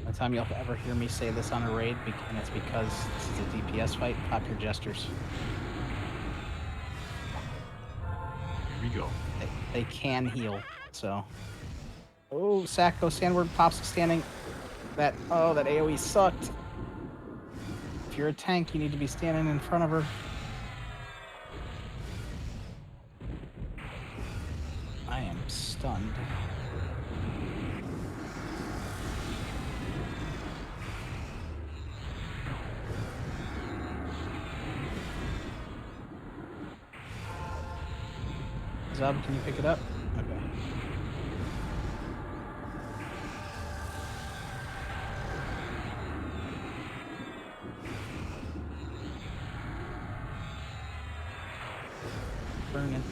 The time you'll ever hear me say this on a raid, and it's because this is a DPS fight, pop your jesters. Here we go. They can heal, so. Oh, Sack, go stand where Pops is standing. That AoE sucked. If you're a tank, you need to be standing in front of her. I am stunned. Zub, can you pick it up? Okay. Burning.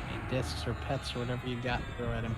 Any discs or pets or whatever you got, throw at him.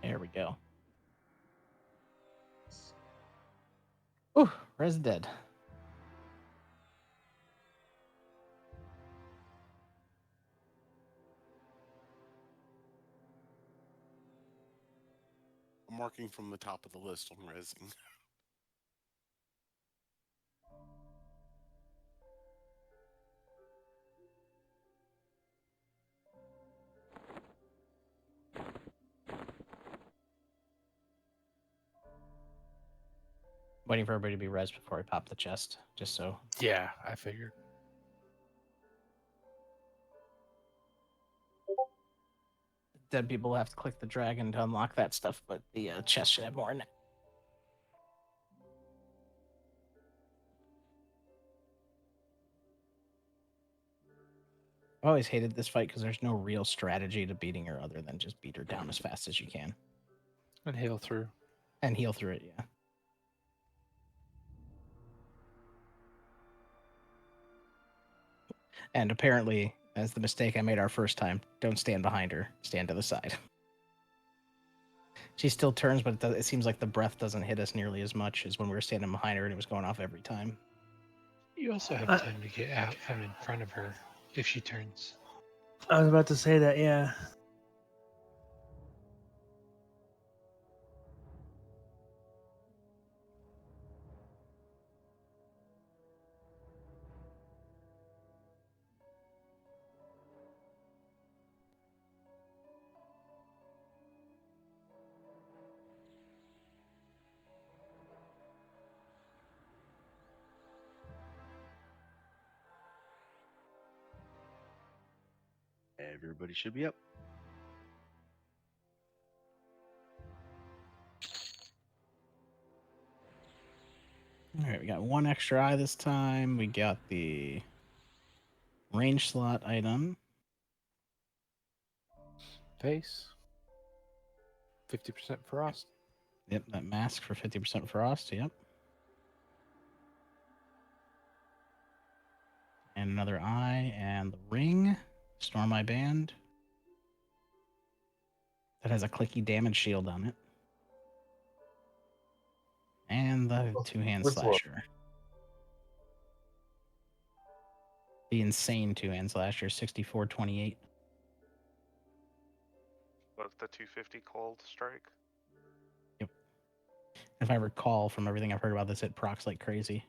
There we go. Ooh, Res dead. marking from the top of the list on resing. Waiting for everybody to be res before I pop the chest, just so. Yeah, I figured. Dead people have to click the dragon to unlock that stuff, but the chest should have more in it. I always hated this fight because there's no real strategy to beating her other than just beat her down as fast as you can. And heal through. And heal through it, yeah. And apparently, as the mistake I made our first time, don't stand behind her, stand to the side. She still turns, but it seems like the breath doesn't hit us nearly as much as when we were standing behind her and it was going off every time. You also have time to get out from in front of her if she turns. I was about to say that, yeah. Everybody should be up. All right, we got one extra eye this time. We got the range slot item. Face. 50% frost. Yep, that mask for 50% frost, yep. And another eye, and the ring. Storm Eye Band. That has a clicky damage shield on it. And the two-hand Which one? slasher. The insane two-hand slasher, 6428. What's the 250 cold strike? Yep. If I recall from everything I've heard about this, it procs like crazy.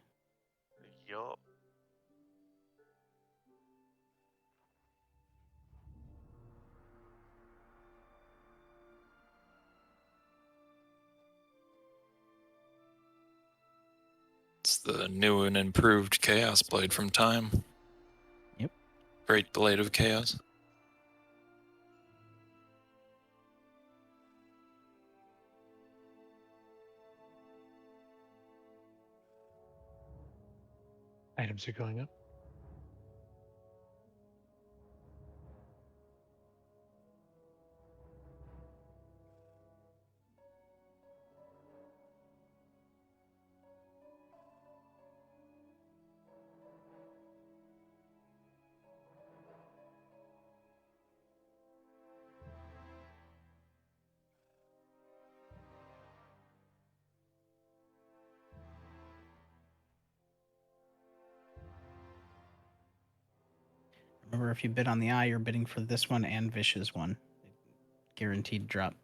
Yup. It's the new and improved Chaos Blade from Time. Yep. Great Blade of Chaos. Items are going up. Remember, if you bid on the eye, you're bidding for this one and Vish's one. Guaranteed drop.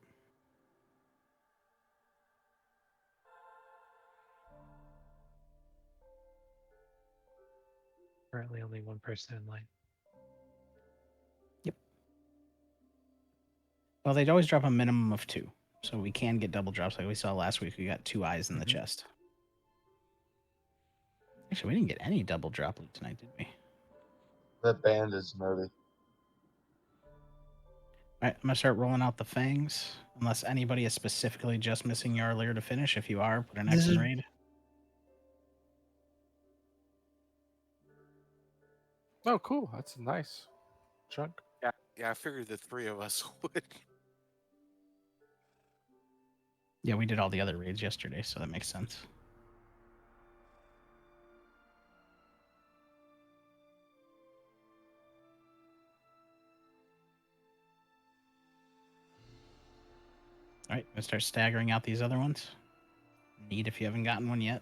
Currently only one person in line. Well, they'd always drop a minimum of 2. So we can get double drops like we saw last week. We got 2 eyes in the chest. Actually, we didn't get any double drop loot tonight, did we? That band is nerdy. All right, I'm going to start rolling out the fangs. Unless anybody is specifically just missing Yarlir to finish. If you are, put an X in raid. Oh, cool. That's a nice chunk. Yeah, I figured the 3 of us would. Yeah, we did all the other raids yesterday, so that makes sense. All right, let's start staggering out these other ones. Neat if you haven't gotten one yet.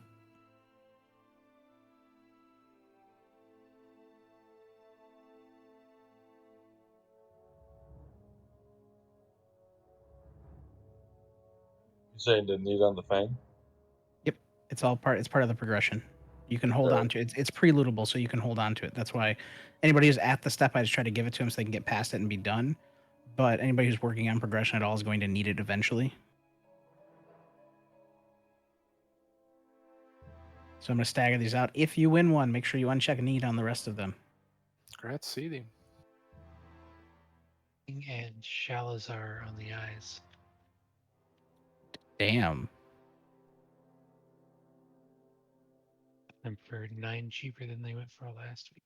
saying the need on the Fang? Yep, it's all part. It's part of the progression. You can hold on to it. It's pre-lootable, so you can hold on to it. That's why anybody who's at the step, I just try to give it to them so they can get past it and be done. But anybody who's working on progression at all is going to need it eventually. So I'm going to stagger these out. If you win one, make sure you uncheck need on the rest of them. Congrats, seeding. And Shalazar on the eyes. Damn. I'm for 9 cheaper than they went for last week.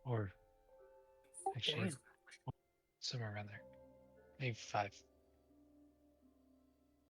Or actually, somewhere around there. Maybe 5.